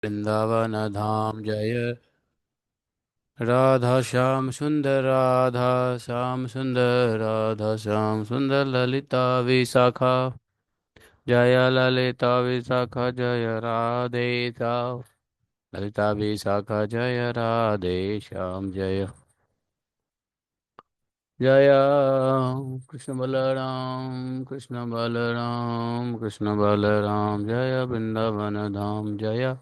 वृंदावन धाम जय राधा श्याम सुंदर राधा श्याम सुंदर राधा श्याम सुंदर ललिता विशाखा जय ललिता विशाखा जय राधे श्याम ललिता विशाखा जय राधे श्याम जय जय कृष्ण बलराम कृष्ण बलराम कृष्ण बलराम जय वृंदावन धाम जय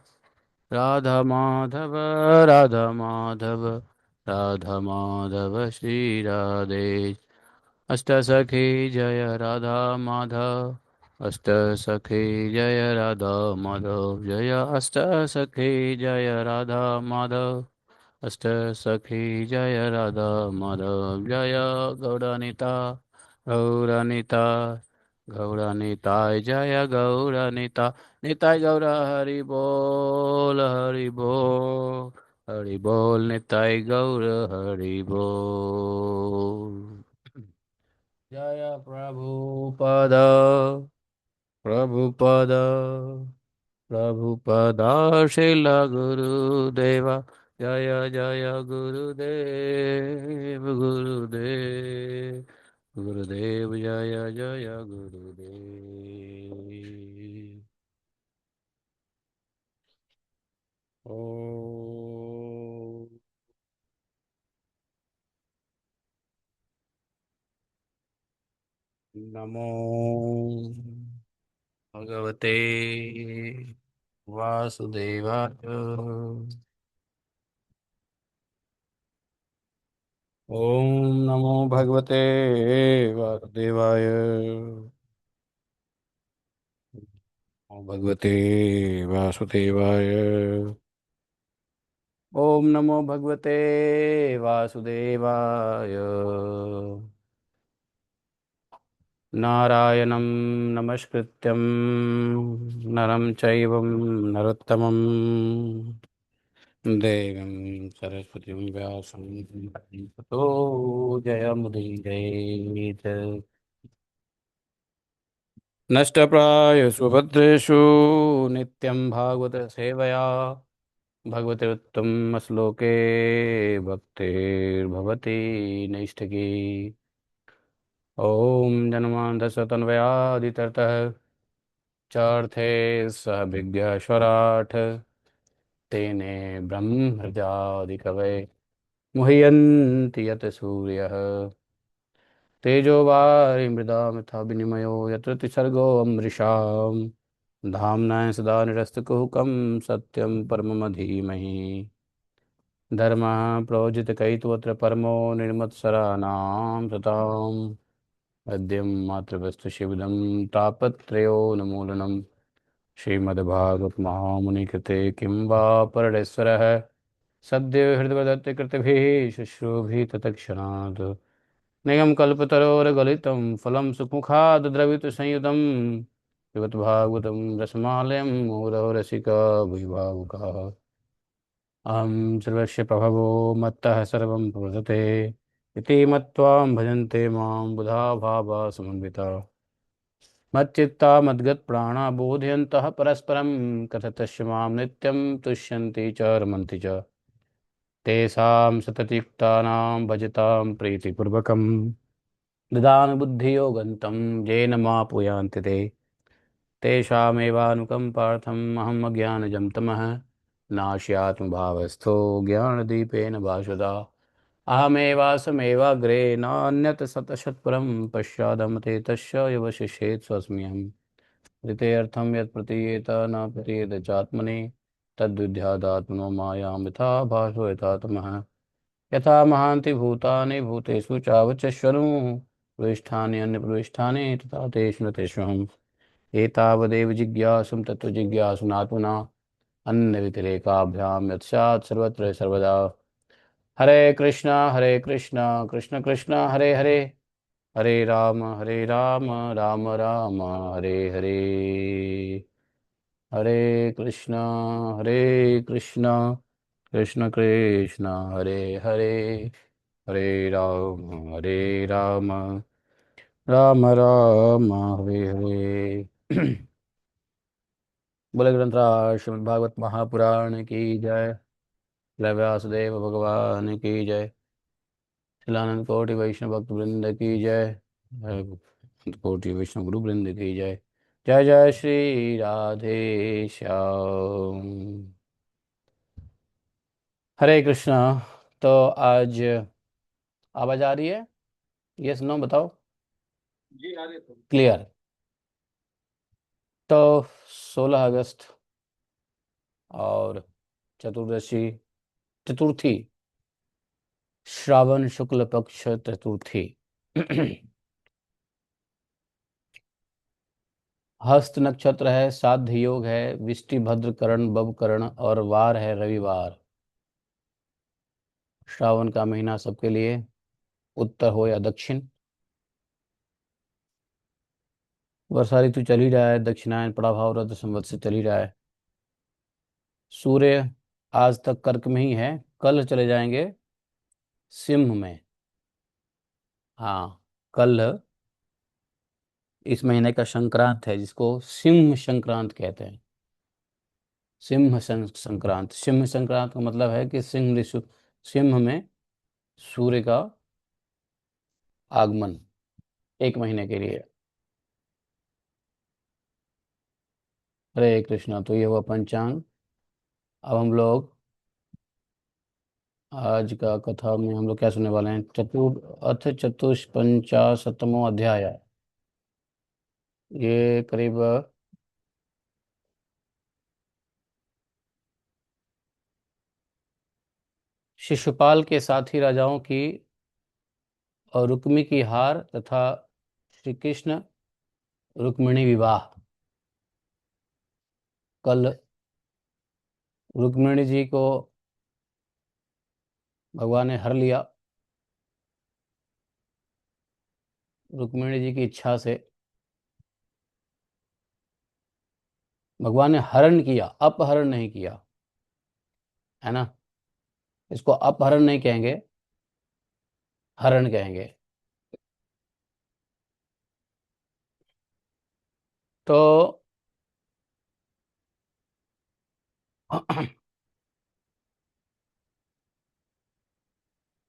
राधा माधव राधा माधव राधा माधव श्री राधे अष्ट सखी जय राधा माधव अष्ट सखी जय राधा माधव जय अष्ट सखी जय राधा माधव अष्ट सखी जय राधा माधव जय गौरानिता गौरानिता गौरानिताय जय गौरानिता निताय गौर हरि बोल हरि बोल निताय गौर हरि बोल जय प्रभुपद प्रभुपद प्रभुपदा शिल गुरुदेवा जय जय गुरुदेव गुरुदेव गुरुदेव जय जय गुरुदेव ओ नमो भगवते वासुदेवाय ओम नमो भगवते वासुदेवाय ओम भगवते वासुदेवाय ओम नमो भगवते वासुदेवाय नारायणं नमस्कृत्यं नरं चैव नरोत्तमं देवीं सरस्वतीं व्यासं ततो जयमुदीरयेत् नष्टप्राय सुभद्रेषु नित्यं भागवत सेवया भगवते उत्तमश्लोके भक्तिर्भवति नैष्ठिकी ॐ जन्मान्तरतन्वयादितरतः चार्थे सह विद्याश्वराट् तेने ब्रह्महृदादिकवये मुह्यन्ति यत् सूर्यः तेजो वारिमृदां यथा विनिमयो यत्र त्रिसर्गो अमृषाम् धाम्ना सदा निरस्तकुहकं सत्यं परमं धीमहि धर्मः प्रोजितकैतवत्र परमो निर्मत्सराणां सताम् पद्यं मातृवस्तु शिवदं तापत्रयोन्मूलनं श्रीमद्भागवत महामुनिकृते किं वा परमेश्वरः सद्यो हृदवदत्ते कृतभिः शुश्रूभिः तत्क्षणात् नयं कल्पतरोर्गलितं फलं सुमुखाद् द्रवितसंयुतं पिबत भागवतं रसमालयं मुहुरहो रसिका भुविभावुकाः अहं सर्वस्य प्रभवो मत्तः सर्वं प्रवर्तते इति मत्वा भजन्ते मां बुधा भावा समन्विता मच्चित्ता मद्गतप्राणा बोधयन्तः परस्परं कथयतश्च मां नित्यं तुष्यन्ति च रमन्ति च तेषां सततियुक्तानां भजतां प्रीतिपूर्वकं ददामि बुद्धियोगन्तं येन मापुयान्ति ते तेषामेवानुकम्पार्थम् अहम् अज्ञानजं तमः नाशयात्मभावस्थो ज्ञानदीपेन भास्वता अहमेवासमेवाग्रे नान्यत् सतशतपरं पश्चादमते तस्य यवशिष्येत् स्वस्म्यहम् ऋतेऽर्थं यत् प्रतीयेत न प्रतीयेत चात्मनि तद्विद्यादात्मनो मायां यथा भासो यथा तमः यथा महान्ति भूतानि भूतेषु चावचश्वनु प्रविष्ठानि अन्यप्रविष्ठानि तथा तेषु न तेष्वहम् एतावदेव जिज्ञासुं तत्त्वजिज्ञासुनात्मना अन्यव्यतिरेकाभ्यां यत्स्यात् सर्वत्र सर्वदा हरे कृष्णा कृष्ण कृष्ण हरे हरे हरे राम राम राम हरे हरे हरे कृष्णा कृष्ण कृष्ण हरे हरे हरे राम राम राम हरे हरे बोले ग्रंथराज श्रीमद् भागवत महापुराण की जय। जय व्यासदेव भगवान की जय। शिलानंद कोटि वैष्णव भक्त वृंद की जय। जय कोटि वैष्णव गुरु वृंद की जय। जय जय श्री राधे श्याम। हरे कृष्णा। तो आज आवाज आ रही है? यस नो बताओ। जी आ रही है। क्लियर। तो 16 अगस्त और चतुर्दशी, चतुर्थी, श्रावण शुक्ल पक्ष चतुर्थी। हस्त नक्षत्र है, साध्य योग है, विष्टि भद्र करण बब करण और वार है रविवार। श्रावण का महीना सबके लिए, उत्तर हो या दक्षिण। वर्षा ऋतु चल ही रहा है, दक्षिणायन प्रभावरत संवत से चल ही रहा है। सूर्य आज तक कर्क में ही है, कल चले जाएंगे सिंह में। हाँ, कल इस महीने का संक्रांत है, जिसको सिंह संक्रांत कहते हैं। संक्रांत, सिंह संक्रांत का मतलब है कि सिंह में सूर्य का आगमन 1 महीने के लिए। हरे कृष्णा। तो ये हुआ पंचांग। अब हम लोग आज का कथा में हम लोग क्या सुनने वाले हैं? अथ चतुष्पंचाशतमो अध्याय है। ये करीब शिशुपाल के साथी राजाओं की और रुक्मी की हार तथा श्री कृष्ण रुक्मिणी विवाह। कल रुक्मिणी जी को भगवान ने हर लिया। रुक्मिणी जी की इच्छा से भगवान ने हरण किया, अपहरण नहीं किया, है ना। इसको अपहरण नहीं कहेंगे, हरण कहेंगे। तो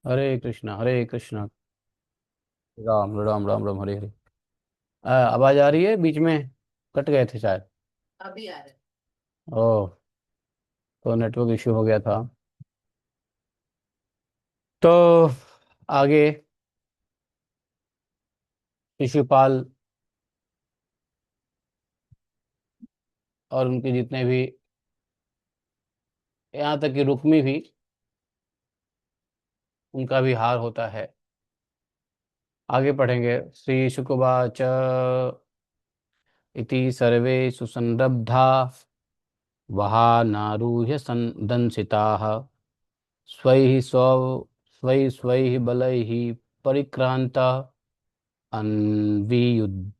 हरे कृष्णा हरे कृष्णा। राम राम राम राम हरे हरे। आवाज आ रही है? बीच में कट गए थे शायद। अभी आ रहे। ओह, तो नेटवर्क इश्यू हो गया था। तो आगे शिशुपाल और उनके जितने भी, यहाँ तक कि रुक्मी भी, उनका भी हार होता है। आगे पढ़ेंगे। श्री शुकवाच इति सर्वे सुसंरब्धा वहा नारूह्य दंसिताः स्वैः स्वैः बलैः परिक्रांता अन्वियुद्ध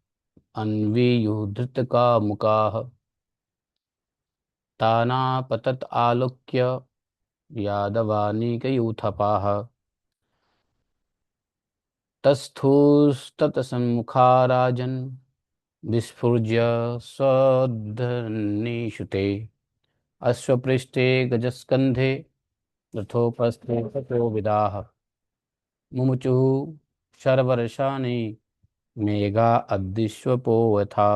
अन्वियुधृतकामुकाः तानापतत् आलोक्य यादवानीकयूथपाः तस्थूस्ततसन्मुखा राजन् विस्फुज्य स्वधनुषुते अश्वपृष्ठे गजस्कन्धे रथोपस्थे ततो विदाः मुमुचुः शर्वर्षाणि मेघा अद्विश्वपो यथा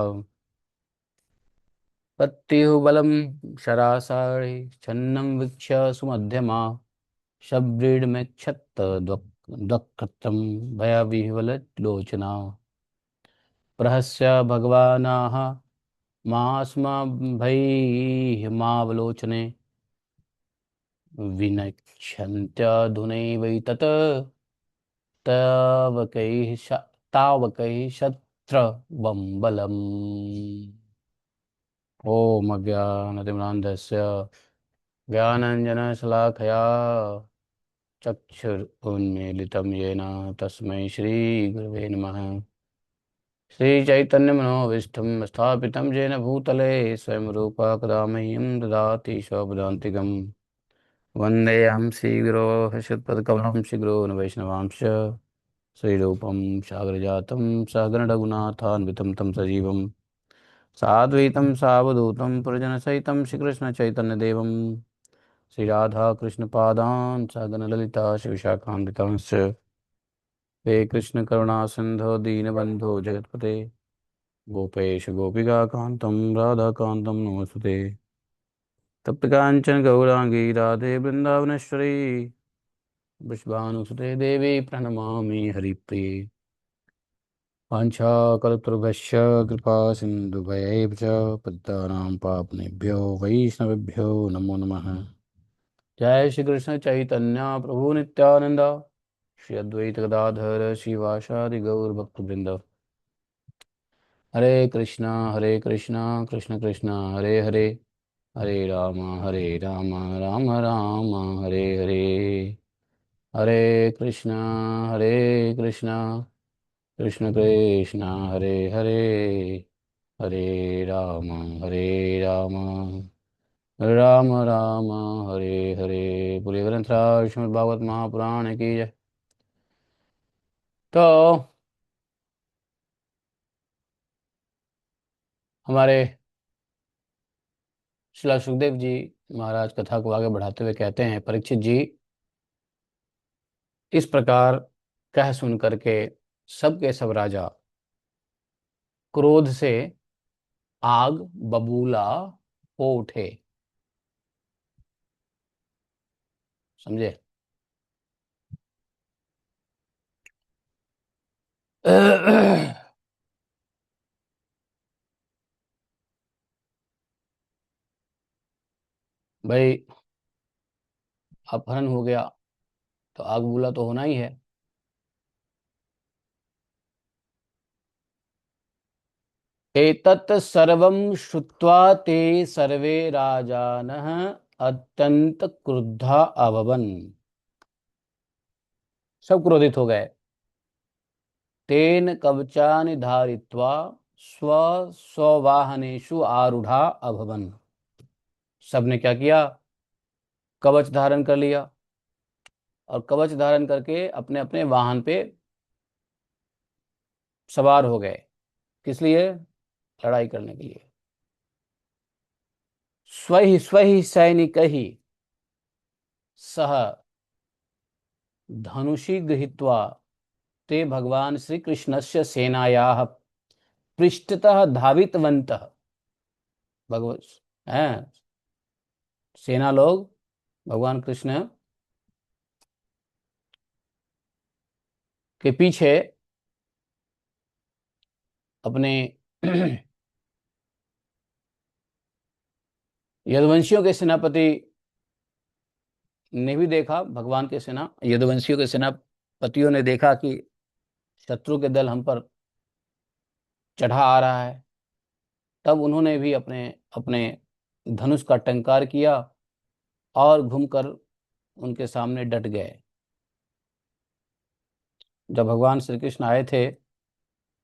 पत्युः बलं शरासारि छन्नं वीक्ष्य सुमध्यमा शब्रीडमेक्षत दक्षं भयविह्वललोचना प्रहस्य भगवानाः मास्मभैर्मावलोचने विनक्ष्यन्त्यधुनैवैतत् तावकैः तावकैः शत्रवं बलम्। ॐ अज्ञानतिम्रान्धस्य ज्ञानञ्जनशलाकया चक्षुरुन्मीलितं येन तस्मै श्रीगुरवे नमः। श्रीचैतन्यमनोभीष्टं स्थापितं येन भूतले स्वयं रूपा कदा मह्यं ददाति स्वपदान्तिकम्। वन्देऽहं श्रीगुरोः श्रीयुतपदकमलं श्रीगुरोन् वैष्णवांश्च श्रीरूपं सागरजातं सहगणरघुनाथान्वितं तं सजीवं साद्वैतं सावधूतं परिजनसहितं श्रीकृष्णचैतन्यदेवं श्रीराधाकृष्णपादान् सगणललिता शिवशाखान्वितांश्च हे कृष्णकरुणासिन्धो दीनबन्धो जगत्पते गोपेश गोपिकान्तं राधाकान्तं नमोऽस्तुते तप्तकाञ्चन गौराङ्गी राधे वृन्दावनेश्वरी वृषभानुसुते देवी प्रणमामि हरिप्रिये वाञ्छाकल्पतरुभ्यश्च कृपा सिन्धुभयैव च पतितानां पावनेभ्यो वैष्णवेभ्यो नमो नमः। जय श्री कृष्ण चैतन्य प्रभु नित्यानंद श्री अद्वैत गदाधर श्रीवासादि गौर भक्तवृंद। हरे कृष्णा कृष्ण कृष्ण हरे हरे हरे राम राम राम हरे हरे। हरे कृष्णा कृष्ण कृष्ण हरे हरे हरे राम राम राम राम हरे हरे। बोलिए ग्रंथराज श्रीमद् भागवत महापुराण की जय। तो हमारे श्रील सुखदेव जी महाराज कथा को आगे बढ़ाते हुए कहते हैं, परीक्षित जी, इस प्रकार कह सुन करके सबके सब राजा क्रोध से आग बबूला हो उठे। समझे? भाई, अपहरण हो गया तो आग बबूला तो होना ही है। एतत् सर्वं श्रुत्वा ते सर्वे राजानः अत्यंत क्रुद्धा अभवन्। सब क्रोधित हो गए। तेन कवचानि धारित्वा स्व स्ववाहनेषु आरूढ़ा अभवन्। सबने क्या किया? कवच धारण कर लिया और कवच धारण करके अपने अपने वाहन पे सवार हो गए। किस लिए? लड़ाई करने के लिए। स्वहि स्वहि सैनिकैः सह धनुषि गृहीत्वा ते भगवान श्री कृष्णस्य सेनायाः पृष्ठतः धावितवन्तः। भगवत हैं सेना लोग भगवान कृष्ण के पीछे अपने यदुवंशियों के सेनापति ने भी देखा। भगवान के सेना यदुवंशियों के सेनापतियों ने देखा कि शत्रु के दल हम पर चढ़ा आ रहा है। तब उन्होंने भी अपने अपने धनुष का टंकार किया और घूमकर उनके सामने डट गए। जब भगवान श्री कृष्ण आए थे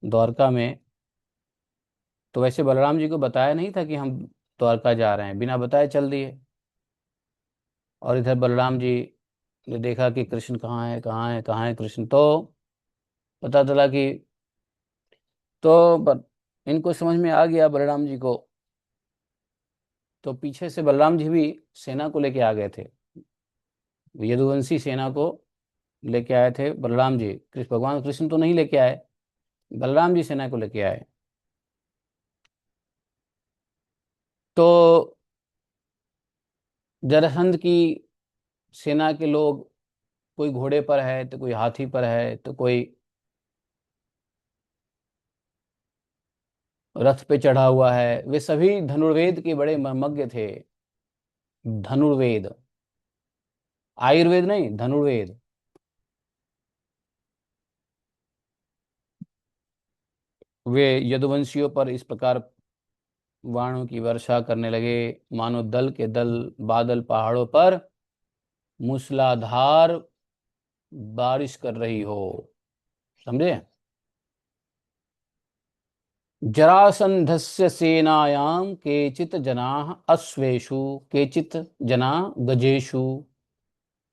द्वारका में, तो वैसे बलराम जी को बताया नहीं था कि हम द्वारका जा रहे हैं, बिना बताए चल दिए। और इधर बलराम जी ने देखा कि कृष्ण कहाँ है, कहाँ है, कहाँ है कृष्ण। तो पता चला कि इनको समझ में आ गया बलराम जी को। तो पीछे से बलराम जी भी सेना को लेके आ गए थे। यदुवंशी सेना को लेके आए थे बलराम जी। कृष्ण भगवान कृष्ण तो नहीं लेके आए, बलराम जी सेना को लेके आए। तो जरासंध की सेना के लोग, कोई घोड़े पर है तो कोई हाथी पर है तो कोई रथ पे चढ़ा हुआ है, वे सभी धनुर्वेद के बड़े मर्मज्ञ थे। धनुर्वेद, आयुर्वेद नहीं, धनुर्वेद। वे यदुवंशियों पर इस प्रकार बाणों की वर्षा करने लगे मानो दल के दल बादल पहाड़ों पर मूसलाधार बारिश कर रही हो। समझे? जरासंधस्य सेनायां केचित् जनाः अश्वेषु, केचित् जना गजेषु,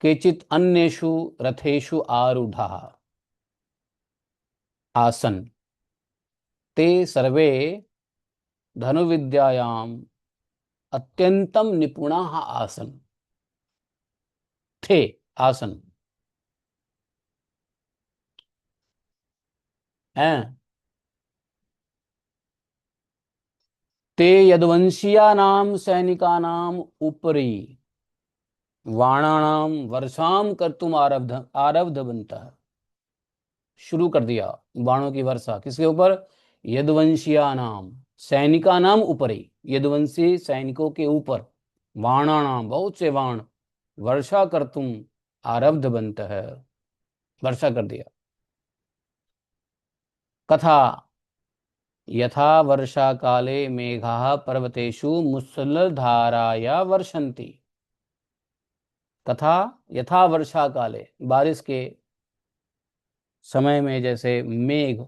केचित् अन्येषु रथेषु आरूढ़ाः आसन्। ते सर्वे धनुर्विद्यायाम अत्यंतम निपुणाः आसन, थे, आसन हैं। ते यदुवंशीयानां सैनिकानाम् उपरि वाणानां वर्षां कर्तुम आरब्धवन्तः। शुरू कर दिया बाणों की वर्षा, किसके ऊपर? यदुवंशियानाम, सैनिकानाम ऊपरी, यदुवंशी सैनिकों के ऊपर, वाणानाम, बहुत से वाण, वर्षा कर्तुम आरब्धवन्तः, वर्षा कर दिया। कथा यथा वर्षा काले मेघाः पर्वतेषु मुसलधाराया वर्षन्ति। तथा यथा वर्षा काले, बारिश के समय में जैसे मेघ,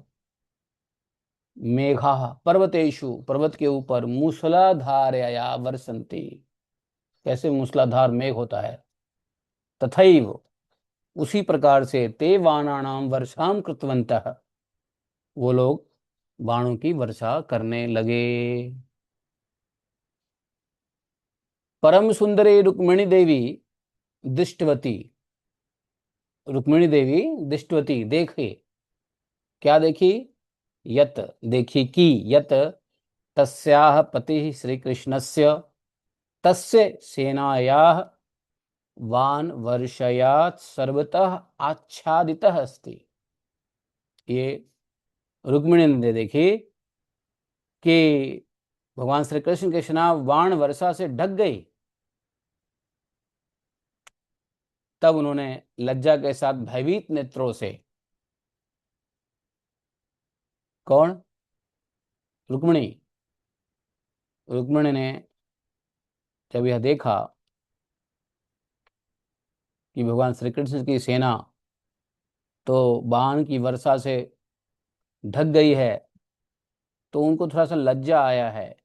मेघा पर्वतेषु, पर्वत के ऊपर, मूसलाधारया वर्षन्ति, कैसे मूसलाधार मेघ होता है, तथैव, उसी प्रकार से, ते वाणानाम वर्षाम कृतवन्तः, वो लोग बाणों की वर्षा करने लगे। परम सुंदरी रुक्मिणी देवी दृष्टवती, रुक्मिणी देवी दृष्टवती, देखे, क्या देखी? यत, देखी कि, यत तस्याः पतिः श्री कृष्णस्य तस्य सेनायाः वान वर्षयात् सर्वतः आच्छादितः अस्ति। ये रुक्मिणी ने देखी कि भगवान श्री कृष्ण की सेना वाण वर्षा से ढक गई। तब उन्होंने लज्जा के साथ भयभीत नेत्रों से, कौन? रुक्मिणी, रुक्मिणी ने जब यह देखा कि भगवान श्री कृष्ण की सेना तो बाण की वर्षा से ढक गई है, तो उनको थोड़ा सा लज्जा आया है।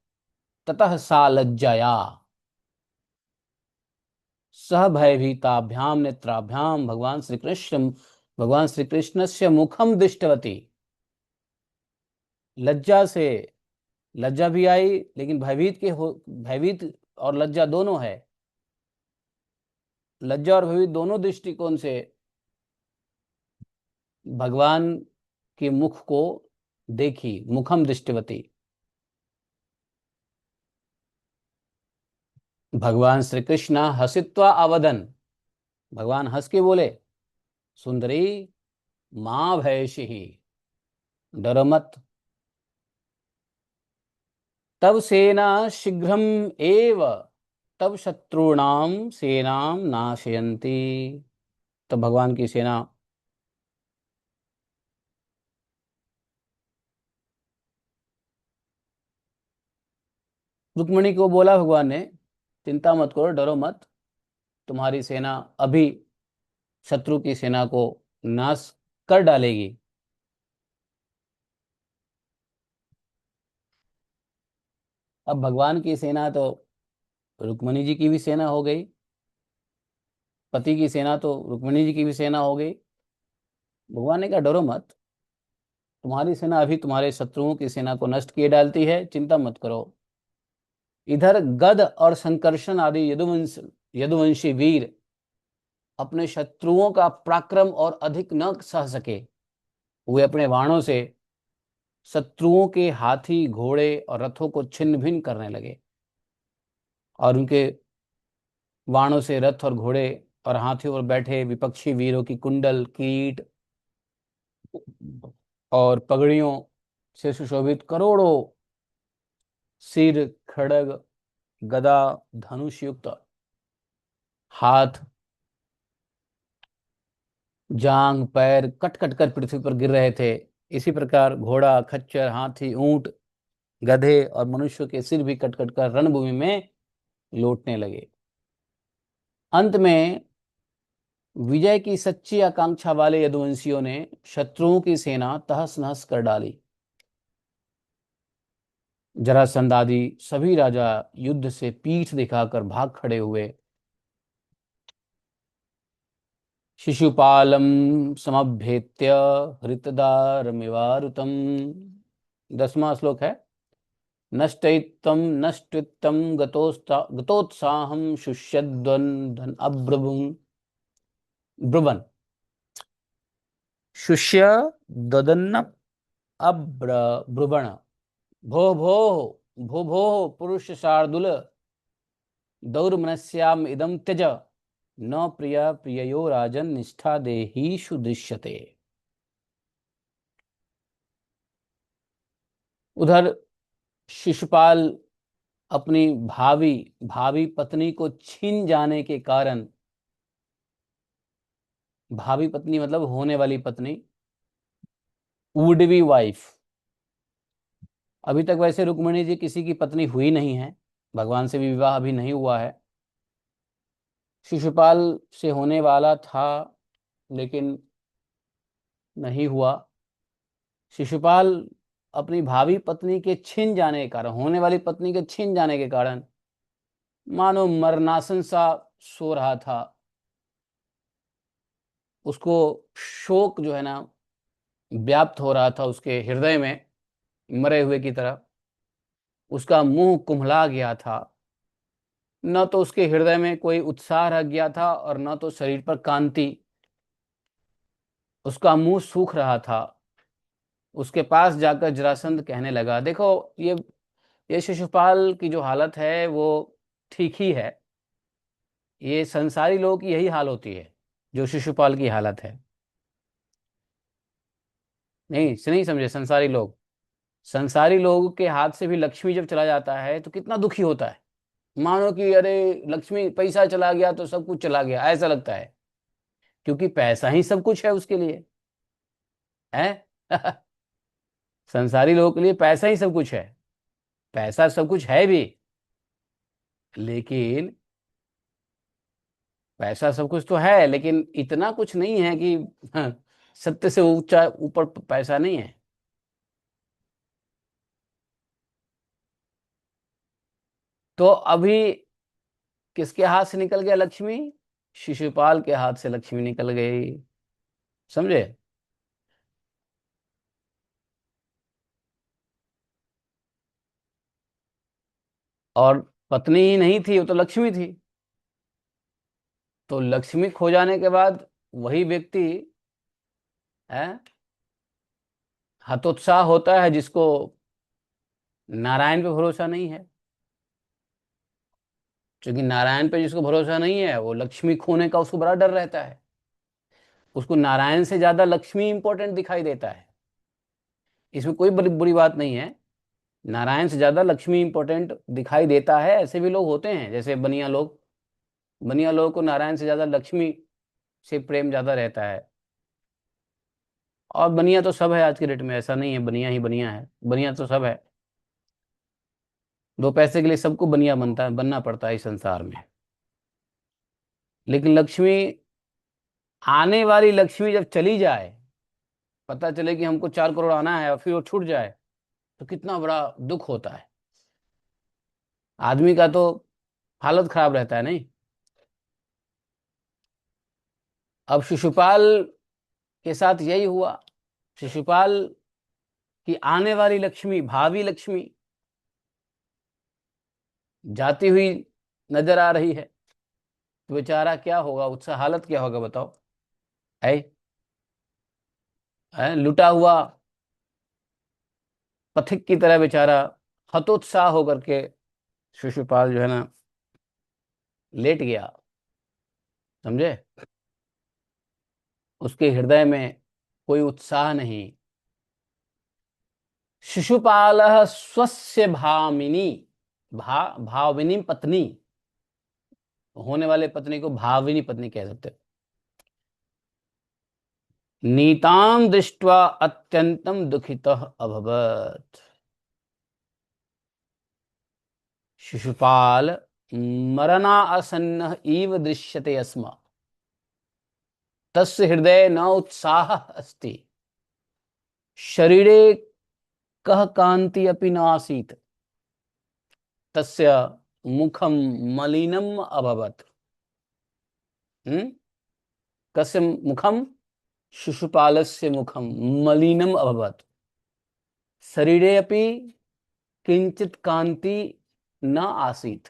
ततः सा लज्जया सह भयभीताभ्याम नेत्राभ्याम भगवान श्री कृष्ण से मुखम दृष्टवती, लज्जा से, लज्जा भी आई लेकिन भयभीत के हो, भयभीत और लज्जा दोनों है, लज्जा और भयभीत दोनों दृष्टिकोण से भगवान के मुख को देखी, मुखम दृष्टवती। भगवान श्री कृष्ण हसित्वा अवदन, भगवान हंस के बोले, सुंदरी मां भयशी, डरो मत। तब सेना शीघ्रम एव तब शत्रुणाम सेनाम नाशयन्ति, तो भगवान की सेना, रुक्मिणी को बोला भगवान ने, चिंता मत करो, डरो मत, तुम्हारी सेना अभी शत्रु की सेना को नाश कर डालेगी। अब भगवान की सेना तो रुक्मिणी जी की भी सेना हो गई, पति की सेना तो रुक्मिणी जी की भी सेना हो गई। भगवान ने कहा डरो मत, तुम्हारी सेना अभी तुम्हारे शत्रुओं की सेना को नष्ट किए डालती है, चिंता मत करो। इधर गद और संकर्षण आदि यदुवंशी वीर अपने शत्रुओं का पराक्रम और अधिक न सह सके, वे अपने बाणों से शत्रुओं के हाथी, घोड़े और रथों को छिन्न भिन्न करने लगे, और उनके बाणों से रथ और घोड़े और हाथियों पर बैठे विपक्षी वीरों की कुंडल, कीट और पगड़ियों से सुशोभित करोड़ों सिर, खड़ग, गदा, धनुष युक्त हाथ, जांग, पैर कट कट कर पृथ्वी पर गिर रहे थे। इसी प्रकार घोड़ा, खच्चर, हाथी, ऊंट, गधे और मनुष्यों के सिर भी कट कट कर रणभूमि में लौटने लगे। अंत में विजय की सच्ची आकांक्षा वाले यदुवंशियों ने शत्रुओं की सेना तहस नहस कर डाली। जरासंध आदि सभी राजा युद्ध से पीठ दिखाकर भाग खड़े हुए। शिशुपालम समभ्येत्य हृतदारमिवारुतम, 10वां श्लोक है। नष्टैत्तं नष्टुत्तं गतोत्साहं शुष्यद्वन्द्वन् अब्रुवन् ब्रुवन् शुष्य ददन्न अब्रुवन् भो भो भो भो पुरुष शार्दुल दौर्मनस्याम इदं त्यज न प्रिय प्रिययो राजन निष्ठा देहीषु दृश्यते। उधर शिशुपाल अपनी भावी भावी पत्नी को छीन जाने के कारण, भावी पत्नी मतलब होने वाली पत्नी, वुड बी वाइफ। अभी तक वैसे रुक्मिणी जी किसी की पत्नी हुई नहीं है, भगवान से भी विवाह अभी नहीं हुआ है। शिशुपाल से होने वाला था लेकिन नहीं हुआ। शिशुपाल अपनी भावी पत्नी के छिन जाने के कारण, होने वाली पत्नी के छिन जाने के कारण मानो मरनासन सा सो रहा था। उसको शोक जो है ना व्याप्त हो रहा था उसके हृदय में, मरे हुए की तरह। उसका मुंह कुम्हला गया था, न तो उसके हृदय में कोई उत्साह रह गया था और न तो शरीर पर कांति। उसका मुंह सूख रहा था। उसके पास जाकर जरासंध कहने लगा, देखो ये शिशुपाल की जो हालत है वो ठीक ही है। ये संसारी लोगों की यही हाल होती है जो शिशुपाल की हालत है। नहीं से नहीं समझे, संसारी लोग, संसारी लोगों के हाथ से भी लक्ष्मी जब चला जाता है तो कितना दुखी होता है। मानो कि अरे लक्ष्मी, पैसा चला गया तो सब कुछ चला गया, ऐसा लगता है। क्योंकि पैसा ही सब कुछ है उसके लिए, है। संसारी लोगों के लिए पैसा ही सब कुछ है। पैसा सब कुछ है भी, लेकिन पैसा सब कुछ तो है लेकिन इतना कुछ नहीं है कि हाँ, सत्य से ऊंचा ऊपर पैसा नहीं है। तो अभी किसके हाथ से निकल गया लक्ष्मी? शिशुपाल के हाथ से लक्ष्मी निकल गई। समझे? और पत्नी ही नहीं थी, वो तो लक्ष्मी थी। तो लक्ष्मी खो जाने के बाद वही व्यक्ति है हतोत्साह होता है जिसको नारायण पे भरोसा नहीं है। क्योंकि नारायण पे जिसको भरोसा नहीं है वो लक्ष्मी खोने का उसको बड़ा डर रहता है। उसको नारायण से ज्यादा लक्ष्मी इंपॉर्टेंट दिखाई देता है। इसमें कोई बड़ी बुरी बात नहीं है। नारायण से ज्यादा लक्ष्मी इंपॉर्टेंट दिखाई देता है, ऐसे भी लोग होते हैं जैसे बनिया लोग। बनिया लोगों को नारायण से ज्यादा लक्ष्मी से प्रेम ज्यादा रहता है। और बनिया तो सब है आज के डेट में, ऐसा नहीं है बनिया ही बनिया है, बनिया तो सब है। दो पैसे के लिए सबको बनिया बनना पड़ता है इस संसार में। लेकिन लक्ष्मी, आने वाली लक्ष्मी जब चली जाए, पता चले कि हमको 4 करोड़ आना है और फिर वो छूट जाए, तो कितना बड़ा दुख होता है। आदमी का तो हालत खराब रहता है, नहीं? अब शिशुपाल के साथ यही हुआ। शिशुपाल की आने वाली लक्ष्मी, भावी लक्ष्मी जाती हुई नजर आ रही है। तो बेचारा क्या होगा, उसका हालत क्या होगा बताओ। है, लुटा हुआ पथिक की तरह बेचारा हतोत्साह होकर के शिशुपाल जो है ना लेट गया। समझे? उसके हृदय में कोई उत्साह नहीं। शिशुपाल स्वस्य भामिनी, भाविनी पत्नी, होने वाले पत्नी को भाविनी पत्नी कह सकते हो, नीतां दृष्ट्वा अत्यंतम दुखितः अभवत्। शिशुपाल मरणासन्न इव दृश्यते अस्म, तस्य हृदय न उत्साह अस्ति, शरीरे कह कांति अपि नासीत्, तस्य मुखम मलिनम अभवत्। हम्म? कस्य मुखम? शिशुपालस्य मुखम मलिनम अभवत्, शरीरे अपि किंचित कांति न आसीत,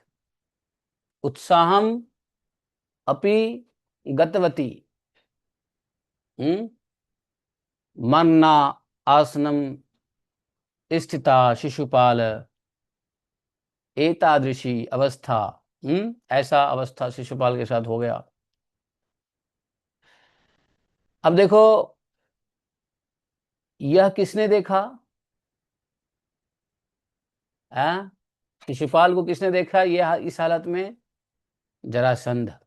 उत्साहम अपि गतवती, हम्म मन्ना आसनम स्थिता शिशुपाल, एतादृशी अवस्था, ऐसा अवस्था शिशुपाल के साथ हो गया। अब देखो, यह किसने देखा है? शिशुपाल को किसने देखा यह इस हालत में? जरासंध।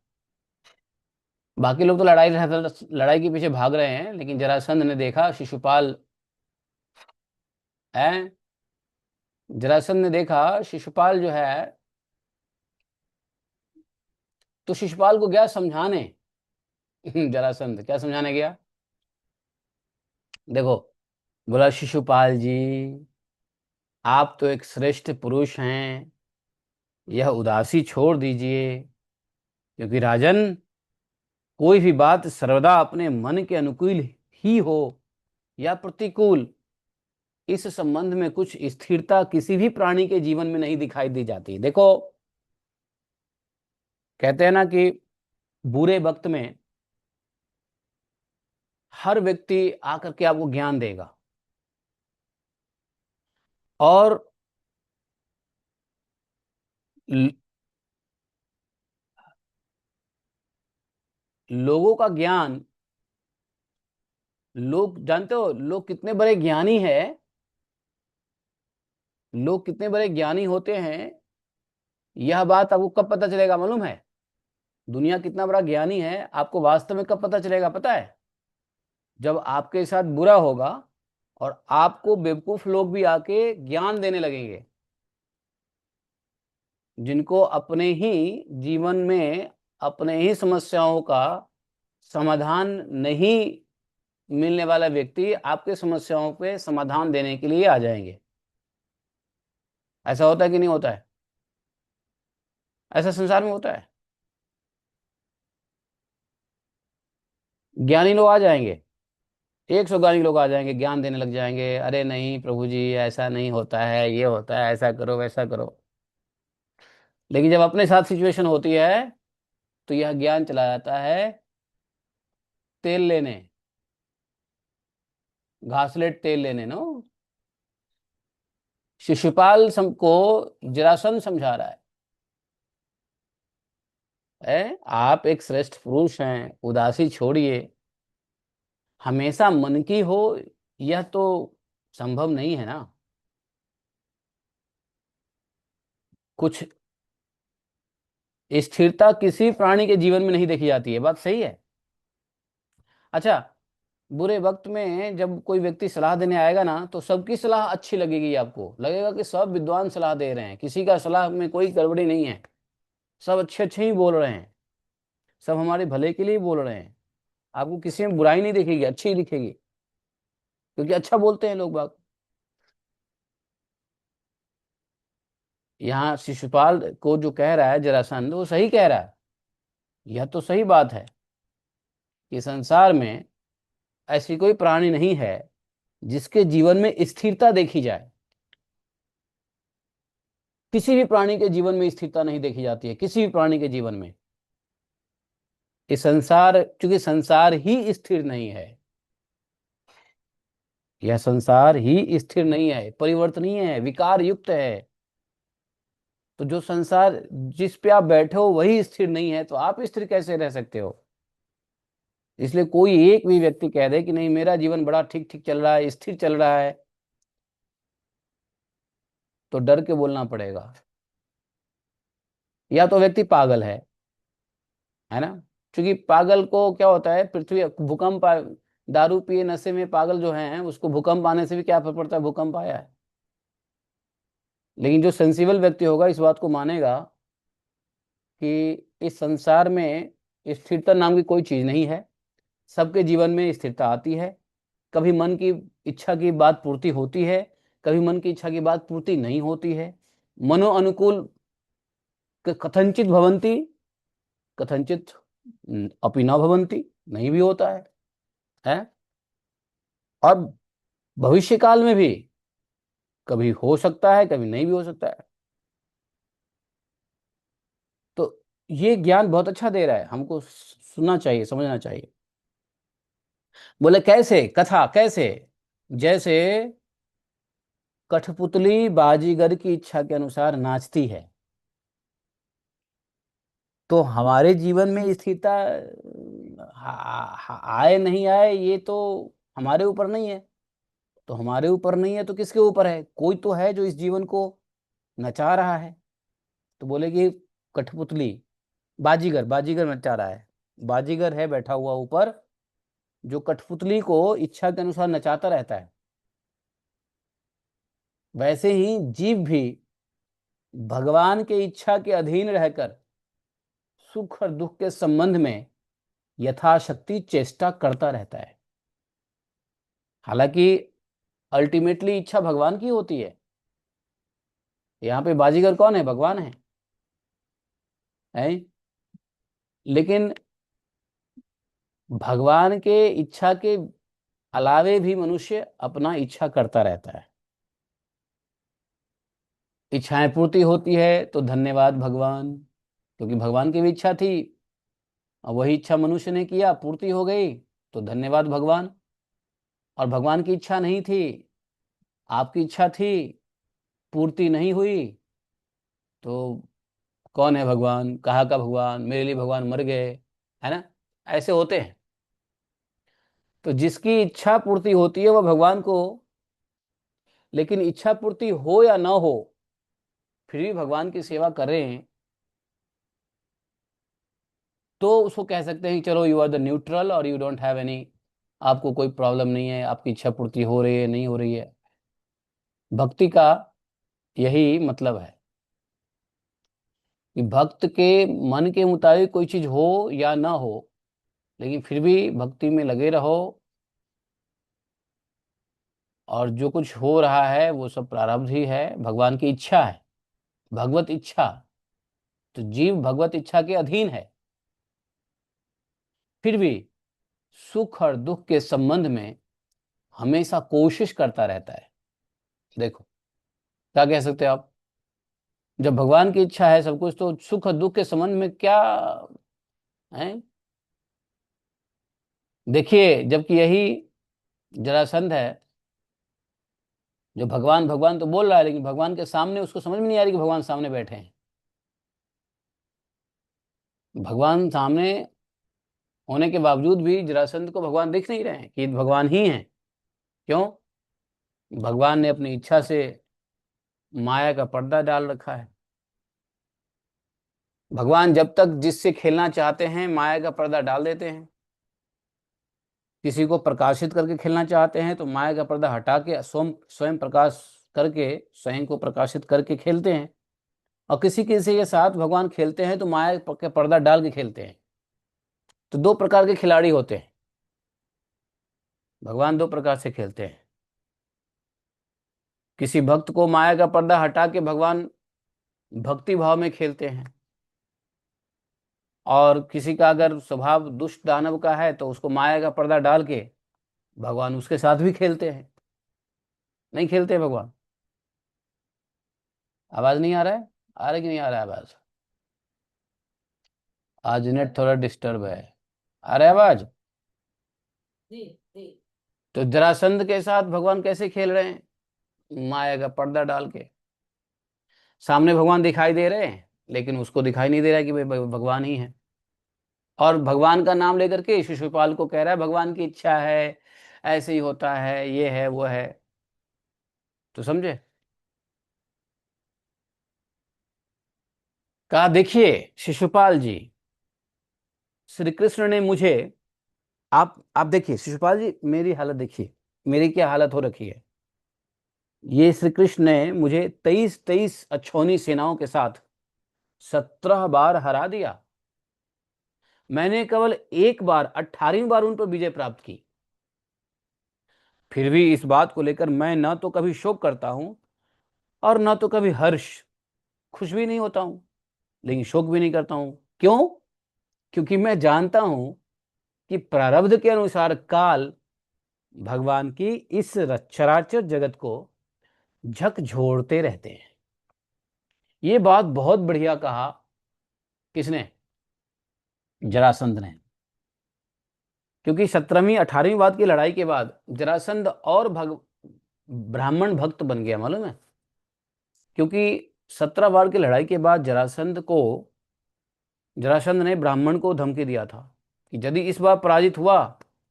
बाकी लोग तो लड़ाई के पीछे भाग रहे हैं, लेकिन जरासंध ने देखा शिशुपाल है। जरासंध ने देखा शिशुपाल जो है, तो शिशुपाल को गया समझाने। जरासंध क्या समझाने गया? देखो, बोला शिशुपाल जी, आप तो एक श्रेष्ठ पुरुष हैं, यह उदासी छोड़ दीजिए, क्योंकि राजन, कोई भी बात सर्वदा अपने मन के अनुकूल ही हो या प्रतिकूल, इस संबंध में कुछ स्थिरता किसी भी प्राणी के जीवन में नहीं दिखाई दी जाती। देखो, कहते हैं ना कि बुरे वक्त में हर व्यक्ति आकर के आपको ज्ञान देगा, और ल- लोगों का ज्ञान, लोग जानते हो लोग कितने बड़े ज्ञानी है, लोग कितने बड़े ज्ञानी होते हैं, यह बात आपको कब पता चलेगा मालूम है? दुनिया कितना बड़ा ज्ञानी है आपको वास्तव में कब पता चलेगा पता है? जब आपके साथ बुरा होगा और आपको बेवकूफ लोग भी आके ज्ञान देने लगेंगे, जिनको अपने ही जीवन में अपने ही समस्याओं का समाधान नहीं मिलने वाला व्यक्ति आपके समस्याओं पे समाधान देने के लिए आ जाएंगे। ऐसा होता है कि नहीं होता है? ऐसा संसार में होता है। ज्ञानी लोग आ जाएंगे, 100 ज्ञानी लोग आ जाएंगे, ज्ञान देने लग जाएंगे, अरे नहीं प्रभु जी ऐसा नहीं होता है, ये होता है, ऐसा करो वैसा करो। लेकिन जब अपने साथ सिचुएशन होती है, तो यह ज्ञान चला जाता है तेल लेने, घासलेट तेल लेने नो। को जरासंध समझा रहा आप एक श्रेष्ठ पुरुष हैं, उदासी छोड़िए, हमेशा मन की हो, यह तो संभव नहीं है ना। कुछ स्थिरता किसी प्राणी के जीवन में नहीं देखी जाती है, बात सही है। अच्छा, बुरे वक्त में जब कोई व्यक्ति सलाह देने आएगा ना, तो सबकी सलाह अच्छी लगेगी, आपको लगेगा कि सब विद्वान सलाह दे रहे हैं, किसी का सलाह में कोई गड़बड़ी नहीं है, सब अच्छे अच्छे ही बोल रहे हैं, सब हमारे भले के लिए बोल रहे हैं। आपको किसी में बुराई नहीं दिखेगी, अच्छी ही दिखेगी, क्योंकि अच्छा बोलते हैं लोग बाग। यहाँ शिशुपाल को जो कह रहा है जरासंध, वो सही कह रहा है, यह तो सही बात है कि संसार में ऐसी कोई प्राणी नहीं है जिसके जीवन में स्थिरता देखी जाए। किसी भी प्राणी के जीवन में स्थिरता नहीं देखी जाती है, किसी भी प्राणी के जीवन में। इस संसार, क्योंकि संसार ही स्थिर नहीं है, यह संसार ही स्थिर नहीं है, परिवर्तनीय है, विकार युक्त है। तो जो संसार जिस पे आप बैठे हो वही स्थिर नहीं है, तो आप स्थिर कैसे रह सकते हो? इसलिए कोई एक भी व्यक्ति कह दे कि नहीं मेरा जीवन बड़ा ठीक ठीक चल रहा है, स्थिर चल रहा है, तो डर के बोलना पड़ेगा, या तो व्यक्ति पागल है ना। क्योंकि पागल को क्या होता है, पृथ्वी भूकंप दारू पिए नशे में पागल जो है उसको भूकंप आने से भी क्या फर्क पड़ता है, भूकंप आया है। लेकिन जो सेंसिबल व्यक्ति होगा इस बात को मानेगा कि इस संसार में स्थिरता नाम की कोई चीज नहीं है, सबके जीवन में स्थिरता आती है। कभी मन की इच्छा की बात पूर्ति होती है, कभी मन की इच्छा की बात पूर्ति नहीं होती है। मनो अनुकूल कथनचित भवंती, कथनचित अपि न भवंती, नहीं भी होता है। और भविष्य काल में भी कभी हो सकता है, कभी नहीं भी हो सकता है। तो ये ज्ञान बहुत अच्छा दे रहा है हमको, सुनना चाहिए, समझना चाहिए। बोले कैसे, कथा कैसे? जैसे कठपुतली बाजीगर की इच्छा के अनुसार नाचती है, तो हमारे जीवन में स्थिरता आए नहीं आए ये तो हमारे ऊपर नहीं है। तो हमारे ऊपर नहीं है तो किसके ऊपर है? कोई तो है जो इस जीवन को नचा रहा है। तो बोले कि कठपुतली, बाजीगर, बाजीगर नचा रहा है। बाजीगर है बैठा हुआ ऊपर, जो कठपुतली को इच्छा के अनुसार नचाता रहता है। वैसे ही जीव भी भगवान के इच्छा के अधीन रहकर सुख और दुख के संबंध में यथाशक्ति चेष्टा करता रहता है। हालांकि अल्टीमेटली इच्छा भगवान की होती है। यहाँ पे बाजीगर कौन है? भगवान है। लेकिन भगवान के इच्छा के अलावे भी मनुष्य अपना इच्छा करता रहता है। इच्छाएं पूर्ति होती है तो धन्यवाद भगवान, क्योंकि भगवान की भी इच्छा थी और वही इच्छा मनुष्य ने किया, पूर्ति हो गई तो धन्यवाद भगवान। और भगवान की इच्छा नहीं थी, आपकी इच्छा थी, पूर्ति नहीं हुई, तो कौन है भगवान? कहाँ का भगवान? मेरे लिए भगवान मर गए, है ना? ऐसे होते हैं। तो जिसकी इच्छा पूर्ति होती है वह भगवान को, लेकिन इच्छा पूर्ति हो या ना हो फिर भी भगवान की सेवा करें तो उसको कह सकते हैं चलो यू आर द न्यूट्रल और यू डोंट हैव एनी, आपको कोई प्रॉब्लम नहीं है, आपकी इच्छा पूर्ति हो रही है नहीं हो रही है। भक्ति का यही मतलब है कि भक्त के मन के मुताबिक कोई चीज हो या ना हो, लेकिन फिर भी भक्ति में लगे रहो। और जो कुछ हो रहा है वो सब प्रारब्ध ही है, भगवान की इच्छा है, भगवत इच्छा। तो जीव भगवत इच्छा के अधीन है, फिर भी सुख और दुख के संबंध में हमेशा कोशिश करता रहता है। देखो, क्या कह सकते हो आप? जब भगवान की इच्छा है सब कुछ, तो सुख और दुख के संबंध में क्या है? देखिए, जबकि यही जरासंध है जो भगवान भगवान तो बोल रहा है, लेकिन भगवान के सामने उसको समझ में नहीं आ रही कि भगवान सामने बैठे हैं। भगवान सामने होने के बावजूद भी जरासंध को भगवान दिख नहीं रहे हैं कि भगवान ही हैं। क्यों? भगवान ने अपनी इच्छा से माया का पर्दा डाल रखा है। भगवान जब तक जिससे खेलना चाहते हैं माया का पर्दा डाल देते हैं। किसी को प्रकाशित करके खेलना चाहते हैं तो माया का पर्दा हटा के स्वयं स्वयं प्रकाश करके, स्वयं को प्रकाशित करके खेलते हैं। और किसी किसी के साथ भगवान खेलते हैं तो माया का पर्दा डाल के खेलते हैं। तो दो प्रकार के खिलाड़ी होते हैं। भगवान दो प्रकार से खेलते हैं। किसी भक्त को माया का पर्दा हटा के भगवान भक्ति भाव में खेलते हैं, और किसी का अगर स्वभाव दुष्ट दानव का है तो उसको माया का पर्दा डाल के भगवान उसके साथ भी खेलते हैं। नहीं खेलते भगवान? आवाज नहीं आ रहा है? आ रहा है कि नहीं आ रहा है आवाज? आज नेट थोड़ा डिस्टर्ब है। आ रहा है आवाज? तो जरासंध के साथ भगवान कैसे खेल रहे हैं? माया का पर्दा डाल के। सामने भगवान दिखाई दे रहे हैं, लेकिन उसको दिखाई नहीं दे रहा है कि भाई भगवान ही है। और भगवान का नाम लेकर के शिशुपाल को कह रहा है भगवान की इच्छा है, ऐसे ही होता है, ये है वो है। तो समझे? कहा देखिए शिशुपाल जी, श्री कृष्ण ने मुझे, आप देखिए शिशुपाल जी, मेरी हालत देखिए, मेरी क्या हालत हो रखी है। ये श्री कृष्ण ने मुझे 23 अक्षौनी सेनाओं के साथ 17 बार हरा दिया। मैंने केवल एक बार 18वीं बार उन पर विजय प्राप्त की। फिर भी इस बात को लेकर मैं न तो कभी शोक करता हूं और न तो कभी हर्ष, खुश भी नहीं होता हूं, लेकिन शोक भी नहीं करता हूं। क्यों? क्योंकि मैं जानता हूं कि प्रारब्ध के अनुसार काल भगवान की इस चराचर जगत को झकझोरते रहते हैं। ये बात बहुत बढ़िया कहा। किसने? जरासंध ने। क्योंकि 17वीं 18वीं वाद की लड़ाई के बाद जरासंध और ब्राह्मण भक्त बन गया, मालूम है? क्योंकि 17 बार की लड़ाई के बाद जरासंध ने ब्राह्मण को धमकी दिया था कि यदि इस बार पराजित हुआ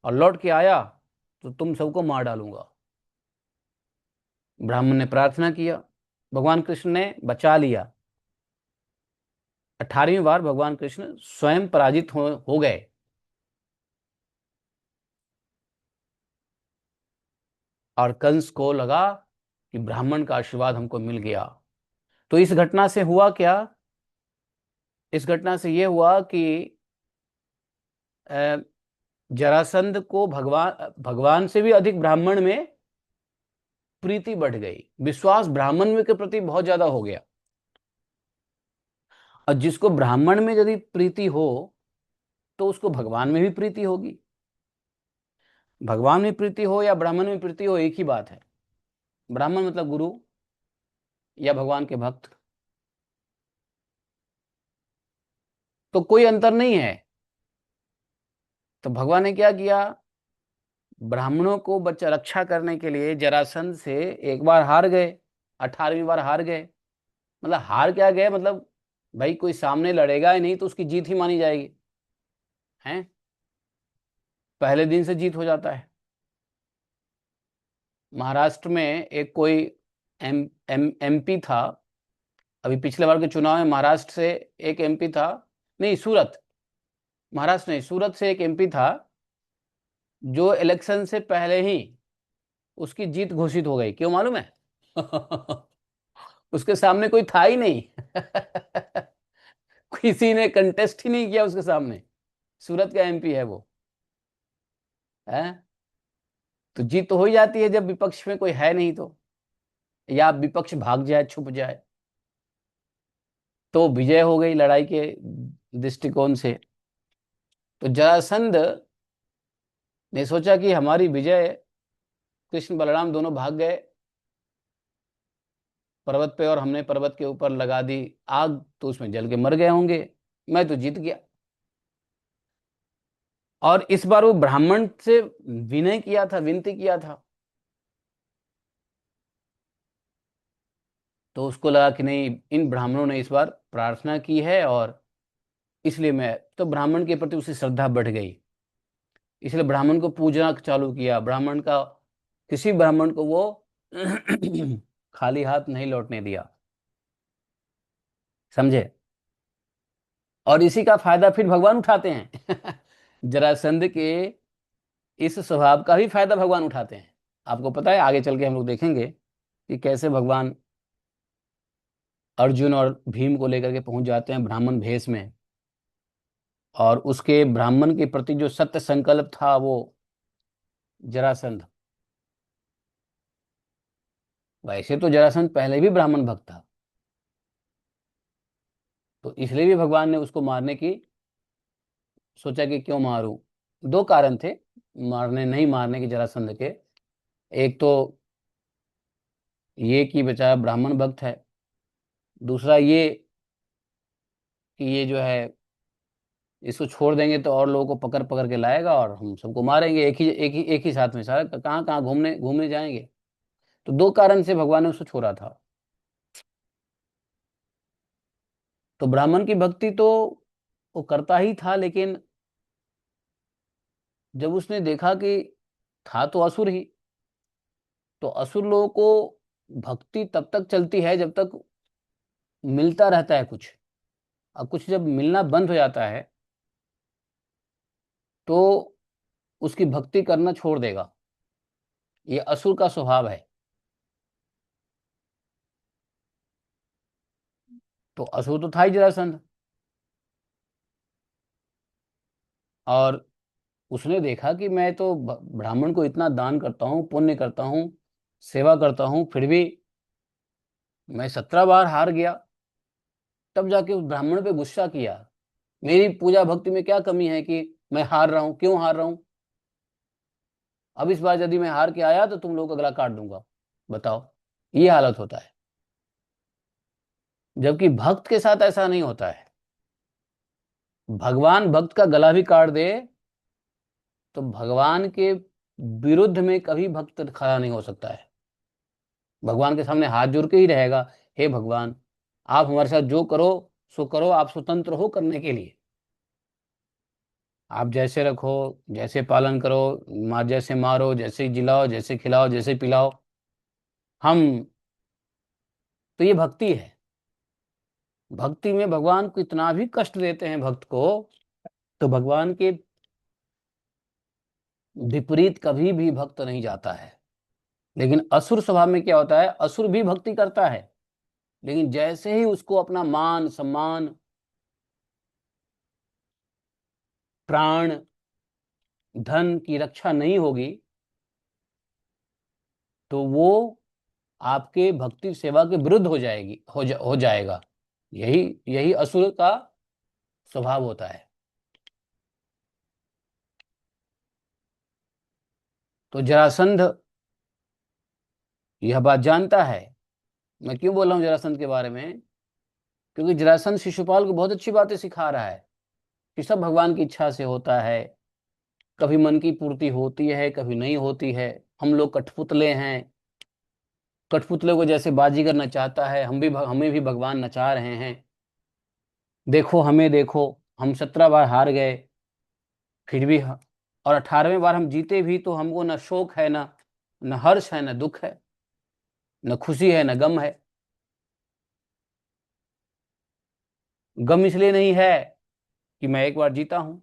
और लौट के आया तो तुम सबको मार डालूंगा। ब्राह्मण ने प्रार्थना किया, भगवान कृष्ण ने बचा लिया। 18वीं बार भगवान कृष्ण स्वयं पराजित हो गए। और कंस को लगा कि ब्राह्मण का आशीर्वाद हमको मिल गया। तो इस घटना से हुआ क्या? इस घटना से यह हुआ कि अ, जरासंध को भगवान भगवान से भी अधिक ब्राह्मण में प्रीति बढ़ गई, विश्वास ब्राह्मण में के प्रति बहुत ज्यादा हो गया। और जिसको ब्राह्मण में यदि प्रीति हो तो उसको भगवान में भी प्रीति होगी। भगवान में प्रीति हो या ब्राह्मण में प्रीति हो, एक ही बात है। ब्राह्मण मतलब गुरु या भगवान के भक्त, तो कोई अंतर नहीं है। तो भगवान ने क्या किया? ब्राह्मणों को बच्चा रक्षा करने के लिए जरासंध से एक बार हार गए, 18वीं बार हार गए। मतलब हार क्या गए, मतलब भाई कोई सामने लड़ेगा ही नहीं तो उसकी जीत ही मानी जाएगी, हैं? पहले दिन से जीत हो जाता है। महाराष्ट्र में एक कोई एमपी था। अभी पिछले बार के चुनाव में महाराष्ट्र से एक एमपी था। नहीं, सूरत, महाराष्ट्र नहीं, सूरत से एक एमपी था जो इलेक्शन से पहले ही उसकी जीत घोषित हो गई। क्यों मालूम है? उसके सामने कोई था ही नहीं। किसी ने कंटेस्ट ही नहीं किया उसके सामने। सूरत का एमपी है वो, है। तो जीत तो हो ही जाती है जब विपक्ष में कोई है नहीं तो, या विपक्ष भाग जाए, छुप जाए। तो विजय हो गई लड़ाई के दृष्टिकोण से। तो जरासंध ने सोचा कि हमारी विजय, कृष्ण बलराम दोनों भाग गए पर्वत पे और हमने पर्वत के ऊपर लगा दी आग, तो उसमें जल के मर गए होंगे, मैं तो जीत गया। और इस बार वो ब्राह्मण से विनय किया था, विनती किया था। तो उसको लगा कि नहीं, इन ब्राह्मणों ने इस बार प्रार्थना की है और इसलिए मैं, तो ब्राह्मण के प्रति उसे श्रद्धा बढ़ गई। इसलिए ब्राह्मण को पूजना चालू किया। ब्राह्मण का, किसी ब्राह्मण को वो खाली हाथ नहीं लौटने दिया, समझे? और इसी का फायदा फिर भगवान उठाते हैं। जरासंध के इस स्वभाव का भी फायदा भगवान उठाते हैं। आपको पता है, आगे चल के हम लोग देखेंगे कि कैसे भगवान अर्जुन और भीम को लेकर के पहुंच जाते हैं ब्राह्मण भेष में। और उसके ब्राह्मण के प्रति जो सत्य संकल्प था वो जरासंध, वैसे तो जरासंध पहले भी ब्राह्मण भक्त था, तो इसलिए भी भगवान ने उसको मारने की सोचा कि क्यों मारूं। दो कारण थे मारने नहीं मारने के जरासंध के। एक तो ये कि बेचारा ब्राह्मण भक्त है, दूसरा ये कि ये जो है, इसको छोड़ देंगे तो और लोगों को पकड़ पकड़ के लाएगा और हम सबको मारेंगे एक ही साथ में, सारा कहाँ कहाँ घूमने घूमने जाएंगे। तो दो कारण से भगवान ने उसको छोड़ा था। तो ब्राह्मण की भक्ति तो वो करता ही था, लेकिन जब उसने देखा कि था तो असुर ही, तो असुर लोगों को भक्ति तब तक चलती है जब तक मिलता रहता है कुछ। अब कुछ जब मिलना बंद हो जाता है तो उसकी भक्ति करना छोड़ देगा। ये असुर का स्वभाव है। तो असुर तो था ही जरासंध। और उसने देखा कि मैं तो ब्राह्मण को इतना दान करता हूँ, पुण्य करता हूँ, सेवा करता हूँ, फिर भी मैं 17 बार हार गया। तब जाके उस ब्राह्मण पे गुस्सा किया, मेरी पूजा भक्ति में क्या कमी है कि मैं हार रहा हूँ, क्यों हार रहा हूँ? अब इस बार यदि मैं हार के आया तो तुम लोग को गला काट दूंगा, बताओ। ये हालत होता है। जबकि भक्त के साथ ऐसा नहीं होता है। भगवान भक्त का गला भी काट दे तो भगवान के विरुद्ध में कभी भक्त खड़ा नहीं हो सकता है। भगवान के सामने हाथ जोड़ के ही रहेगा, हे भगवान आप हमारे साथ जो करो सो करो, आप स्वतंत्र हो करने के लिए। आप जैसे रखो, जैसे पालन करो, मार जैसे मारो, जैसे जिलाओ, जैसे खिलाओ, जैसे पिलाओ, हम। तो ये भक्ति है। भक्ति में भगवान को इतना भी कष्ट देते हैं भक्त को, तो भगवान के विपरीत कभी भी भक्त नहीं जाता है। लेकिन असुर स्वभाव में क्या होता है, असुर भी भक्ति करता है, लेकिन जैसे ही उसको अपना मान सम्मान, प्राण, धन की रक्षा नहीं होगी, तो वो आपके भक्ति सेवा के विरुद्ध हो जाएगी, हो जाएगा। यही यही असुर का स्वभाव होता है। तो जरासंध यह बात जानता है। मैं क्यों बोल रहा हूँ जरासंध के बारे में? क्योंकि जरासंध शिशुपाल को बहुत अच्छी बातें सिखा रहा है कि सब भगवान की इच्छा से होता है। कभी मन की पूर्ति होती है, कभी नहीं होती है। हम लोग कठपुतले हैं। कठपुतले को जैसे बाजीगर नचाता है, हमें भी भगवान नचा रहे हैं। देखो हमें देखो, हम 17 बार हार गए, फिर भी और 18वें बार हम जीते भी तो हमको न शोक है, न हर्ष है, न दुख है, न खुशी है, न गम है। गम इसलिए नहीं है कि मैं एक बार जीता हूं,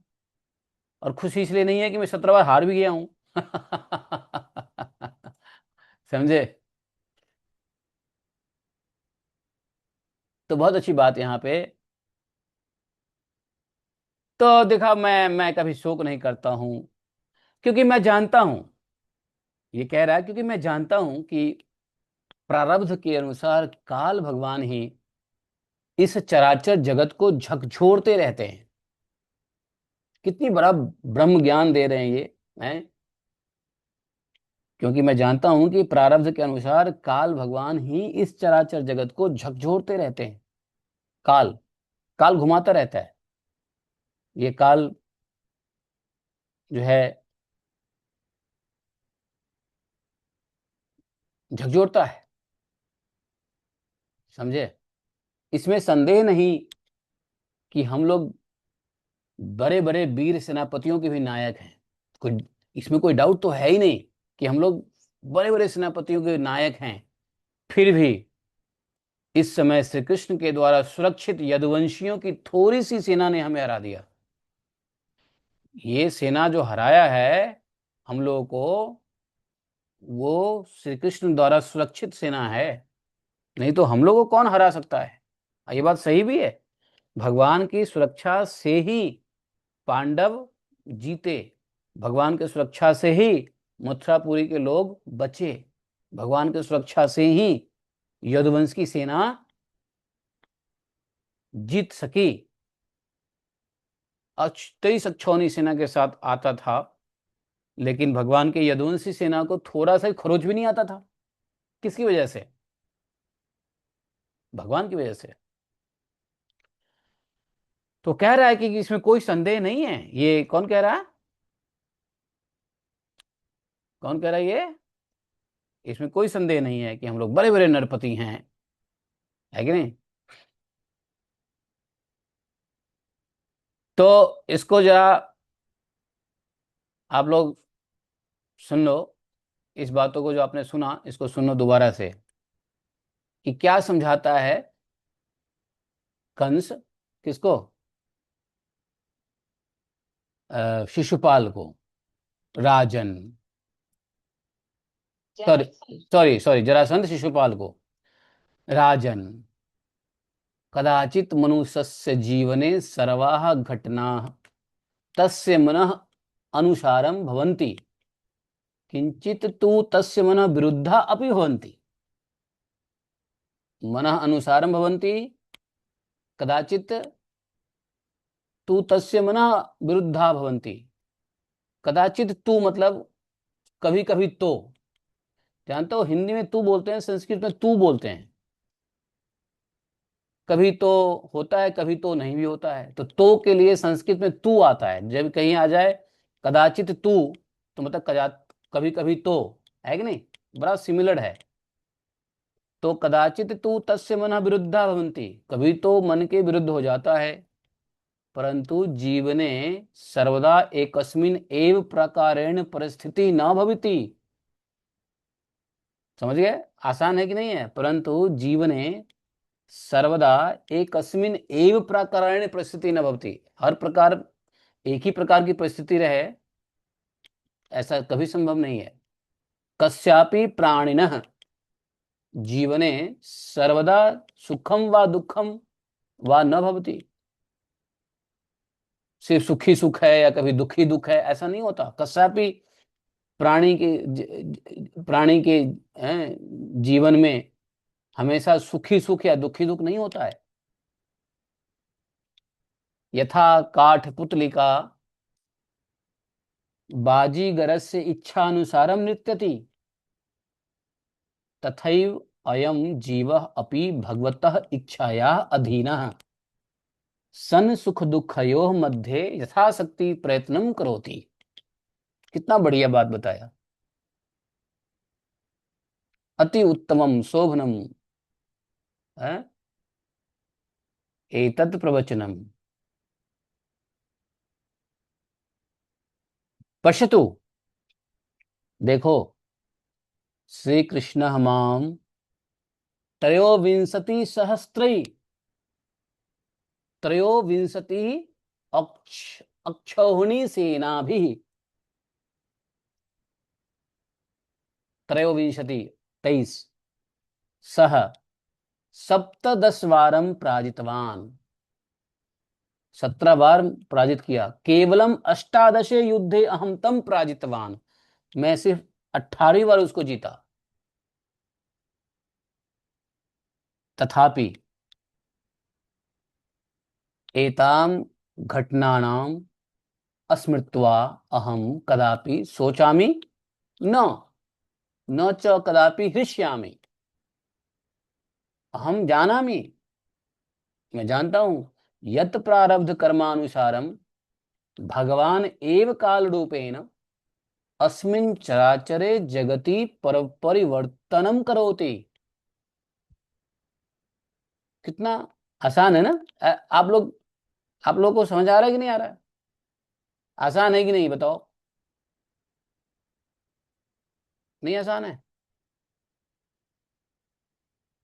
और खुशी इसलिए नहीं है कि मैं 17 बार हार भी गया हूं। समझे? तो बहुत अच्छी बात यहाँ पे। तो देखा, मैं कभी शोक नहीं करता हूं, क्योंकि मैं जानता हूं, ये कह रहा है क्योंकि मैं जानता हूं कि प्रारब्ध के अनुसार काल भगवान ही इस चराचर जगत को झकझोरते रहते हैं। कितनी बड़ा ब्रह्म ज्ञान दे रहे हैं ये हैं। क्योंकि मैं जानता हूं कि प्रारब्ध के अनुसार काल भगवान ही इस चराचर जगत को झकझोरते रहते हैं। काल काल घुमाता रहता है। ये काल जो है झकझोरता है। समझे? इसमें संदेह नहीं कि हम लोग बड़े बड़े वीर सेनापतियों के भी नायक हैं। कोई इसमें कोई डाउट तो है ही नहीं कि हम लोग बड़े बड़े सेनापतियों के नायक हैं। फिर भी इस समय श्री कृष्ण के द्वारा सुरक्षित यदुवंशियों की थोड़ी सी सेना ने हमें हरा दिया। ये सेना जो हराया है हम लोगों को, वो श्री कृष्ण द्वारा सुरक्षित सेना है। नहीं तो हम लोगों को कौन हरा सकता है? ये बात सही भी है। भगवान की सुरक्षा से ही पांडव जीते। भगवान की सुरक्षा से ही मथुरापुरी के लोग बचे। भगवान की सुरक्षा से ही यदुवंश की सेना जीत सकी। 23 अक्षौनी सेना के साथ आता था, लेकिन भगवान के यदुवंशी सेना को थोड़ा सा खरोच भी नहीं आता था। किसकी वजह से? भगवान की वजह से। तो कह रहा है कि इसमें कोई संदेह नहीं है। ये कौन कह रहा है? कौन कह रहा है ये? इसमें कोई संदेह नहीं है कि हम लोग बड़े बड़े नरपति हैं, है कि नहीं? तो इसको जरा आप लोग सुन लो। इस बातों को जो आपने सुना, इसको सुनो दोबारा से, कि क्या समझाता है कंस। किसको? शिशुपाल को। राजन, sorry sorry sorry, Jarasandh Shishupal को। राजन, कदाचित मनुष्यस्य जीवने सर्वाः घटनाः तस्य मनः अनुसारं भवन्ति, किंचित तु तस्य मनः विरुद्धा अपि भवन्ति। मनः अनुसारं भवन्ति, कदाचित तु तस्य मनः विरुद्धा भवन्ति। कदाचित तु मतलब कभी कभी तो, जानते हो, हिंदी में तू बोलते हैं, संस्कृत में तू बोलते हैं। कभी तो होता है, कभी तो नहीं भी होता है। तो के लिए संस्कृत में तू आता है। जब कहीं आ जाए कदाचित तू, तो मतलब कभी कभी तो, है कि नहीं, बड़ा सिमिलर है। तो कदाचित तू तस्य मनः विरुद्धा भवन्ति, कभी तो मन के विरुद्ध हो जाता है। परंतु जीवने सर्वदा एकस्मिन एव प्रकारेण परिस्थिति न भवति। समझ गए? आसान है कि नहीं है? परंतु जीवने सर्वदा एकस्मिन एव प्रकारेण परिस्थिति न भवति, हर प्रकार एक ही प्रकार की परिस्थिति रहे, ऐसा कभी संभव नहीं है। कस्यापि प्राणिनः जीवने सर्वदा सुखम व दुखम व न भवति। सिर्फ सुखी सुख है या कभी दुखी दुख है, ऐसा नहीं होता। कस्यापि प्राणी के जीवन में हमेशा सुखी सुख या दुखी दुख नहीं होता है। यथा काठपुतलिका बाजीगरस्य इच्छानुसारं नृत्यति, तथैव अयं जीवः अपि भगवतः इच्छायाः अधीनः, सन सुख दुखयोः मध्ये यथाशक्ति प्रयत्नं करोति। कितना बढ़िया बात बताया। अति उत्तमं शोभनम है एतत् प्रवचनम। पश्यतु, देखो, श्री कृष्ण माम त्रयोविंशति सहस्रै त्रयोविंशति अक्षौहिणी सेनाभिः, त्रयोविंशति 23, सह सप्तदशवारं पराजितवान, 17 बार पराजित किया। केवलम अष्टादशे युद्धे अहम तम पराजितवान, मैं सिर्फ 18वीं बार उसको जीता। तथापि एताम घटनानाम अस्मृत्वा अहम कदापि सोचामि न, न च कदापि हृष्यामि। अहम जानामि, मैं जानता हूं, यत प्रारब्ध कर्मानुसारम भगवान एव काल रूपेण अस्मिन् चराचरे जगति परिवर्तनम करोति। कितना आसान है ना? आप लोग को समझ आ रहा है कि नहीं आ रहा है? आसान है कि नहीं, बताओ? नहीं आसान है?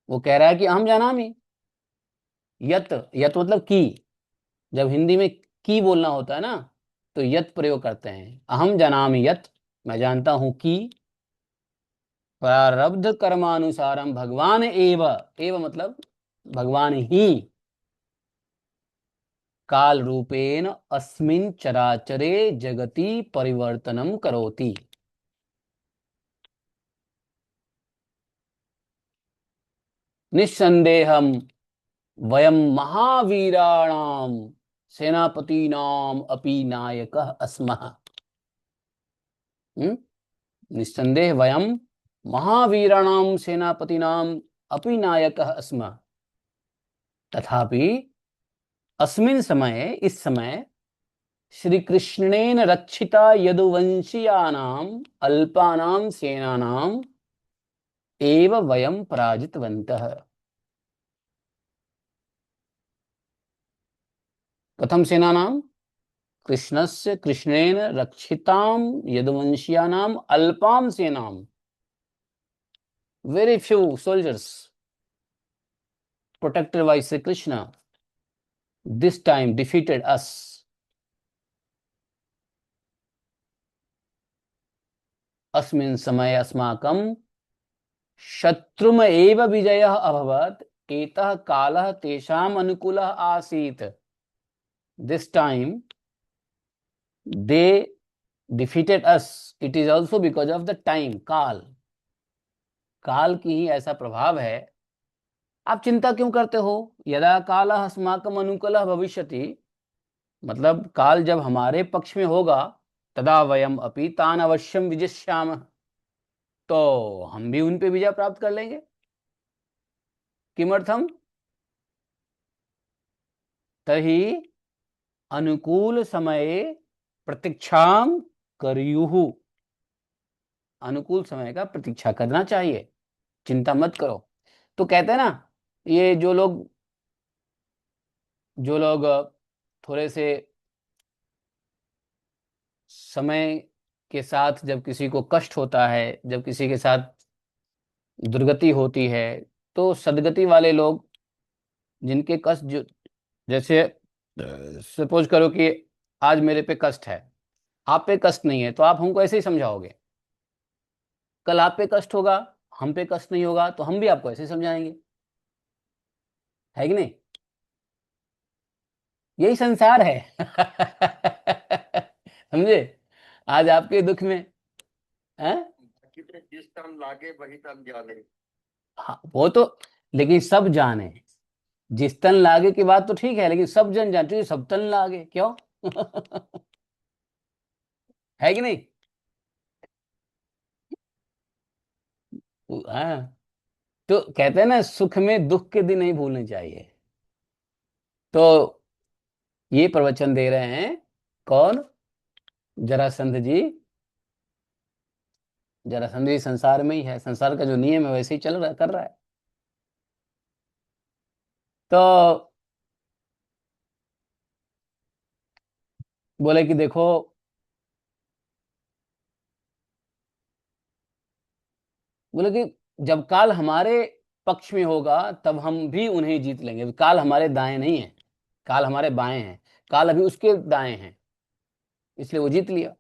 वो कह रहा है कि अहम जानामि, यत, यत मतलब की। जब हिंदी में की बोलना होता है ना, तो यत प्रयोग करते हैं। अहम जानामि यत, मैं जानता हूं कि प्रारब्ध कर्मानुसारम भगवान एव, एव मतलब भगवान ही, काल रूपेण अस्मिन् चराचरे जगति परिवर्तनम करोति। निस्संदेहम वयम महावीराणाम सेनापतीनाम अपि नायकः अस्मः। निस्संदेह वयम महावीराणाम सेनापतीनाम अपि नायकः अस्मः। तथापि अस्मिन् समये, इस समय, श्री कृष्णेन रक्षिता यदुवंशीयानाम अल्पानाम सेनानाम एव वयम पराजितवन्तः। कथम सेनानाम? कृष्णस्य कृष्णेन रक्षिताम यदुवंशीयानाम अल्पाम Senam, very few soldiers protected by Sri Krishna, this time defeated us. अस्मिन् समये अस्माकं शत्रुम एव विजयः अभवत्, एतः कालः तेषाम् अनुकूलः आसीत्। This time they defeated us, it is also because of the time, काल, काल की ही ऐसा प्रभाव है। आप चिंता क्यों करते हो? यदा कालः अस्माकम् अनुकूलः भविष्यति, मतलब काल जब हमारे पक्ष में होगा, तदा वयम अपि तान अवश्यम विजिष्यामः, तो हम भी उन पे विजय प्राप्त कर लेंगे। किमर्थम तही अनुकूल समये प्रतीक्षाम करयुहु। अनुकूल समय का प्रतीक्षा करना चाहिए, चिंता मत करो। तो कहते हैं ना, ये जो लोग थोड़े से समय के साथ जब किसी को कष्ट होता है, जब किसी के साथ दुर्गति होती है, तो सदगति वाले लोग जिनके कष्ट जो, जैसे सपोज करो कि आज मेरे पे कष्ट है, आप पे कष्ट नहीं है, तो आप हमको ऐसे ही समझाओगे। कल आप पे कष्ट होगा, हम पे कष्ट नहीं होगा, तो हम भी आपको ऐसे ही समझाएंगे। है कि नहीं? यही संसार है। समझे? आज आपके दुख में है। जिस तन लागे वही तन जाने। हाँ वो तो, लेकिन सब जाने। जिस तन लागे की बात तो ठीक है, लेकिन सब जन जानते हैं, सब तन लागे क्यों? है कि नहीं? हाँ। तो कहते हैं ना, सुख में दुख के दिन नहीं भूलने चाहिए। तो ये प्रवचन दे रहे हैं कौन? जरासंध जी। जरासंध जी संसार में ही है, संसार का जो नियम है वैसे ही चल रहा कर रहा है। तो बोले कि देखो, बोले कि जब काल हमारे पक्ष में होगा तब हम भी उन्हें जीत लेंगे। काल हमारे दाएं नहीं है, काल हमारे बाएं हैं। काल अभी उसके दाएं हैं, इसलिए वो जीत लिया।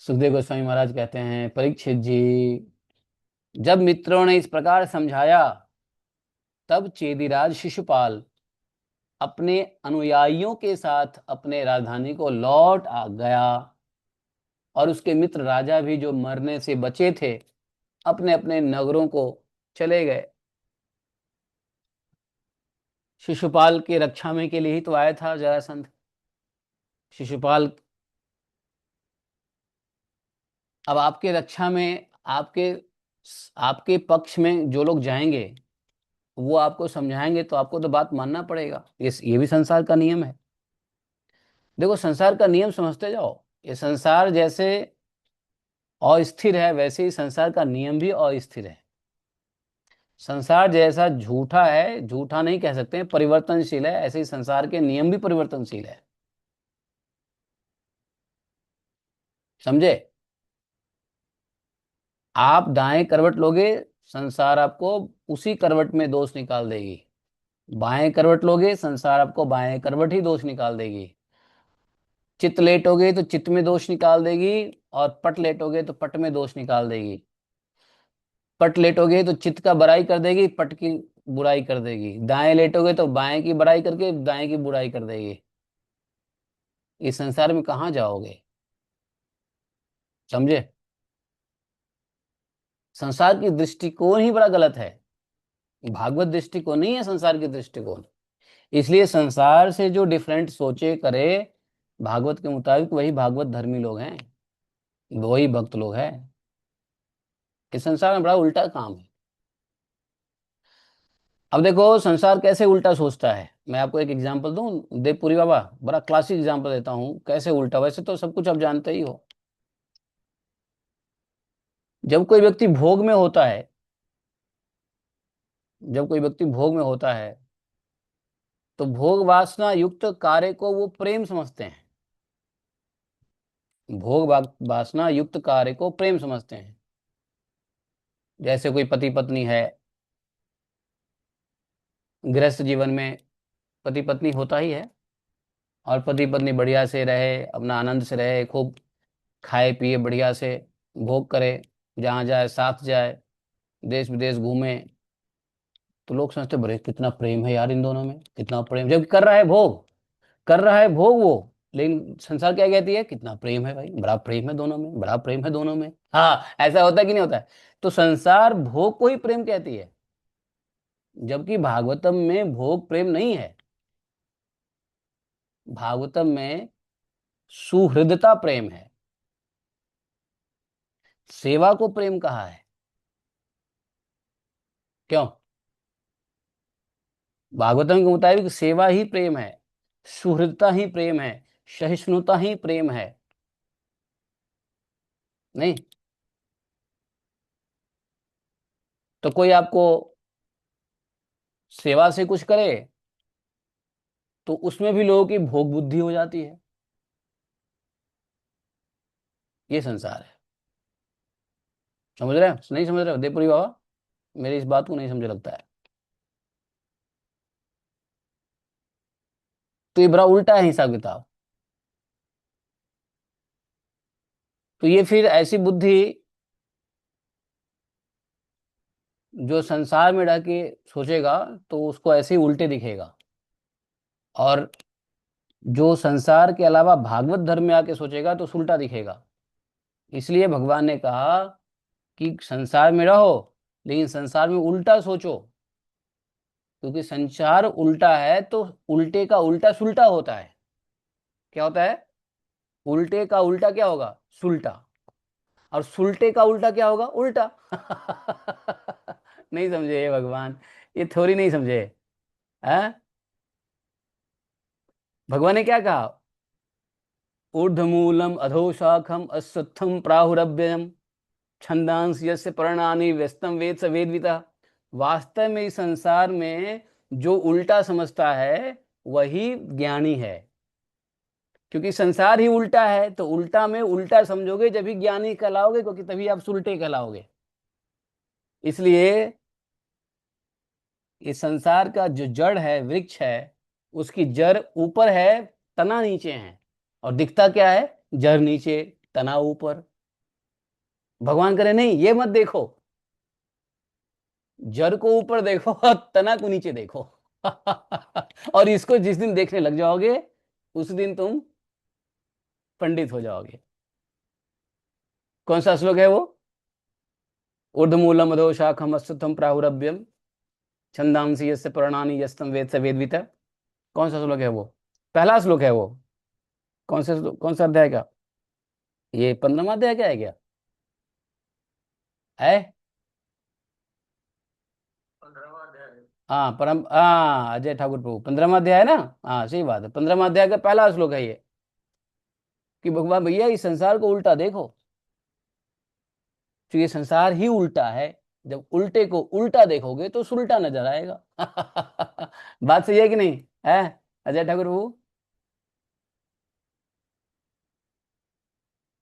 सुखदेव गोस्वामी महाराज कहते हैं, परीक्षित जी, जब मित्रों ने इस प्रकार समझाया, तब चेदिराज शिशुपाल अपने अनुयायियों के साथ अपने राजधानी को लौट आ गया। और उसके मित्र राजा भी जो मरने से बचे थे, अपने अपने नगरों को चले गए। शिशुपाल के रक्षा में के लिए ही तो आया था जरासंध। शिशुपाल, अब आपके रक्षा में, आपके आपके पक्ष में जो लोग जाएंगे, वो आपको समझाएंगे, तो आपको तो बात मानना पड़ेगा। ये भी संसार का नियम है। देखो, संसार का नियम समझते जाओ। ये संसार जैसे अस्थिर है, वैसे ही संसार का नियम भी अस्थिर है। संसार जैसा झूठा है, झूठा नहीं कह सकते हैं, परिवर्तनशील है, ऐसे ही संसार के नियम भी परिवर्तनशील है। समझे? आप दाएं करवट लोगे, संसार आपको उसी करवट में दोष निकाल देगी। बाएं करवट लोगे, संसार आपको बाएं करवट ही दोष निकाल देगी। चित लेटोगे तो चित में दोष निकाल देगी, और पट लेटोगे तो पट में दोष निकाल देगी। पट लेटोगे तो चित का बड़ाई कर देगी, पट की बुराई कर देगी। दाएं लेटोगे तो बाएं की बड़ाई करके दाएं की बुराई कर देगी। इस संसार में कहाँ जाओगे? समझे? संसार की दृष्टिकोण ही बड़ा गलत है। भागवत दृष्टिकोण नहीं है संसार की दृष्टिकोण। इसलिए संसार से जो डिफरेंट सोचे करे भागवत के मुताबिक, वही भागवत धर्मी लोग हैं, वही भक्त लोग हैं। इस संसार में बड़ा उल्टा काम है। अब देखो संसार कैसे उल्टा सोचता है। मैं आपको एक एग्जांपल दूं, देवपुरी बाबा, बड़ा क्लासिक एग्जांपल देता हूं कैसे उल्टा। वैसे तो सब कुछ आप जानते ही हो। जब कोई व्यक्ति भोग में होता है, जब कोई व्यक्ति भोग में होता है, तो भोग वासना युक्त कार्य को वो प्रेम समझते हैं। वासना युक्त कार्य को प्रेम समझते हैं। जैसे कोई पति पत्नी है, गृहस्थ जीवन में पति पत्नी होता ही है, और पति पत्नी बढ़िया से रहे, अपना आनंद से रहे, खूब खाए पिए बढ़िया से, भोग करे, जहाँ जाए साथ जाए, देश विदेश घूमे। तो लोग सोचते बड़े कितना प्रेम है यार इन दोनों में, कितना प्रेम, जब कर रहा है भोग, कर रहा है भोग वो। लेकिन संसार क्या कहती है? कितना प्रेम है भाई, बड़ा प्रेम है दोनों में, बड़ा प्रेम है दोनों में। हाँ, ऐसा होता है कि नहीं होता है? तो संसार भोग को ही प्रेम कहती है, जबकि भागवतम में भोग प्रेम नहीं है। भागवतम में सुहृदता प्रेम है। सेवा को प्रेम कहा है। क्यों? भागवतम के मुताबिक सेवा ही प्रेम है, सुहृदता ही प्रेम है, सहिष्णुता ही प्रेम है। नहीं तो कोई आपको सेवा से कुछ करे तो उसमें भी लोगों की भोग बुद्धि हो जाती है। ये संसार है। समझ रहे हो? नहीं समझ रहे हो देवपुरी बाबा? मेरी इस बात को नहीं समझे लगता है। तो ये बड़ा उल्टा है हिसाब किताब। तो ये फिर ऐसी बुद्धि जो संसार में रह के सोचेगा तो उसको ऐसे ही उल्टे दिखेगा, और जो संसार के अलावा भागवत धर्म में आके सोचेगा तो उल्टा दिखेगा। इसलिए भगवान ने कहा कि संसार में रहो लेकिन संसार में उल्टा सोचो, क्योंकि संसार उल्टा है तो उल्टे का उल्टा सुल्टा होता है। क्या होता है? उल्टे का उल्टा क्या होगा? सुल्टा। और सुल्टे का उल्टा क्या होगा? उल्टा। नहीं समझे ये भगवान? ये थोड़ी नहीं समझे है। भगवान ने क्या कहा? ऊर्ध्वमूलम अधोशाखम अश्वत्थम प्राहुरव्ययम छंदांस यस्य पर्णानि व्यस्तम वेद स वेदविता। वास्तव में इस संसार में जो उल्टा समझता है वही ज्ञानी है, क्योंकि संसार ही उल्टा है। तो उल्टा में उल्टा समझोगे जब भी ज्ञानी कहलाओगे, क्योंकि तभी आप सुलटे कहलाओगे। इसलिए इस संसार का जो जड़ है, वृक्ष है, उसकी जड़ ऊपर है, तना नीचे है, और दिखता क्या है? जड़ नीचे, तना ऊपर। भगवान करे नहीं, ये मत देखो, जड़ को ऊपर देखो और तना को नीचे देखो। और इसको जिस दिन देखने लग जाओगे उस दिन तुम पंडित हो जाओगे। कौन सा श्लोक है वो? ऊर्ध्वमूलम अधो शाखम अश्वत्थम प्राहुरभ्यम छंदांसि यस्य पर्णानि यस्तम वेद स वेदवित्। कौन सा श्लोक है वो? पहला श्लोक है वो। कौन सा अध्याय का? ये 15वां अध्याय का है क्या? है? 15वां अध्याय। हाँ परम, हाँ अजय ठाकुर प्रभु, 15वां अध्याय है ना? हाँ सही बात है, 15वां अध्याय का पहला श्लोक है ये, कि भगवान भैया इस संसार को उल्टा देखो, क्योंकि ये संसार ही उल्टा है। जब उल्टे को उल्टा देखोगे तो सुलटा नजर आएगा। बात सही है कि नहीं है अजय ठाकुर प्रभु?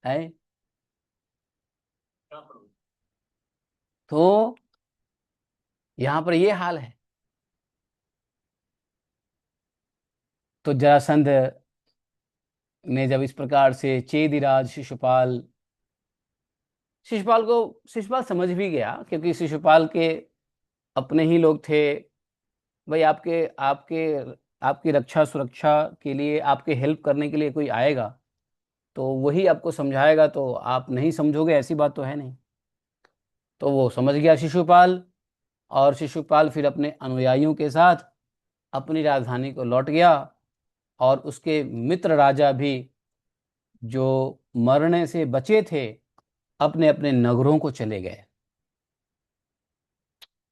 है? हाँ प्रभु। तो यहां पर ये हाल है। तो जरासंध ने जब इस प्रकार से चेदिराज शिशुपाल, शिशुपाल समझ भी गया, क्योंकि शिशुपाल के अपने ही लोग थे। भाई आपके आपके आपकी रक्षा सुरक्षा के लिए, आपके हेल्प करने के लिए कोई आएगा तो वही आपको समझाएगा, तो आप नहीं समझोगे ऐसी बात तो है नहीं। तो वो समझ गया शिशुपाल, और शिशुपाल फिर अपने अनुयायियों के साथ अपनी राजधानी को लौट गया, और उसके मित्र राजा भी जो मरने से बचे थे अपने अपने नगरों को चले गए।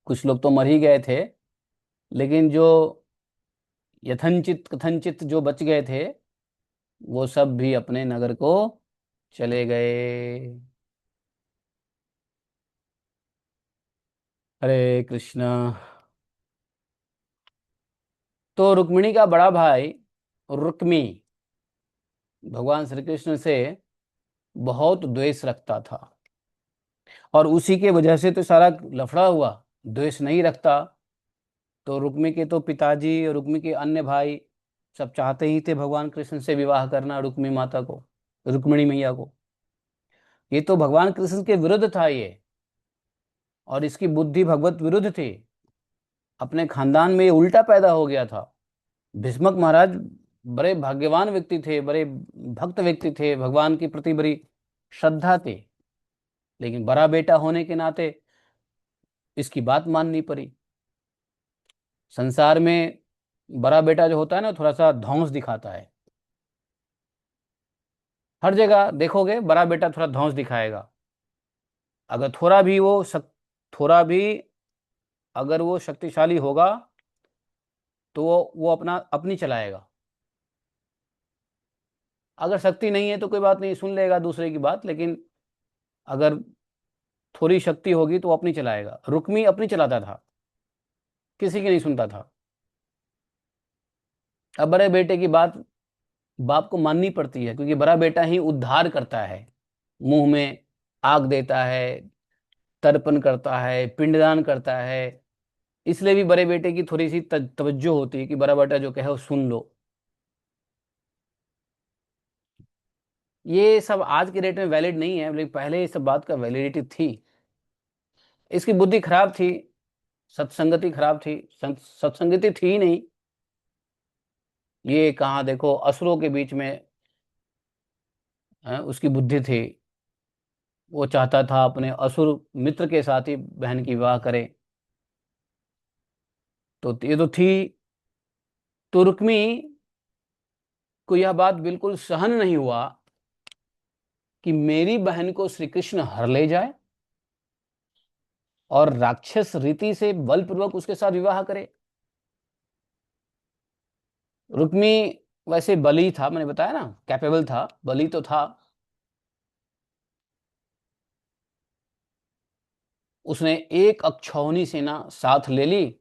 कुछ लोग तो मर ही गए थे, लेकिन जो यथनचित कथनचित जो बच गए थे वो सब भी अपने नगर को चले गए। हरे कृष्णा। तो रुक्मिणी का बड़ा भाई रुक्मी भगवान श्री कृष्ण से बहुत द्वेष रखता था, और उसी के वजह से तो सारा लफड़ा हुआ। द्वेष नहीं रखता तो रुक्मी के तो पिताजी और रुक्मी के अन्य भाई सब चाहते ही थे भगवान कृष्ण से विवाह करना, रुक्मी माता को, रुक्मिणी मैया को। ये तो भगवान कृष्ण के विरुद्ध था ये, और इसकी बुद्धि भगवत विरुद्ध थी। अपने खानदान में ये उल्टा पैदा हो गया था। भीष्मक महाराज बड़े भाग्यवान व्यक्ति थे, बड़े भक्त व्यक्ति थे, भगवान के प्रति बड़ी श्रद्धा थी, लेकिन बड़ा बेटा होने के नाते इसकी बात माननी पड़ी। संसार में बड़ा बेटा जो होता है ना, थोड़ा सा धौंस दिखाता है। हर जगह देखोगे बड़ा बेटा थोड़ा धौंस दिखाएगा। अगर थोड़ा भी अगर वो शक्तिशाली होगा तो वो अपना अपनी चलाएगा। अगर शक्ति नहीं है तो कोई बात नहीं, सुन लेगा दूसरे की बात, लेकिन अगर थोड़ी शक्ति होगी तो वो अपनी चलाएगा। रुक्मी अपनी चलाता था, किसी की नहीं सुनता था। अब बड़े बेटे की बात बाप को माननी पड़ती है, क्योंकि बड़ा बेटा ही उद्धार करता है। मुंह में आग देता है, तर्पण करता है, पिंडदान करता है। इसलिए भी बड़े बेटे की थोड़ी सी तवज्जो होती है कि बड़ा बेटा जो कहे वो सुन लो। ये सब आज के डेट में वैलिड नहीं है, लेकिन पहले इस सब बात का वैलिडिटी थी। इसकी बुद्धि खराब थी, सत्संगति खराब थी, सत्संगति थी ही नहीं। ये कहाँ देखो असुरों के बीच में उसकी बुद्धि थी। वो चाहता था अपने असुर मित्र के साथ ही बहन की विवाह करे। तो ये तो थी। तो रुक्मी को यह बात बिल्कुल सहन नहीं हुआ कि मेरी बहन को श्री कृष्ण हर ले जाए और राक्षस रीति से बलपूर्वक उसके साथ विवाह करे। रुक्मी वैसे बली था, मैंने बताया ना, कैपेबल था, बली तो था। उसने एक अक्षौहिणी सेना साथ ले ली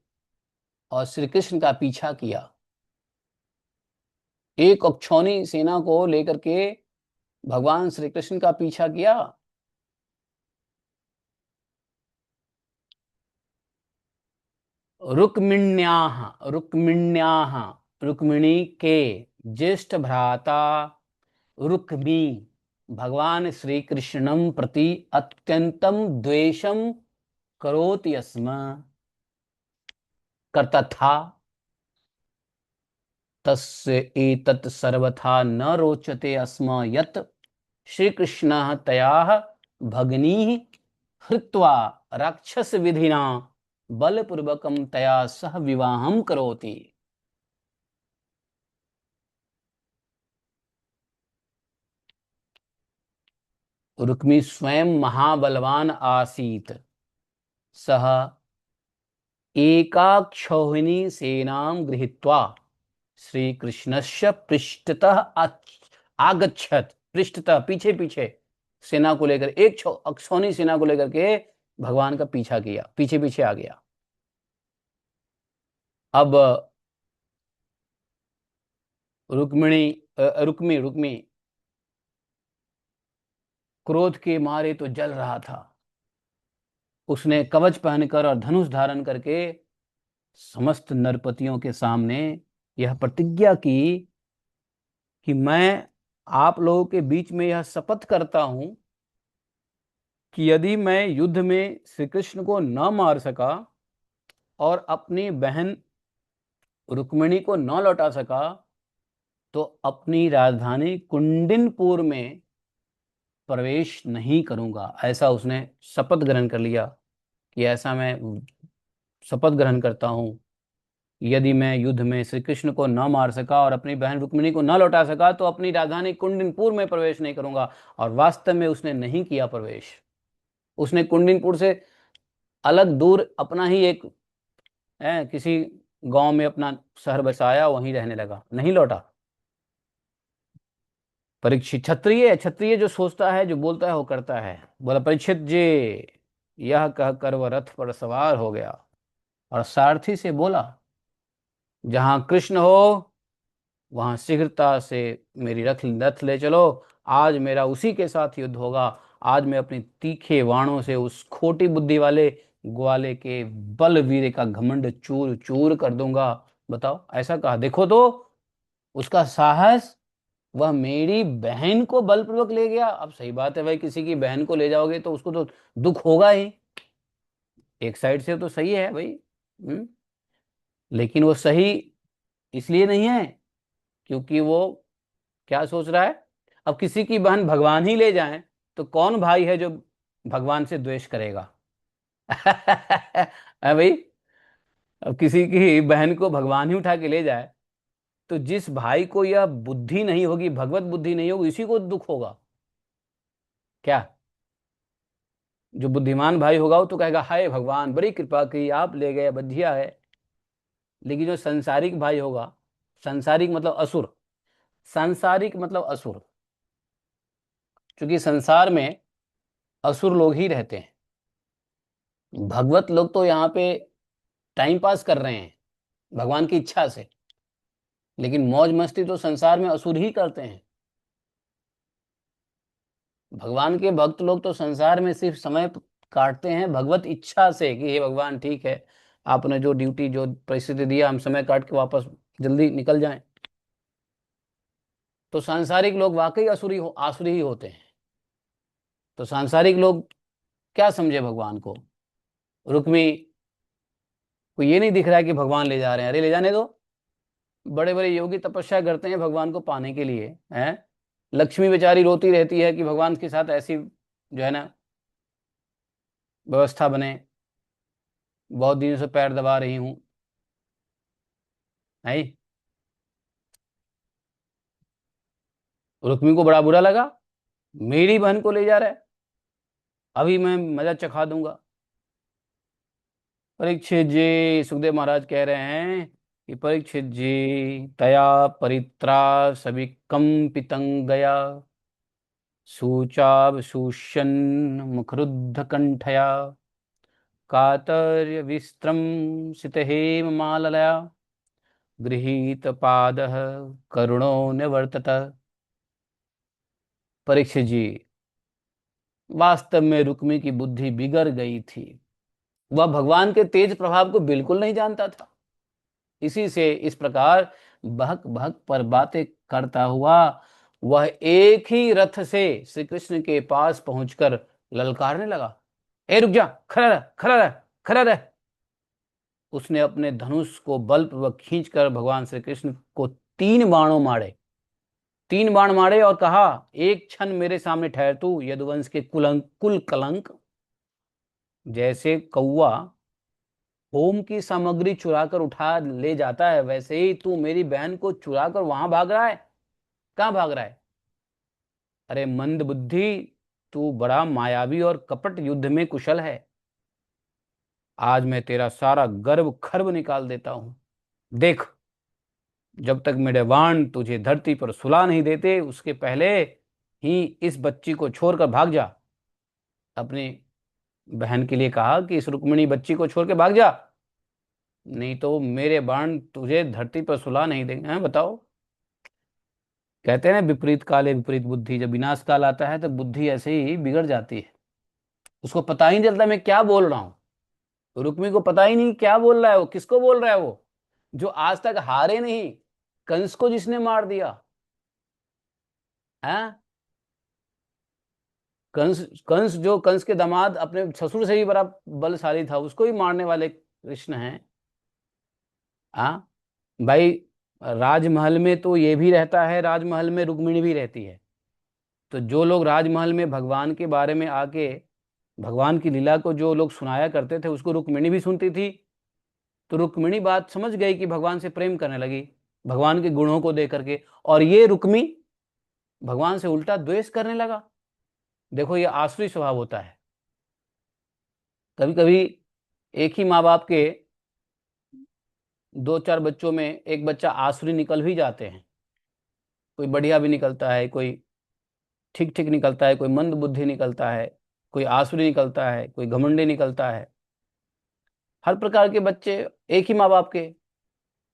और श्री कृष्ण का पीछा किया। एक अक्षौहिणी सेना को लेकर के भगवान श्री कृष्ण का पीछा किया। रुक्मिण्याः रुक्मिण्याः रुक्मिणी के ज्येष्ठ भ्राता रुक्मी भगवान श्री कृष्णं प्रति अत्यंतम द्वेषम करोति स्म, करता था। तस्य एतत् सर्वथा न रोचते स्म यत् श्री कृष्णः तयाः भगिनीः हृत्वा राक्षस विधिना बलपूर्वकं तया सह विवाहं करोति। रुक्मी स्वयं महाबलवान आसीत्। सः एकाक्षौहिणी सेनां गृहीत्वा श्रीकृष्णस्य पृष्ठतः आगच्छत्। पृष्ठतः पीछे पीछे सेना को लेकर, एक अक्षौहिणी सेना को लेकर के भगवान का पीछा किया, पीछे पीछे आ गया। अब रुक्मी क्रोध के मारे तो जल रहा था। उसने कवच पहनकर और धनुष धारण करके समस्त नरपतियों के सामने यह प्रतिज्ञा की कि मैं आप लोगों के बीच में यह शपथ करता हूं कि यदि मैं युद्ध में श्री कृष्ण को न मार सका और अपनी बहन रुक्मिणी को न लौटा सका तो अपनी राजधानी कुंडिनपुर में प्रवेश नहीं करूंगा। ऐसा उसने शपथ ग्रहण कर लिया कि ऐसा मैं शपथ ग्रहण करता हूं, यदि मैं युद्ध में श्री कृष्ण को न मार सका और अपनी बहन रुक्मिणी को न लौटा सका तो अपनी राजधानी कुंडिनपुर में प्रवेश नहीं करूंगा। और वास्तव में उसने नहीं किया प्रवेश। उसने कुंडिनपुर से अलग दूर अपना ही एक किसी गांव में अपना शहर बसाया, वहीं रहने लगा, नहीं लौटा। परीक्षित क्षत्रिय, क्षत्रिय जो सोचता है, जो बोलता है, वो करता है। बोला परीक्षित जी, यह कहकर वह रथ पर सवार हो गया और सारथी से बोला, जहां कृष्ण हो वहां शीघ्रता से मेरी रथ ले चलो। आज मेरा उसी के साथ युद्ध होगा। आज मैं अपनी तीखे वाणों से उस खोटी बुद्धि वाले ग्वाले के बल वीर का घमंड चूर चूर कर दूंगा। बताओ, ऐसा कहा। देखो तो उसका साहस, वह मेरी बहन को बलपूर्वक ले गया। अब सही बात है भाई, किसी की बहन को ले जाओगे तो उसको तो दुख होगा ही। एक साइड से तो सही है भाई। लेकिन वो सही इसलिए नहीं है क्योंकि वो क्या सोच रहा है, अब किसी की बहन भगवान ही ले जाए तो कौन भाई है जो भगवान से द्वेष करेगा? है भाई। अब किसी की बहन को भगवान ही उठा के ले जाए तो जिस भाई को यह बुद्धि नहीं होगी, भगवत बुद्धि नहीं होगी, इसी को दुख होगा क्या? जो बुद्धिमान भाई होगा वो तो कहेगा हाय भगवान बड़ी कृपा की, आप ले गए, बढ़िया है। लेकिन जो संसारिक भाई होगा, संसारिक मतलब असुर, सांसारिक मतलब असुर, क्योंकि संसार में असुर लोग ही रहते हैं। भगवत लोग तो यहाँ पे टाइम पास कर रहे हैं भगवान की इच्छा से, लेकिन मौज मस्ती तो संसार में असुर ही करते हैं। भगवान के भक्त लोग तो संसार में सिर्फ समय काटते हैं भगवत इच्छा से, कि हे भगवान ठीक है, आपने जो ड्यूटी जो परिस्थिति दिया, हम समय काट के वापस जल्दी निकल जाएं। तो सांसारिक लोग वाकई आसुरी ही होते हैं। तो सांसारिक लोग क्या समझे भगवान को, रुक्मी को ये नहीं दिख रहा है कि भगवान ले जा रहे हैं, अरे ले जाने दो। बड़े बड़े योगी तपस्या करते हैं भगवान को पाने के लिए हैं। लक्ष्मी बेचारी रोती रहती है कि भगवान के साथ ऐसी जो है ना व्यवस्था बने, बहुत दिनों से पैर दबा रही हूं, है। रुक्मी को बड़ा बुरा लगा, मेरी बहन को ले जा रहा है, अभी मैं मजा चखा दूंगा। परीक्षित जी, सुखदेव महाराज कह रहे हैं कि परीक्षित जी तया परित्रा सभी कंपितं गया, सूचाव सूष्यन मुखरुद्ध कंठया, कातर्य विस्त्रम सितहेम माललया, गृहीत पादः करुणो निवर्तत। परीक्षित जी, वास्तव में रुक्मी की बुद्धि बिगड़ गई थी, वह भगवान के तेज प्रभाव को बिल्कुल नहीं जानता था। इसी से इस प्रकार बहक बहक पर बातें करता हुआ वह एक ही रथ से श्री कृष्ण के पास पहुंचकर ललकारने लगा, ए रुक जा, खड़ा रह, खड़ा रह, खड़ा रह। उसने अपने धनुष को बलपूर्वक खींचकर भगवान श्री कृष्ण को 3 बाणों मारे, 3 बाण मारे और कहा, एक क्षण मेरे सामने ठहर तू यदुवंश के कुल कलंक। जैसे कौवा होम की सामग्री चुराकर उठा ले जाता है, वैसे ही तू मेरी बहन को चुराकर वहां भाग रहा है। कहां भाग रहा है? अरे मंद बुद्धि, तू बड़ा मायावी और कपट युद्ध में कुशल है। आज मैं तेरा सारा गर्व खर्व निकाल देता हूं। देख, जब तक मेरे बाण तुझे धरती पर सुला नहीं देते, उसके पहले ही इस बच्ची को छोड़कर भाग जा। अपनी बहन के लिए कहा कि इस रुक्मिणी बच्ची को छोड़ के भाग जा, नहीं तो मेरे बाण तुझे धरती पर सुला नहीं देंगे। हैं, बताओ। कहते हैं ना, विपरीत काले विपरीत बुद्धि, जब विनाश काल आता है तो बुद्धि ऐसे ही बिगड़ जाती है। उसको पता ही नहीं चलता मैं क्या बोल रहा हूं। रुक्मी को पता ही नहीं क्या बोल रहा है वो, किसको बोल रहा है वो, जो आज तक हारे नहीं, कंस को जिसने मार दिया है। कंस कंस जो कंस के दामाद अपने ससुर से ही बड़ा बलशाली था, उसको ही मारने वाले कृष्ण हैं। हाँ भाई, राजमहल में तो ये भी रहता है, राजमहल में रुक्मिणी भी रहती है। तो जो लोग राजमहल में भगवान के बारे में आके भगवान की लीला को जो लोग सुनाया करते थे, उसको रुक्मिणी भी सुनती थी। तो रुक्मिणी बात समझ गई कि भगवान से प्रेम करने लगी भगवान के गुणों को देख करके, और ये रुक्मी भगवान से उल्टा द्वेष करने लगा। देखो, ये आसुरी स्वभाव होता है। कभी कभी एक ही माँ बाप के 2-4 बच्चों में एक बच्चा आसुरी निकल भी जाते हैं। कोई बढ़िया भी निकलता है, कोई ठीक ठीक निकलता है, कोई मंद बुद्धि निकलता है, कोई आसुरी निकलता है, कोई घमंडी निकलता है। हर प्रकार के बच्चे एक ही माँ बाप के।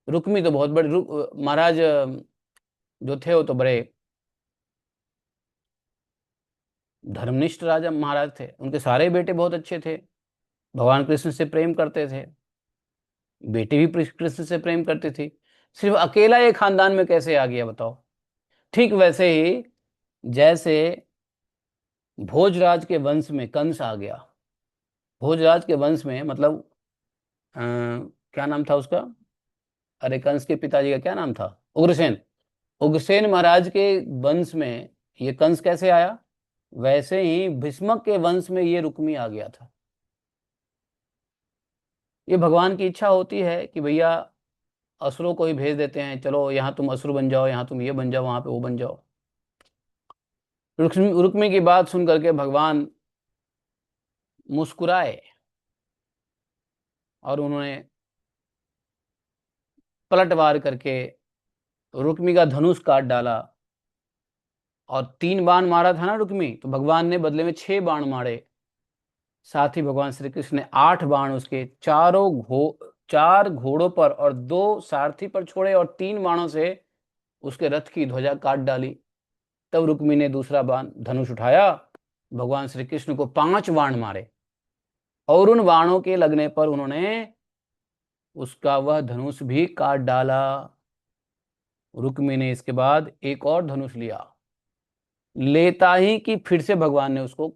रुक्मी तो बहुत बड़े महाराज जो थे वो तो बड़े धर्मनिष्ठ राजा महाराज थे, उनके सारे बेटे बहुत अच्छे थे, भगवान कृष्ण से प्रेम करते थे, बेटी भी कृष्ण से प्रेम करती थी। सिर्फ अकेला एक खानदान में कैसे आ गया बताओ। ठीक वैसे ही जैसे भोजराज के वंश में कंस आ गया। भोजराज के वंश में मतलब क्या नाम था उसका, अरे कंस के पिताजी का क्या नाम था, उग्रसेन। उग्रसेन महाराज के वंश में ये कंस कैसे आया, वैसे ही भीष्मक के वंश में ये रुक्मी आ गया था। ये भगवान की इच्छा होती है कि भैया असुरों को ही भेज देते हैं, चलो यहाँ तुम असुर बन जाओ, यहाँ तुम ये बन जाओ, वहां पे वो बन जाओ। रुक्मी की बात सुन करके भगवान मुस्कुराए और उन्होंने पलटवार करके रुक्मी का धनुष काट डाला। और 3 बाण मारा था ना रुक्मी, तो भगवान ने बदले में 6 बाण मारे। साथ ही भगवान श्री कृष्ण ने 8 बाण उसके 4 घोड़ों पर और 2 सारथी पर छोड़े और 3 बाणों से उसके रथ की ध्वजा काट डाली। तब रुक्मी ने दूसरा बाण धनुष उठाया, भगवान श्री कृष्ण को 5 बाण मारे और उन बाणों के लगने पर उन्होंने उसका वह धनुष भी काट डाला। रुक्मी ने इसके बाद एक और धनुष लिया, लेता ही कि फिर से भगवान ने उसको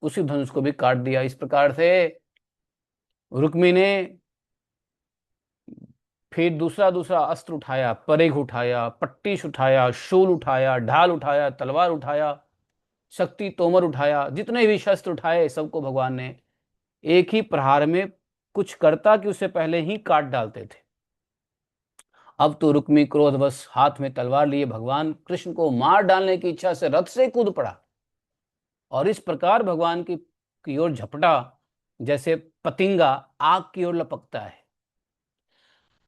उसी धनुष को भी काट दिया। इस प्रकार से रुक्मी ने फिर दूसरा दूसरा अस्त्र उठाया, परेघ उठाया, पट्टिश उठाया, शूल उठाया, ढाल उठाया, तलवार उठाया, शक्ति तोमर उठाया, जितने भी शस्त्र उठाए सबको भगवान ने एक ही प्रहार में, कुछ करता कि उससे पहले ही काट डालते थे। अब तो रुक्मी क्रोधवश हाथ में तलवार लिए भगवान कृष्ण को मार डालने की इच्छा से रथ से कूद पड़ा और इस प्रकार भगवान की ओर झपटा जैसे पतिंगा आग की ओर लपकता है।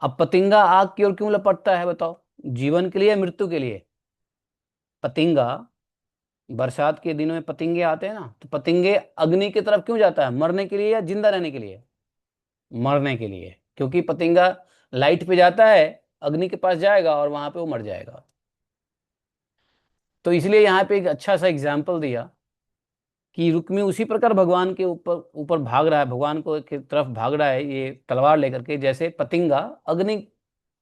अब पतिंगा आग की ओर क्यों लपटता है बताओ? जीवन के लिए, मृत्यु के लिए? पतिंगा, बरसात के दिनों में पतिंगे आते हैं ना, तो पतिंगे अग्नि की तरफ क्यों जाता है? मरने के लिए या जिंदा रहने के लिए? मरने के लिए, क्योंकि पतिंगा लाइट पे जाता है, अग्नि के पास जाएगा और वहां पे वो मर जाएगा। तो इसलिए यहाँ पे एक अच्छा सा एग्जाम्पल दिया कि रुक्मी उसी प्रकार भगवान के ऊपर ऊपर भाग रहा है, भगवान को की तरफ भाग रहा है ये तलवार लेकर के, जैसे पतिंगा अग्नि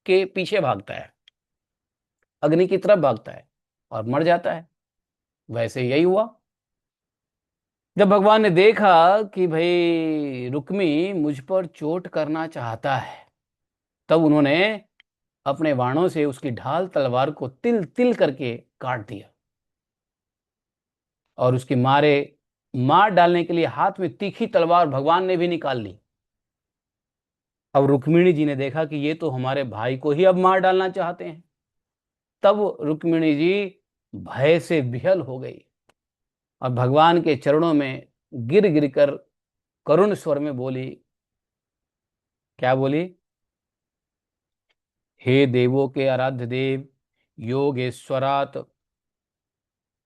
के पीछे भागता है, अग्नि की तरफ भागता है और मर जाता है। वैसे यही हुआ। जब भगवान ने देखा कि भाई रुक्मी मुझ पर चोट करना चाहता है, तब उन्होंने अपने बाणों से उसकी ढाल तलवार को तिल तिल करके काट दिया और उसके मार डालने के लिए हाथ में तीखी तलवार भगवान ने भी निकाल ली। अब रुक्मिणी जी ने देखा कि ये तो हमारे भाई को ही अब मार डालना चाहते हैं। तब रुक्मिणी जी भय से विहल हो गई और भगवान के चरणों में गिर गिर कर करुण स्वर में बोली। क्या बोली? हे देवों के आराध्य देव, योगेश्वरात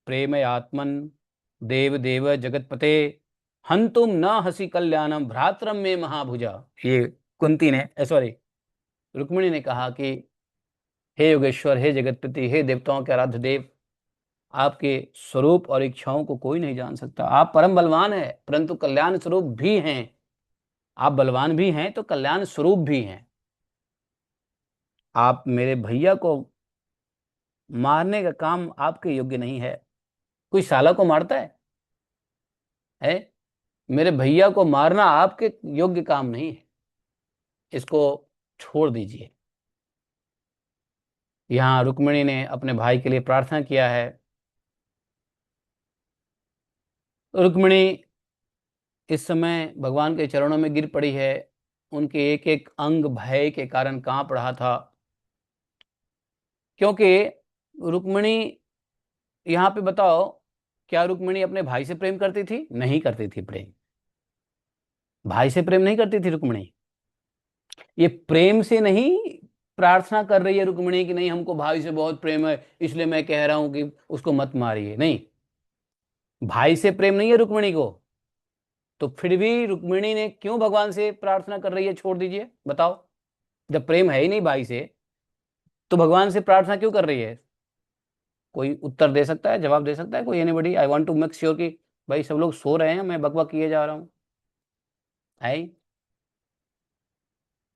प्रेमयात्मन देव देव जगतपते, हंतुम न हसी कल्याणम भ्रातरम में महाभुजा। ये कुंती ने, सॉरी, रुक्मिणी ने कहा कि हे योगेश्वर, हे जगतपति, हे देवताओं के आराध्य देव, आपके स्वरूप और इच्छाओं को कोई नहीं जान सकता। आप परम बलवान हैं परंतु कल्याण स्वरूप भी हैं। आप बलवान भी हैं तो कल्याण स्वरूप भी हैं। आप मेरे भैया को मारने का काम आपके योग्य नहीं है। कोई साला को मारता है? मेरे भैया को मारना आपके योग्य काम नहीं है, इसको छोड़ दीजिए। यहाँ रुक्मिणी ने अपने भाई के लिए प्रार्थना किया है। रुक्मिणी इस समय भगवान के चरणों में गिर पड़ी है। उनके एक एक अंग भय के कारण कांप रहा था, क्योंकि रुक्मिणी, यहाँ पे बताओ, क्या रुक्मिणी अपने भाई से प्रेम करती थी? नहीं करती थी प्रेम। भाई से प्रेम नहीं करती थी रुक्मिणी। ये प्रेम से नहीं प्रार्थना कर रही है रुक्मिणी कि नहीं हमको भाई से बहुत प्रेम है इसलिए मैं कह रहा हूं कि उसको मत मारिए, नहीं। भाई से प्रेम नहीं है रुक्मिणी को, तो फिर भी रुक्मिणी ने क्यों भगवान से प्रार्थना कर रही है छोड़ दीजिए? बताओ, जब प्रेम है ही नहीं भाई से तो भगवान से प्रार्थना क्यों कर रही है? कोई उत्तर दे सकता है, जवाब दे सकता है कोई? Anybody? I want to make sure कि भाई सब लोग सो रहे हैं, मैं बकबक किए जा रहा हूँ। है?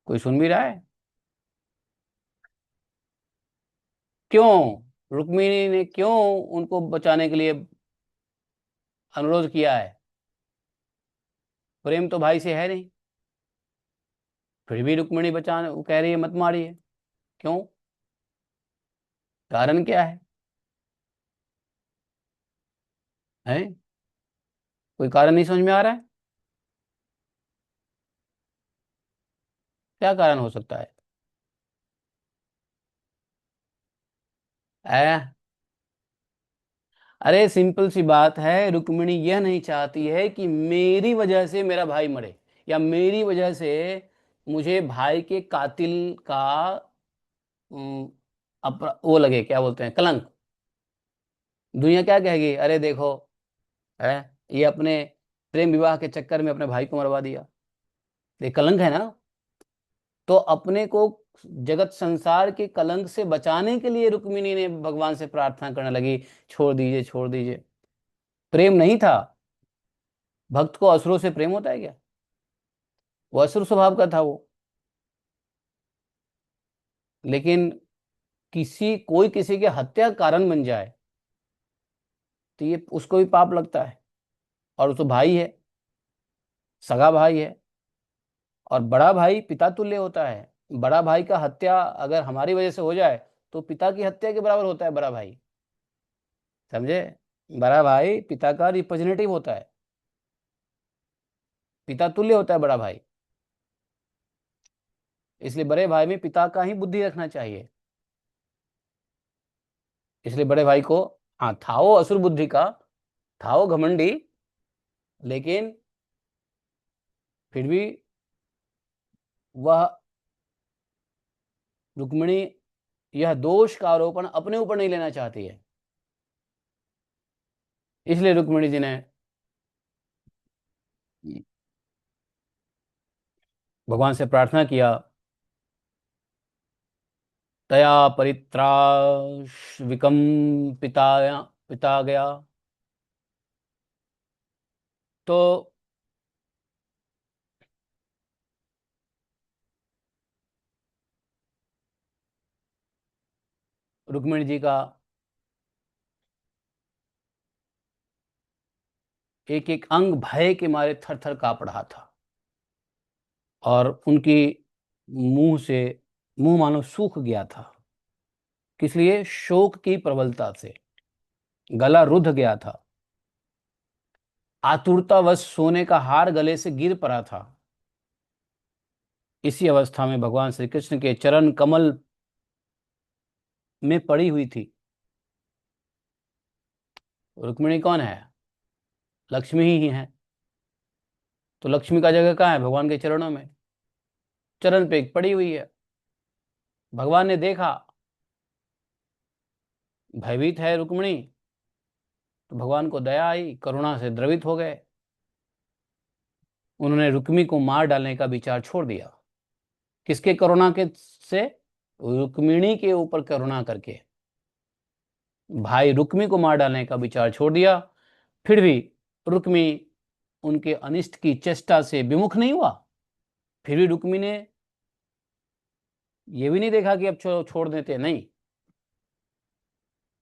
कोई सुन भी रहा है? क्यों रुक्मिणी ने क्यों उनको बचाने के लिए अनुरोध किया है? प्रेम तो भाई से है नहीं, फिर भी रुक्मिणी बचाने वो कह रही है मत मारिए। क्यों? कारण क्या है? हैं? कोई कारण नहीं समझ में आ रहा है? क्या कारण हो सकता है? ऐ अरे सिंपल सी बात है, रुक्मिणी यह नहीं चाहती है कि मेरी वजह से मेरा भाई मरे, या मेरी वजह से मुझे भाई के कातिल का वो लगे, क्या बोलते हैं, कलंक। दुनिया क्या कहेगी, अरे देखो, है, ये अपने प्रेम विवाह के चक्कर में अपने भाई को मरवा दिया, ये कलंक है ना। तो अपने को जगत संसार के कलंक से बचाने के लिए रुक्मिणी ने भगवान से प्रार्थना करने लगी, छोड़ दीजिए, छोड़ दीजिए। प्रेम नहीं था। भक्त को असुरों से प्रेम होता है क्या? वो असुर स्वभाव का था वो। लेकिन कोई किसी के हत्या का कारण बन जाए तो ये उसको भी पाप लगता है। और उसको भाई है, सगा भाई है, और बड़ा भाई पिता तुल्य होता है। बड़ा भाई का हत्या अगर हमारी वजह से हो जाए तो पिता की हत्या के बराबर होता है बड़ा भाई। समझे? बड़ा भाई पिता का रिप्रेजेंटेटिव होता है, पिता तुल्य होता है बड़ा भाई। इसलिए बड़े भाई में पिता का ही बुद्धि रखना चाहिए। इसलिए बड़े भाई को, हाँ, था वो असुर बुद्धि का, था वो घमंडी, लेकिन फिर भी वह रुक्मिणी यह दोष का आरोपण अपने ऊपर नहीं लेना चाहती है। इसलिए रुक्मिणी जी ने भगवान से प्रार्थना किया, तया परित्राश पिता पिता गया। तो रुक्मिणी जी का एक एक अंग भय के मारे थर थर कांप रहा था, और उनकी मुंह मानो सूख गया था। किस लिए? शोक की प्रबलता से गला रुध गया था। आतुरतावश सोने का हार गले से गिर पड़ा था। इसी अवस्था में भगवान श्री कृष्ण के चरण कमल में पड़ी हुई थी। रुक्मिणी कौन है? लक्ष्मी ही है। तो लक्ष्मी का जगह कहाँ है? भगवान के चरणों में, चरण पे पड़ी हुई है। भगवान ने देखा भयभीत है रुक्मिणी, तो भगवान को दया आई, करुणा से द्रवित हो गए। उन्होंने रुक्मी को मार डालने का विचार छोड़ दिया। किसके करुणा के से? रुक्मिणी के ऊपर करुणा करके भाई रुक्मी को मार डालने का विचार छोड़ दिया। फिर भी रुक्मी उनके अनिष्ट की चेष्टा से विमुख नहीं हुआ। फिर भी रुक्मी ने यह भी नहीं देखा कि अब छोड़ देते, नहीं।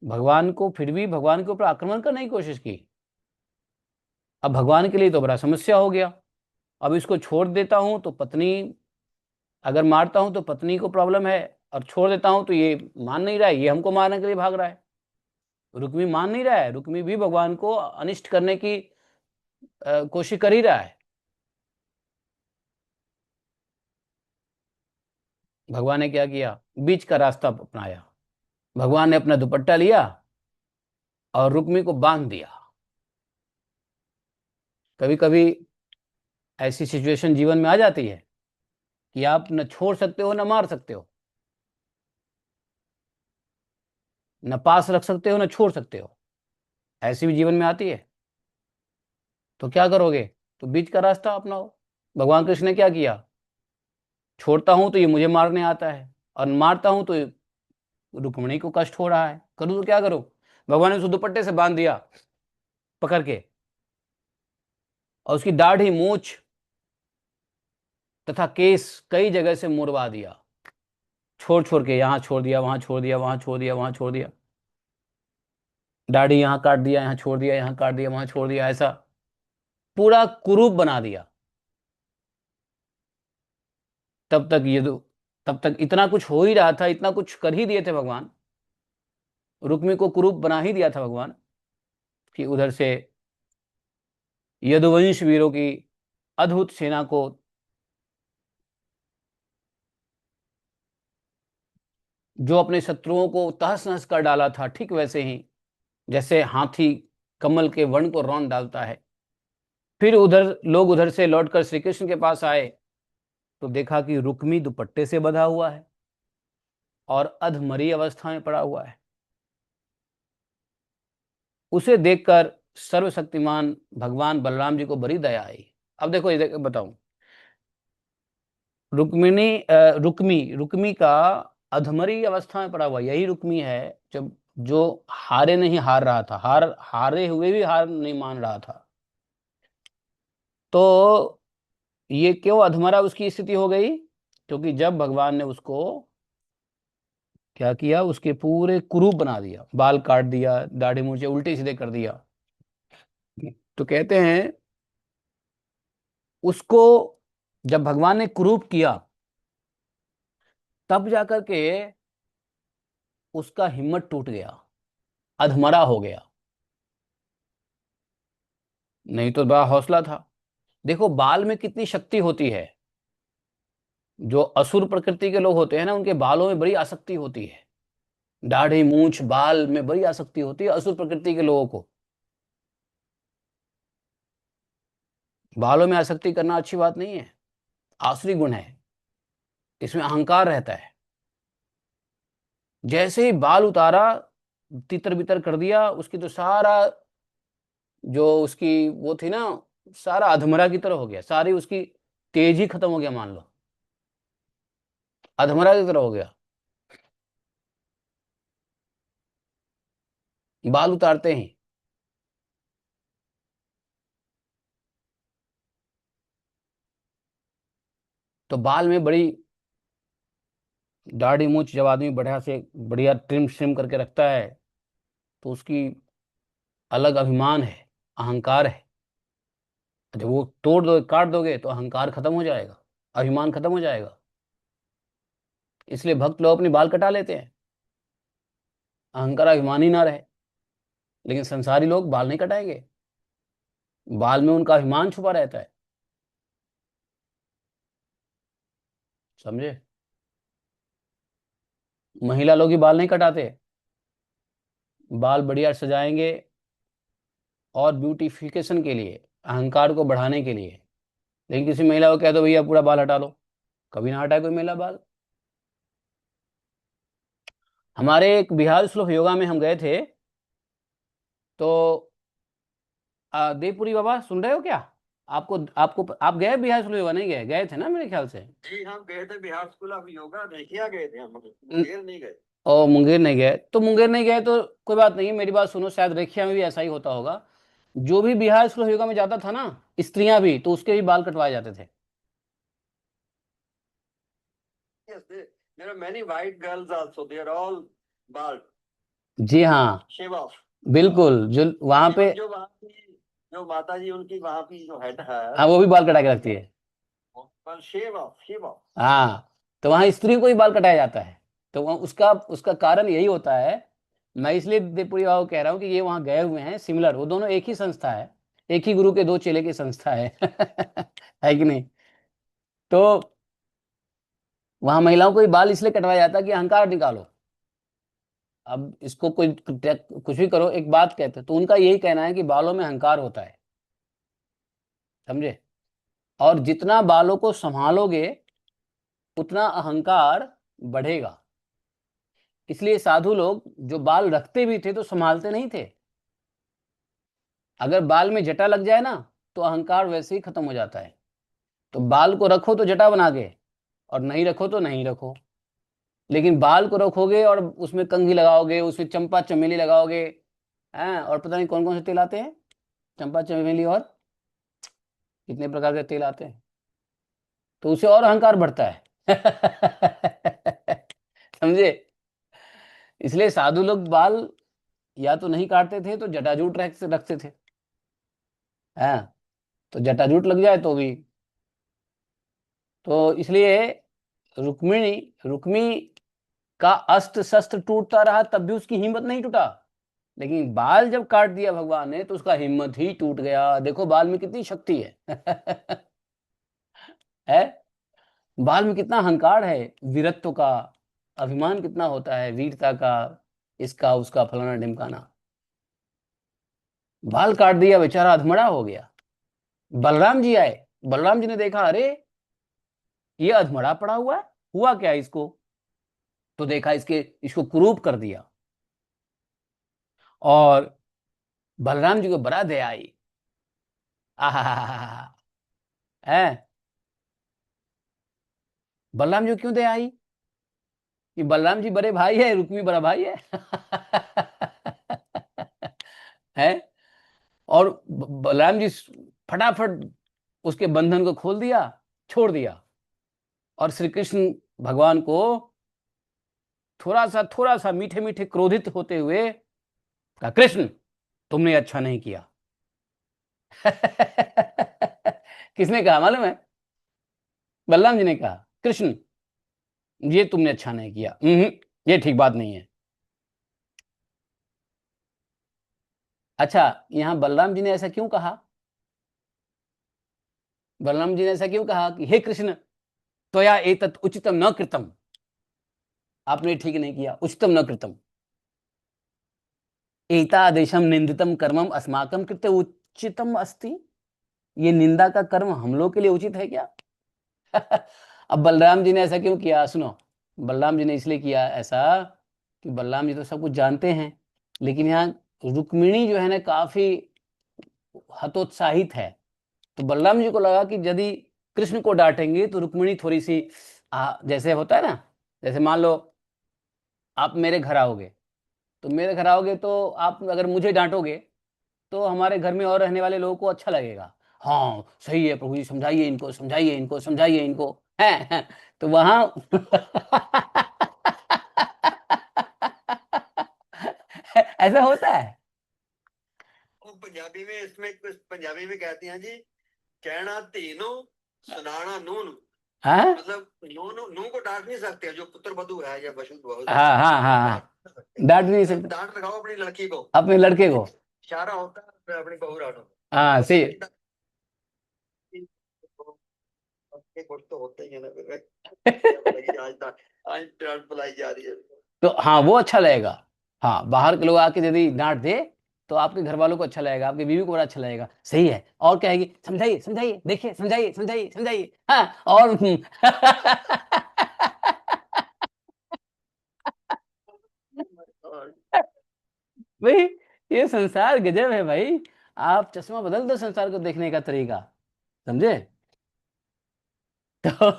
भगवान को, फिर भी भगवान के ऊपर आक्रमण करने की कोशिश की। अब भगवान के लिए तो बड़ा समस्या हो गया। अब इसको छोड़ देता हूं तो पत्नी, अगर मारता हूं तो पत्नी को प्रॉब्लम है, और छोड़ देता हूं तो ये मान नहीं रहा है, ये हमको मारने के लिए भाग रहा है। रुक्मी मान नहीं रहा है, रुक्मी भी भगवान को अनिष्ट करने की कोशिश कर ही रहा है। भगवान ने क्या किया? बीच का रास्ता अपनाया। भगवान ने अपना दुपट्टा लिया और रुक्मी को बांध दिया। कभी कभी ऐसी सिचुएशन जीवन में आ जाती है कि आप न छोड़ सकते हो न मार सकते हो, न पास रख सकते हो न छोड़ सकते हो। ऐसी भी जीवन में आती है। तो क्या करोगे? तो बीच का रास्ता अपनाओ। भगवान कृष्ण ने क्या किया? छोड़ता हूं तो ये मुझे मारने आता है, और मारता हूं तो रुक्मिणी को कष्ट हो रहा है, करूँ तो क्या करूं? भगवान ने उस दुपट्टे से बांध दिया पकड़ के, और उसकी दाढ़ी, मूछ तथा केस कई जगह से मुड़वा दिया। छोड़ छोड़ के, यहां छोड़ दिया, वहां छोड़ दिया, वहां छोड़ दिया, वहां छोड़ दिया। दाढ़ी यहां काट दिया, यहां छोड़ दिया, यहां काट दिया, वहां छोड़ दिया, ऐसा पूरा कुरूप बना दिया। तब तक ये तब तक इतना कुछ हो ही रहा था, इतना कुछ कर ही दिए थे भगवान, रुक्मी को कुरूप बना ही दिया था भगवान, कि उधर से यदुवंश वीरों की अद्भुत सेना को, जो अपने शत्रुओं को तहस नहस कर डाला था, ठीक वैसे ही जैसे हाथी कमल के वन को रौंद डालता है। फिर उधर से लौटकर श्री कृष्ण के पास आए तो देखा कि रुक्मी दुपट्टे से बंधा हुआ है और अधमरी अवस्था में पड़ा हुआ है। उसे देखकर सर्वशक्तिमान भगवान बलराम जी को बड़ी दया आई। अब देखो ये बताऊं, रुक्मी रुक्मी का अधमरी अवस्था में पड़ा हुआ यही रुक्मी है जब जो हारे नहीं हार रहा था, हारे हुए भी हार नहीं मान रहा था। तो ये क्यों अधमरा उसकी स्थिति हो गई? क्योंकि जब भगवान ने उसको क्या किया, उसके पूरे कुरूप बना दिया, बाल काट दिया, दाढ़ी मूंछें उल्टे सीधे कर दिया। तो कहते हैं उसको जब भगवान ने कुरूप किया तब जाकर के उसका हिम्मत टूट गया, अधमरा हो गया। नहीं तो बड़ा हौसला था। देखो बाल में कितनी शक्ति होती है। जो असुर प्रकृति के लोग होते हैं ना, उनके बालों में बड़ी आसक्ति होती है। दाढ़ी मूंछ बाल में बड़ी आसक्ति होती है असुर प्रकृति के लोगों को। बालों में आसक्ति करना अच्छी बात नहीं है, आसुरी गुण है, इसमें अहंकार रहता है। जैसे ही बाल उतारा, तितर बितर कर दिया, उसकी तो सारा जो उसकी वो थी ना, सारा अधमरा की तरह हो गया, सारी उसकी तेज ही खत्म हो गया, मान लो अधमरा की तरह हो गया। बाल उतारते ही तो बाल में बड़ी दाढ़ी मूछ जब आदमी बढ़िया से बढ़िया ट्रिम श्रिम करके रखता है तो उसकी अलग अभिमान है, अहंकार है। जब वो तोड़ दो काट दोगे तो अहंकार खत्म हो जाएगा, अभिमान खत्म हो जाएगा। इसलिए भक्त लोग अपने बाल कटा लेते हैं, अहंकार अभिमान ही ना रहे। लेकिन संसारी लोग बाल नहीं कटाएंगे, बाल में उनका अभिमान छुपा रहता है। समझे? महिला लोग ही बाल नहीं कटाते, बाल बढ़िया सजाएंगे और ब्यूटिफिकेशन के लिए, अहंकार को बढ़ाने के लिए। लेकिन किसी महिला को कह दो भैया पूरा बाल हटा लो, कभी ना हटाए कोई महिला बाल। हमारे एक बिहार श्लोक योगा में हम गए थे तो देवपुरी बाबा सुन रहे हो क्या? आपको आपको आप गए बिहार श्लोक योगा? नहीं गए? गए थे ना मेरे ख्याल से। जी हम गए थे बिहार स्कूल ऑफ योगा, रेखिया गए थे हम, मुंगेर नहीं गए। और मुंगेर नहीं गए तो मुंगेर नहीं गए तो कोई बात नहीं, मेरी बात सुनो, शायद रेखिया में भी ऐसा ही होता होगा। जो भी बिहार स्कूल ऑफ योगा में जाता था ना, स्त्रियां भी, तो उसके भी बाल कटवाए जाते थे। Yes, there are many white girls also. They are all bald. जी हाँ, Shave off. बिल्कुल। जो वहां पे जो वहाँ की जो माता जी उनकी वहाँ की जो हेड है, हाँ, वो भी बाल कटा के रखती है। पर शेव ऑफ। हाँ, तो वहां स्त्रियों को ही बाल कटाया जाता है। तो वहाँ उसका उसका कारण यही होता है। मैं इसलिए देवपुरी बाबू कह रहा हूँ कि ये वहां गए हुए हैं, सिमिलर, वो दोनों एक ही संस्था है, एक ही गुरु के दो चेले की संस्था है है कि नहीं? तो वहां महिलाओं को ही बाल इसलिए कटवाया जाता है कि अहंकार निकालो। अब इसको कोई कुछ भी करो, एक बात कहते हैं तो उनका यही कहना है कि बालों में अहंकार होता है। समझे? और जितना बालों को संभालोगे उतना अहंकार बढ़ेगा। इसलिए साधु लोग जो बाल रखते भी थे तो संभालते नहीं थे। अगर बाल में जटा लग जाए ना तो अहंकार वैसे ही खत्म हो जाता है। तो बाल को रखो तो जटा बना के, और नहीं रखो तो नहीं रखो। लेकिन बाल को रखोगे और उसमें कंघी लगाओगे, उसमें चंपा चमेली लगाओगे, हैं, और पता नहीं कौन कौन से तेल आते हैं, चंपा चमेली और कितने प्रकार के तेल आते हैं, तो उसे और अहंकार बढ़ता है समझे? इसलिए साधु लोग बाल या तो नहीं काटते थे तो जटाजूट रखते थे। हाँ, तो जटाजूट लग जाए तो भी। तो इसलिए रुक्मिणी रुक्मी का अस्त्र शस्त्र टूटता रहा तब भी उसकी हिम्मत नहीं टूटा। लेकिन बाल जब काट दिया भगवान ने तो उसका हिम्मत ही टूट गया। देखो बाल में कितनी शक्ति है है? बाल में कितना अहंकार है, वीरत्व का अभिमान कितना होता है, वीरता का, इसका उसका फलाना ढिमकाना। बाल काट दिया, बेचारा अधमरा हो गया। बलराम जी आए, बलराम जी ने देखा, अरे ये अधमरा पड़ा हुआ है, हुआ क्या इसको? तो देखा इसके, इसको कुरूप कर दिया। और बलराम जी को बड़ा दया आई। आहा, है बलराम जी को क्यों दया आई? कि बलराम जी बड़े भाई है, रुक्मी बड़ा भाई है। है। और बलराम जी फटाफट उसके बंधन को खोल दिया, छोड़ दिया। और श्री कृष्ण भगवान को थोड़ा सा मीठे मीठे क्रोधित होते हुए कहा, कृष्ण तुमने अच्छा नहीं किया। किसने कहा मालूम है? बलराम जी ने कहा, कृष्ण ये तुमने अच्छा नहीं किया, ये ठीक बात नहीं है। अच्छा, यहां बलराम जी ने ऐसा क्यों कहा? बलराम जी ने ऐसा क्यों कहा कि हे कृष्ण, त्वया एतत् उचितम न कृतम, आपने ठीक नहीं किया, उचितम न कृतम, एतादेशम निंदितम कर्मम अस्माकं कृते उचितम अस्ति, ये निंदा का कर्म हम लोग के लिए उचित है क्या? अब बलराम जी ने ऐसा क्यों किया, सुनो। बलराम जी ने इसलिए किया ऐसा कि बलराम जी तो सब कुछ जानते हैं, लेकिन यहाँ रुक्मिणी जो है ना काफी हतोत्साहित है। तो बलराम जी को लगा कि यदि कृष्ण को डांटेंगे तो रुक्मिणी थोड़ी सी जैसे होता है ना, जैसे मान लो आप मेरे घर आओगे, तो मेरे घर आओगे तो आप अगर मुझे डांटोगे तो हमारे घर में और रहने वाले लोगों को अच्छा लगेगा। हाँ सही है प्रभु जी, समझाइए इनको, समझाइए इनको, समझाइए इनको, है। तो वहां ऐसा होता है। वो पंजाबी में, इसमें कुछ पंजाबी में कहते हैं जी, कहना तीनों सुनाना नून। हाँ मतलब नू को डांट नहीं सकते, जो पुत्र वधू है या वशु बहू है, हाँ हाँ हाँ डांट हाँ, नहीं सकते। डांट नहीं सिर्फ सकता डांट लगाओ अपनी लड़की को, अपने लड़के को। इशारा होता है अपनी बहू डांटो। हाँ तो सही। ये कुछ तो होते ही है ना। क्या लगी आज तक, आज डांट बुलाई जा रही है। तो हाँ वो अच्छा लगेगा। हाँ बाहर के लोग आके यदि डांट दे तो आपके घर वालों को अच्छा लगेगा, आपकी बीवी को बड़ा अच्छा लगेगा, सही है। और कहेगी समझाइए समझाइए, देखिए समझाइए समझाइए समझाइए, हाँ। और और भाई ये संसार गजब है भाई। आप चश्मा बदल दो संसार को देखने का तरीका, समझे? तो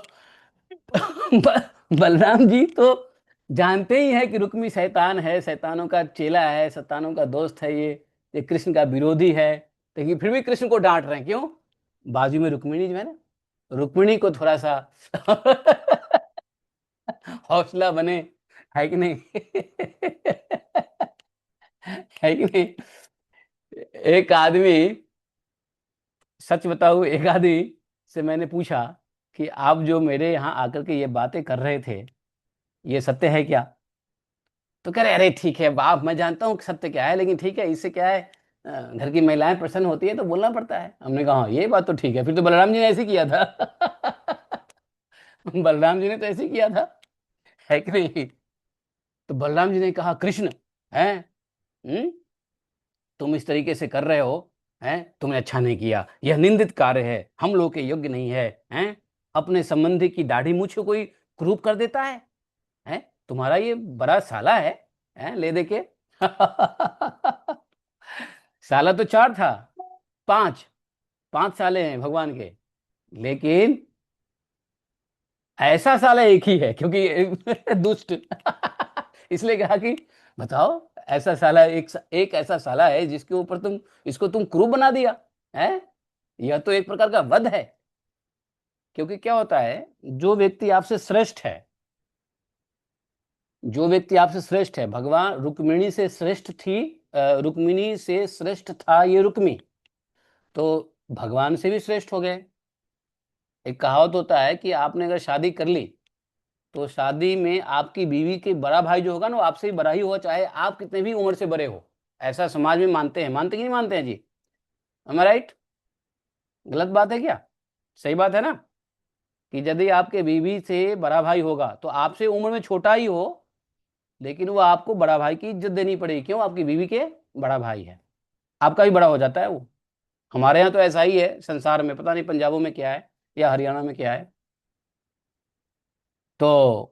बलराम जी तो जानते ही है कि रुक्मी शैतान है, शैतानों का चेला है, शैतानों का दोस्त है, ये कृष्ण का विरोधी है। लेकिन फिर भी कृष्ण को डांट रहे हैं, क्यों? बाजू में रुक्मिणी जो है ना, रुक्मिणी को थोड़ा सा हौसला बने, है कि नहीं? है कि नहीं? एक आदमी, सच बताऊं, एक आदमी से मैंने पूछा कि आप जो मेरे यहाँ आकर के ये बातें कर रहे थे, ये सत्य है क्या? तो कह रहे अरे ठीक है बाप, मैं जानता हूँ कि सत्य क्या है, लेकिन ठीक है, इससे क्या है, घर की महिलाएं प्रसन्न होती है तो बोलना पड़ता है। हमने कहा हाँ ये बात तो ठीक है, फिर तो बलराम जी ने ऐसे किया था। बलराम जी ने तो ऐसे किया था, है कि नहीं? तो बलराम जी ने कहा, कृष्ण है, तुम इस तरीके से कर रहे हो, हैं, तुमने अच्छा नहीं किया, यह निंदित कार्य है, हम लोग के योग्य नहीं है, हैं? अपने संबंधी की दाढ़ी मूछ को कोई क्रूप कर देता है, हैं? तुम्हारा ये बड़ा साला है, हैं? ले दे के। साला तो चार था, पांच, पांच साले हैं भगवान के, लेकिन ऐसा साला एक ही है, क्योंकि दुष्ट। इसलिए कहा कि बताओ, ऐसा साला एक ऐसा साला है जिसके ऊपर तुम, इसको तुम क्रूर बना दिया है। यह तो एक प्रकार का वध है। क्योंकि क्या होता है, जो व्यक्ति आपसे श्रेष्ठ है, जो व्यक्ति आपसे श्रेष्ठ है, भगवान रुक्मिणी से श्रेष्ठ थी, रुक्मिणी से श्रेष्ठ था ये रुक्मी, तो भगवान से भी श्रेष्ठ हो गए। एक कहावत होता है कि आपने अगर शादी कर ली तो शादी में आपकी बीवी के बड़ा भाई जो होगा ना, वो आपसे ही बड़ा ही होगा, चाहे आप कितने भी उम्र से बड़े हो। ऐसा समाज में मानते हैं, मानते कि नहीं मानते हैं जी? एम आई राइट? गलत बात है क्या? सही बात है ना? कि यदि आपके बीवी से बड़ा भाई होगा तो आपसे उम्र में छोटा ही हो, लेकिन वो आपको बड़ा भाई की इज्जत देनी पड़ेगी, क्यों? आपकी बीवी के बड़ा भाई है। आपका भी बड़ा हो जाता है वो। हमारे यहाँ तो ऐसा ही है संसार में, पता नहीं पंजाबों में क्या है या हरियाणा में क्या है। तो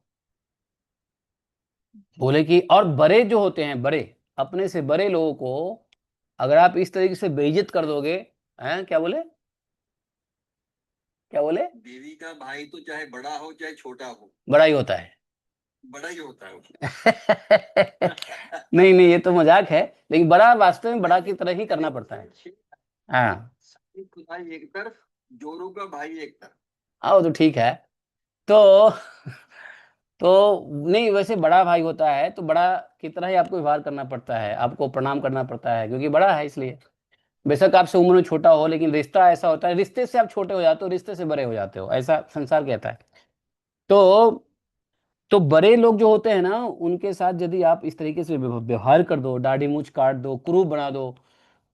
बोले कि और बड़े जो होते हैं, बड़े अपने से बड़े लोगों को अगर आप इस तरीके से बेइज्जत कर दोगे, हैं क्या बोले, क्या बोले? देवी का भाई तो चाहे बड़ा हो चाहे छोटा हो, बड़ा ही होता है। बड़ा ही होता है वो। नहीं नहीं, ये तो मजाक है, लेकिन बड़ा वास्तव में बड़ा की तरह ही करना पड़ता है। हाँ। भाई एक तरफ, जोरू का भाई एक तरफ। आओ तो ठीक है। तो तो नहीं, वैसे बड़ा भाई होता है तो बड़ा की तरह ही आपको व्यवहार करना पड़ता है, आपको प्रणाम करना पड़ता है, क्योंकि बड़ा है इसलिए। बेशक आपसे उम्र में छोटा हो, लेकिन रिश्ता ऐसा होता है, रिश्ते से आप छोटे हो जाते हो, रिश्ते से बड़े हो जाते हो, ऐसा संसार कहता है। तो तो बड़े लोग जो होते हैं ना, उनके साथ यदि आप इस तरीके से व्यवहार कर दो, दाढ़ी मूछ काट दो, क्रूर बना दो,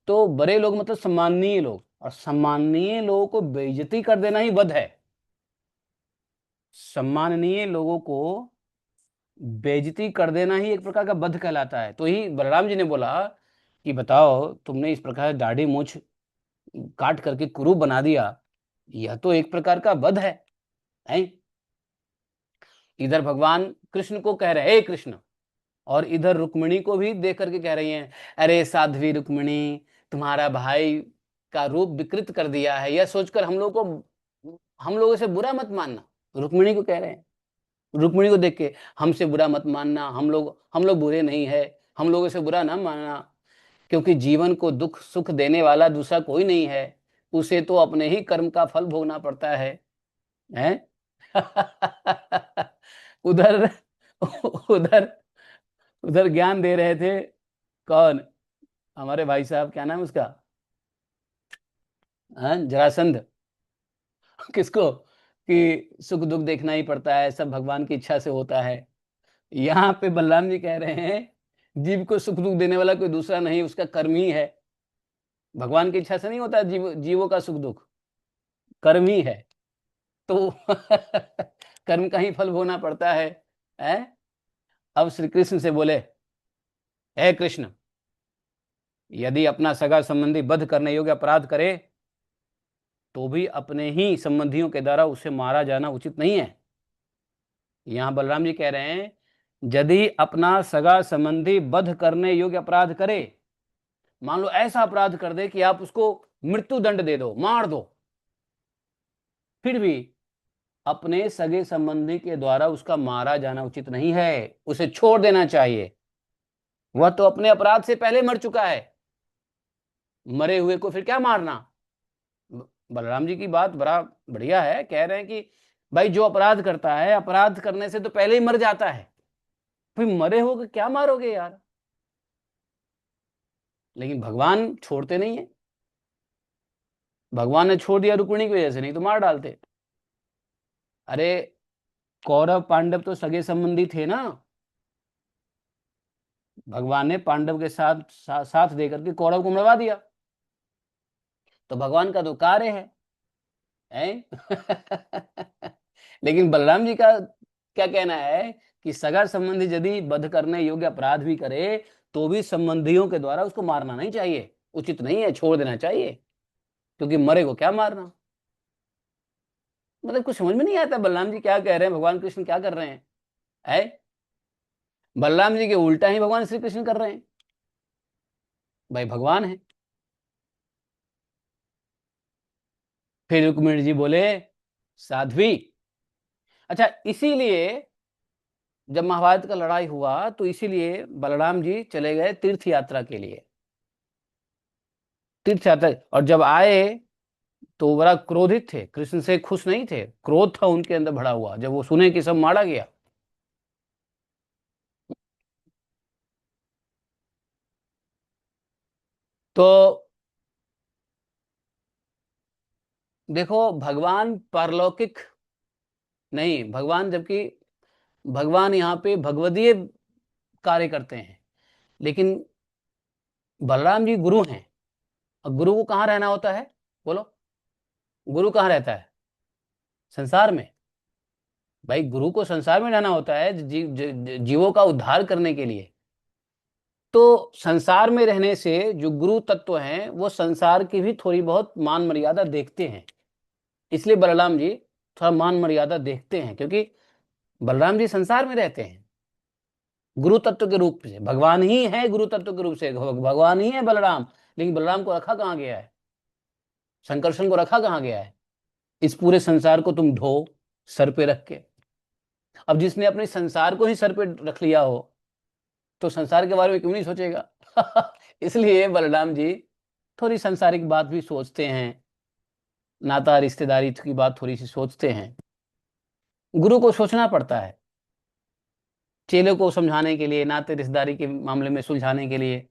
तो बड़े लोग मतलब सम्माननीय लोग, और सम्माननीय लोगों को बेइज्जती कर देना ही वध है। सम्माननीय लोगों को बेइज्जती कर देना ही एक प्रकार का वध कहलाता है। तो ही बलराम जी ने बोला कि बताओ, तुमने इस प्रकार दाढ़ी मूछ काट करके कुरूप बना दिया, यह तो एक प्रकार का वध है? इधर भगवान कृष्ण को कह रहे हैं, हे कृष्ण, और इधर रुक्मिणी को भी देख करके कह रही हैं, अरे साध्वी रुक्मिणी, तुम्हारा भाई का रूप विकृत कर दिया है, यह सोचकर हम लोगों से बुरा मत मानना। रुक्मिणी को कह रहे हैं, रुक्मिणी को देख के, हमसे बुरा मत मानना, हम लोग बुरे नहीं है, हम लोगों से बुरा ना मानना, क्योंकि जीवन को दुख सुख देने वाला दूसरा कोई नहीं है, उसे तो अपने ही कर्म का फल भोगना पड़ता है? उधर उधर उधर ज्ञान दे रहे थे, कौन? हमारे भाई साहब, क्या नाम है उसका, हाँ, जरासंध। किसको? कि सुख दुख देखना ही पड़ता है, सब भगवान की इच्छा से होता है। यहाँ पे बलराम जी कह रहे हैं, जीव को सुख दुख देने वाला कोई दूसरा नहीं, उसका कर्म ही है। भगवान की इच्छा से नहीं होता जीवों का सुख दुख, कर्म ही है। तो कर्म का ही फल भोगना पड़ता है? अब श्री कृष्ण से बोले, हे कृष्ण, यदि अपना सगा संबंधी वध करने योग्य अपराध करे, तो भी अपने ही संबंधियों के द्वारा उसे मारा जाना उचित नहीं है। यहां बलराम जी कह रहे हैं, यदि अपना सगा संबंधी वध करने योग्य अपराध करे, मान लो ऐसा अपराध कर दे कि आप उसको मृत्यु दंड दे दो, मार दो, फिर भी अपने सगे संबंधी के द्वारा उसका मारा जाना उचित नहीं है, उसे छोड़ देना चाहिए। वह तो अपने अपराध से पहले मर चुका है, मरे हुए को फिर क्या मारना? बलराम जी की बात बड़ा बढ़िया है, कह रहे हैं कि भाई जो अपराध करता है, अपराध करने से तो पहले ही मर जाता है, फिर मरे हो क्या मारोगे यार? लेकिन भगवान छोड़ते नहीं है। भगवान ने छोड़ दिया रुक्मिणी की वजह से, नहीं तो मार डालते। अरे कौरव पांडव तो सगे संबंधी थे ना, भगवान ने पांडव के साथ देकर के कौरव को मरवा दिया, तो भगवान का तो कार्य है? लेकिन बलराम जी का क्या कहना है कि सगा संबंधी यदि वध करने योग्य अपराध भी करे, तो भी संबंधियों के द्वारा उसको मारना नहीं चाहिए, उचित नहीं है, छोड़ देना चाहिए, क्योंकि मरे को क्या मारना। मतलब कुछ समझ में नहीं आता बलराम जी क्या कह रहे हैं, भगवान कृष्ण क्या कर रहे है? बलराम जी के उल्टा ही भगवान श्री कृष्ण कर रहे हैं, भाई भगवान है। फिर रुक्मिणी जी बोले, साध्वी, अच्छा इसीलिए जब महाभारत का लड़ाई हुआ तो इसीलिए बलराम जी चले गए तीर्थ यात्रा के लिए, तीर्थ यात्रा, और जब आए तो बड़ा क्रोधित थे, कृष्ण से खुश नहीं थे, क्रोध था उनके अंदर भरा हुआ, जब वो सुने कि सब मारा गया। तो देखो, भगवान पारलौकिक नहीं, भगवान जबकि भगवान यहाँ पे भगवदीय कार्य करते हैं, लेकिन बलराम जी गुरु हैं, और गुरु को कहाँ रहना होता है, बोलो? गुरु कहाँ रहता है? संसार में। भाई गुरु को संसार में रहना होता है, जीवों का उद्धार करने के लिए। तो संसार में रहने से जो गुरु तत्व हैं वो संसार की भी थोड़ी बहुत मान मर्यादा देखते हैं, इसलिए बलराम जी थोड़ा मान मर्यादा देखते हैं, क्योंकि बलराम जी संसार में रहते हैं गुरु तत्व के रूप से। भगवान ही है गुरु तत्व के रूप से, भगवान ही है बलराम। लेकिन बलराम को रखा कहाँ गया है, संकर्षण को रखा कहाँ गया है? इस पूरे संसार को तुम ढो सर पे रख के। अब जिसने अपने संसार को ही सर पे रख लिया हो तो संसार के बारे में क्यों नहीं सोचेगा? इसलिए बलराम जी थोड़ी सांसारिक बात भी सोचते हैं, नाता रिश्तेदारी की बात थोड़ी सी सोचते हैं। गुरु को सोचना पड़ता है चेले को समझाने के लिए, नाते रिश्तेदारी के मामले में सुलझाने के लिए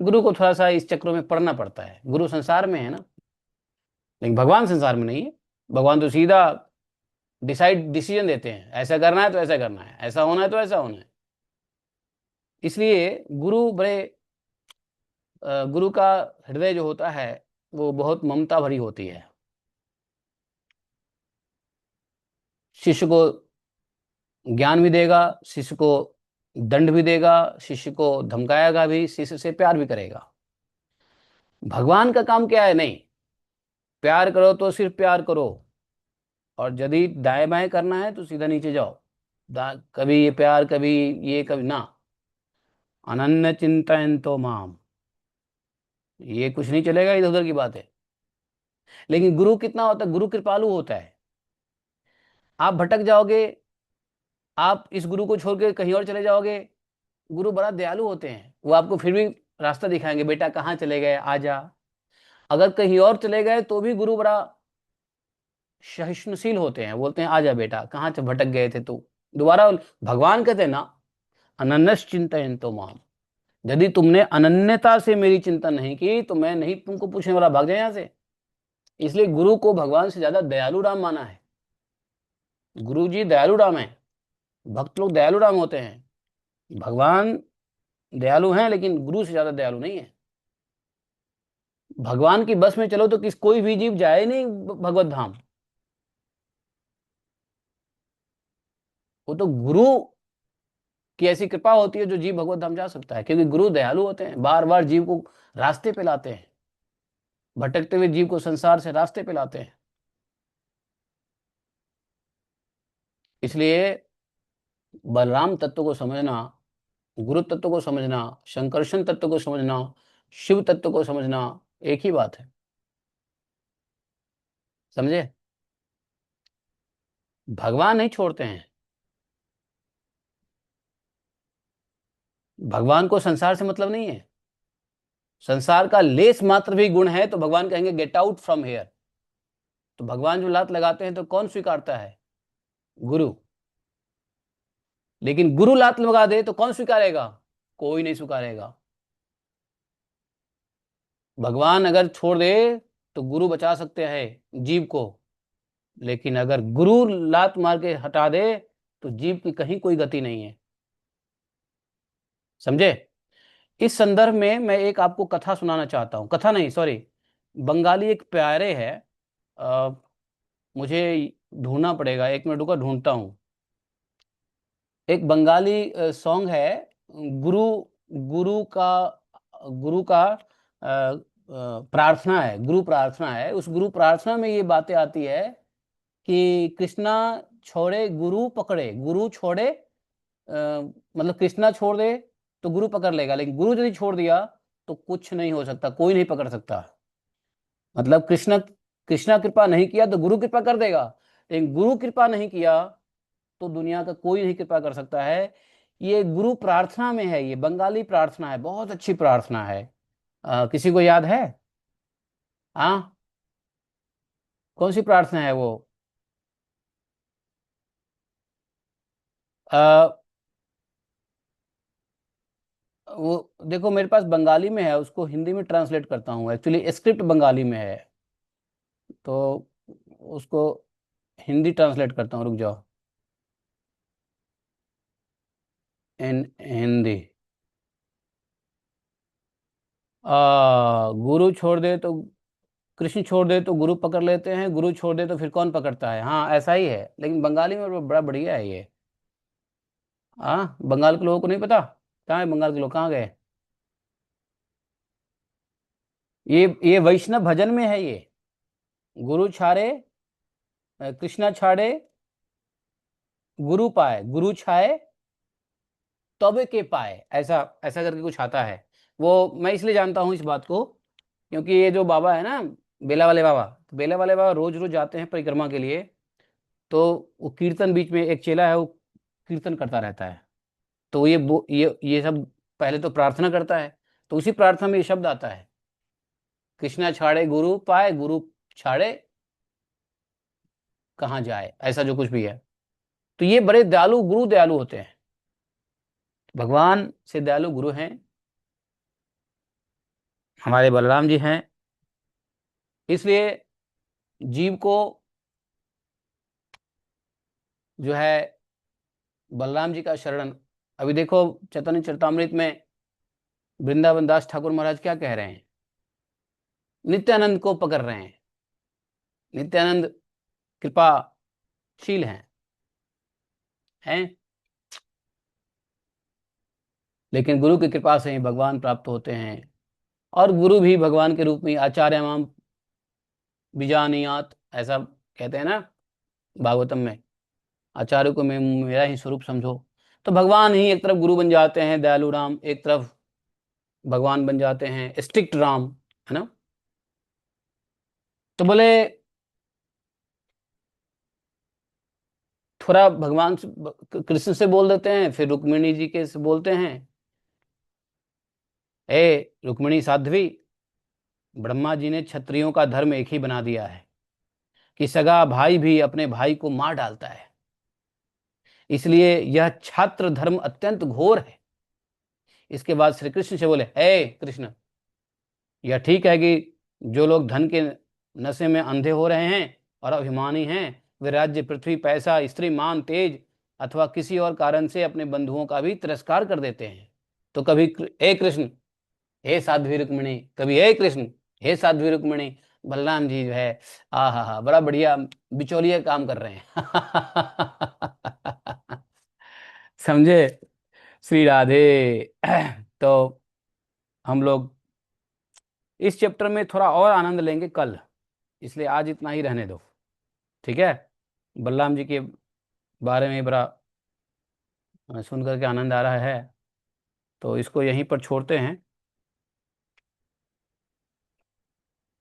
गुरु को थोड़ा सा इस चक्रों में पड़ना पड़ता है। गुरु संसार में है ना, लेकिन भगवान संसार में नहीं है। भगवान तो सीधा डिसीजन देते हैं, ऐसा करना है तो ऐसा करना है, ऐसा होना है तो ऐसा होना है। इसलिए गुरु बड़े गुरु का हृदय जो होता है वो बहुत ममता भरी होती है। शिष्य को ज्ञान भी देगा, शिष्य को दंड भी देगा, शिष्य को धमकाएगा भी, शिष्य से प्यार भी करेगा। भगवान का काम क्या है? नहीं, प्यार करो तो सिर्फ प्यार करो, और यदि दाएं बाएं करना है तो सीधा नीचे जाओ। कभी ये प्यार, कभी ये, कभी ना। अनन्य चिंतन तो माम, ये कुछ नहीं चलेगा, इधर उधर की बात है। लेकिन गुरु कितना होता है? गुरु कृपालु होता है। आप भटक जाओगे, आप इस गुरु को छोड़ के कहीं और चले जाओगे, गुरु बड़ा दयालु होते हैं, वो आपको फिर भी रास्ता दिखाएंगे, बेटा कहाँ चले गए, आ जा। अगर कहीं और चले गए तो भी गुरु बड़ा सहिष्णुशील होते हैं, बोलते हैं आ जा बेटा, कहाँ से भटक गए थे तू, दोबारा। भगवान कहते हैं ना, अनन्यस चिंतन तो माम, यदि तुमने अनन्यता से मेरी चिंता नहीं की तो मैं नहीं तुमको पूछने वाला, भाग जाए यहां से। इसलिए गुरु को भगवान से ज्यादा दयालु राम माना है। गुरु जी दयालु राम है, भक्त लोग दयालु राम होते हैं। भगवान दयालु हैं लेकिन गुरु से ज्यादा दयालु नहीं है। भगवान की बस में चलो तो कोई भी जीव जाए नहीं भगवत धाम, वो तो गुरु की ऐसी कृपा होती है जो जीव भगवत धाम जा सकता है, क्योंकि गुरु दयालु होते हैं, बार बार जीव को रास्ते पे लाते हैं, भटकते हुए जीव को संसार से रास्ते पे लाते हैं। इसलिए बलराम तत्व को समझना, गुरु तत्व को समझना, शंकरशन तत्व को समझना, शिव तत्व को समझना एक ही बात है। समझे? भगवान नहीं छोड़ते हैं। भगवान को संसार से मतलब नहीं है। संसार का लेस मात्र भी गुण है तो भगवान कहेंगे गेट आउट फ्रॉम हेयर। तो भगवान जो लात लगाते हैं तो कौन स्वीकारता है? गुरु। लेकिन गुरु लात लगा दे तो कौन स्वीकारेगा? कोई नहीं स्वीकारेगा। भगवान अगर छोड़ दे तो गुरु बचा सकते हैं जीव को, लेकिन अगर गुरु लात मार के हटा दे तो जीव की कहीं कोई गति नहीं है। समझे? इस संदर्भ में मैं एक आपको कथा सुनाना चाहता हूँ, कथा नहीं सॉरी, बंगाली एक प्यारे है। अ, मुझे ढूंढना पड़ेगा, एक मिनट रुको, ढूंढता हूँ। एक बंगाली सॉन्ग है, गुरु गुरु का गुरु का प्रार्थना है, गुरु प्रार्थना है। उस गुरु प्रार्थना में ये बातें आती है कि कृष्णा छोड़े गुरु पकड़े, गुरु छोड़े मतलब कृष्णा छोड़ दे तो गुरु पकड़ लेगा, लेकिन गुरु यदि छोड़ दिया तो कुछ नहीं हो सकता, कोई नहीं पकड़ सकता। मतलब कृष्णा कृष्णा कृपा नहीं किया तो गुरु कृपा कर देगा, लेकिन गुरु कृपा नहीं किया तो दुनिया का कोई नहीं कृपा कर सकता है। ये गुरु प्रार्थना में है, ये बंगाली प्रार्थना है, बहुत अच्छी प्रार्थना है। किसी को याद है? हाँ, कौन सी प्रार्थना है वो? आ, वो देखो मेरे पास बंगाली में है, उसको हिंदी में ट्रांसलेट करता हूँ, एक्चुअली स्क्रिप्ट बंगाली में है तो उसको हिंदी ट्रांसलेट करता हूँ, रुक जाओ। इन हिंदी, गुरु छोड़ दे तो कृष्ण छोड़ दे तो गुरु पकड़ लेते हैं, गुरु छोड़ दे तो फिर कौन पकड़ता है? हाँ ऐसा ही है, लेकिन बंगाली में बड़ा बढ़िया है ये। हाँ, बंगाल के लोगों को नहीं पता? कहाँ है बंगाल के लोग, कहाँ गए? ये वैष्णव भजन में है ये। गुरु छाड़े, कृष्णा छाड़े गुरु पाए, गुरु छाए तब के पाए, ऐसा ऐसा करके कुछ आता है। वो मैं इसलिए जानता हूँ इस बात को, क्योंकि ये जो बाबा है ना, बेला वाले बाबा, तो बेला वाले बाबा रोज रोज जाते हैं परिक्रमा के लिए। तो वो कीर्तन, बीच में एक चेला है वो कीर्तन करता रहता है। तो ये सब पहले तो प्रार्थना करता है, तो उसी प्रार्थना में ये शब्द आता है, कृष्णा छाड़े गुरु पाए, गुरु छाड़े कहाँ जाए, ऐसा जो कुछ भी है। तो ये बड़े दयालु गुरु, दयालु होते हैं, भगवान से दयालु गुरु हैं हमारे बलराम जी हैं। इसलिए जीव को जो है बलराम जी का शरण। अभी देखो चैतन्य चरितामृत में वृंदावन दास ठाकुर महाराज क्या कह रहे हैं, नित्यानंद को पकड़ रहे हैं। नित्यानंद कृपाशील हैं, लेकिन गुरु की कृपा से ही भगवान प्राप्त होते हैं। और गुरु भी भगवान के रूप में आचार्य माम बीजानियात, ऐसा कहते हैं ना भागवतम में, आचार्य को मैं मेरा ही स्वरूप समझो। तो भगवान ही एक तरफ गुरु बन जाते हैं दयालु राम, एक तरफ भगवान बन जाते हैं स्ट्रिक्ट राम, है ना। तो बोले थोड़ा भगवान से, कृष्ण से बोल देते हैं, फिर रुक्मिणी जी के से बोलते हैं, ए रुक्मिणी साध्वी, ब्रह्मा जी ने क्षत्रियों का धर्म एक ही बना दिया है कि सगा भाई भी अपने भाई को मार डालता है, इसलिए यह छात्र धर्म अत्यंत घोर है। इसके बाद श्री कृष्ण से बोले, हे कृष्ण, यह ठीक है कि जो लोग धन के नशे में अंधे हो रहे हैं और अभिमानी हैं, वे राज्य, पृथ्वी, पैसा, स्त्री, मान, तेज अथवा किसी और कारण से अपने बंधुओं का भी तिरस्कार कर देते हैं। तो कभी हे कृष्ण, हे साध्वी रुक्मिणी, कभी हे कृष्ण, हे साध्वी रुक्मिणी, बलराम जी जो है, आ हा हा, बड़ा बढ़िया बिचौलिया काम कर रहे हैं। समझे श्री राधे। तो हम लोग इस चैप्टर में थोड़ा और आनंद लेंगे कल, इसलिए आज इतना ही रहने दो, ठीक है। बलराम जी के बारे में बड़ा सुन करके आनंद आ रहा है, तो इसको यहीं पर छोड़ते हैं।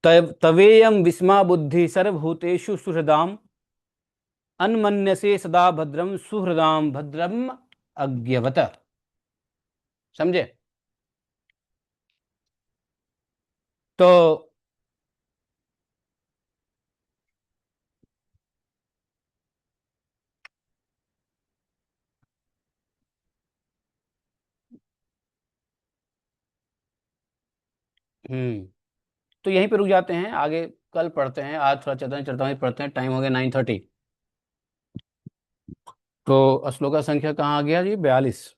तवेयम विस्मा बुद्धि सर्वभूतेषु सुहृदाम, अनमन्यसे सदा भद्रम सुहृदाम भद्रम अज्ञवत। समझे। तो तो यहीं पे रुक जाते हैं, आगे कल पढ़ते हैं। आज थोड़ा चैतन्य चरितामृत पढ़ते हैं, टाइम हो गया 9:30। तो श्लोका संख्या कहाँ आ गया जी, 42।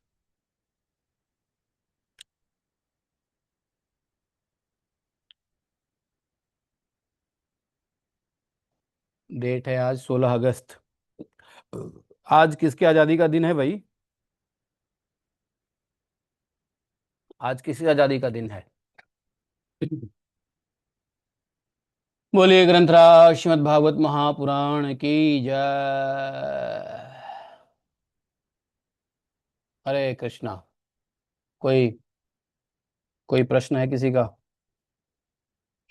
डेट है आज 16 अगस्त। आज किसकी आज़ादी का दिन है भाई, आज किसकी आज़ादी का दिन है। बोलिए ग्रंथराज श्रीमद् भागवत महापुराण की जय। हरे कृष्णा। कोई कोई प्रश्न है किसी का,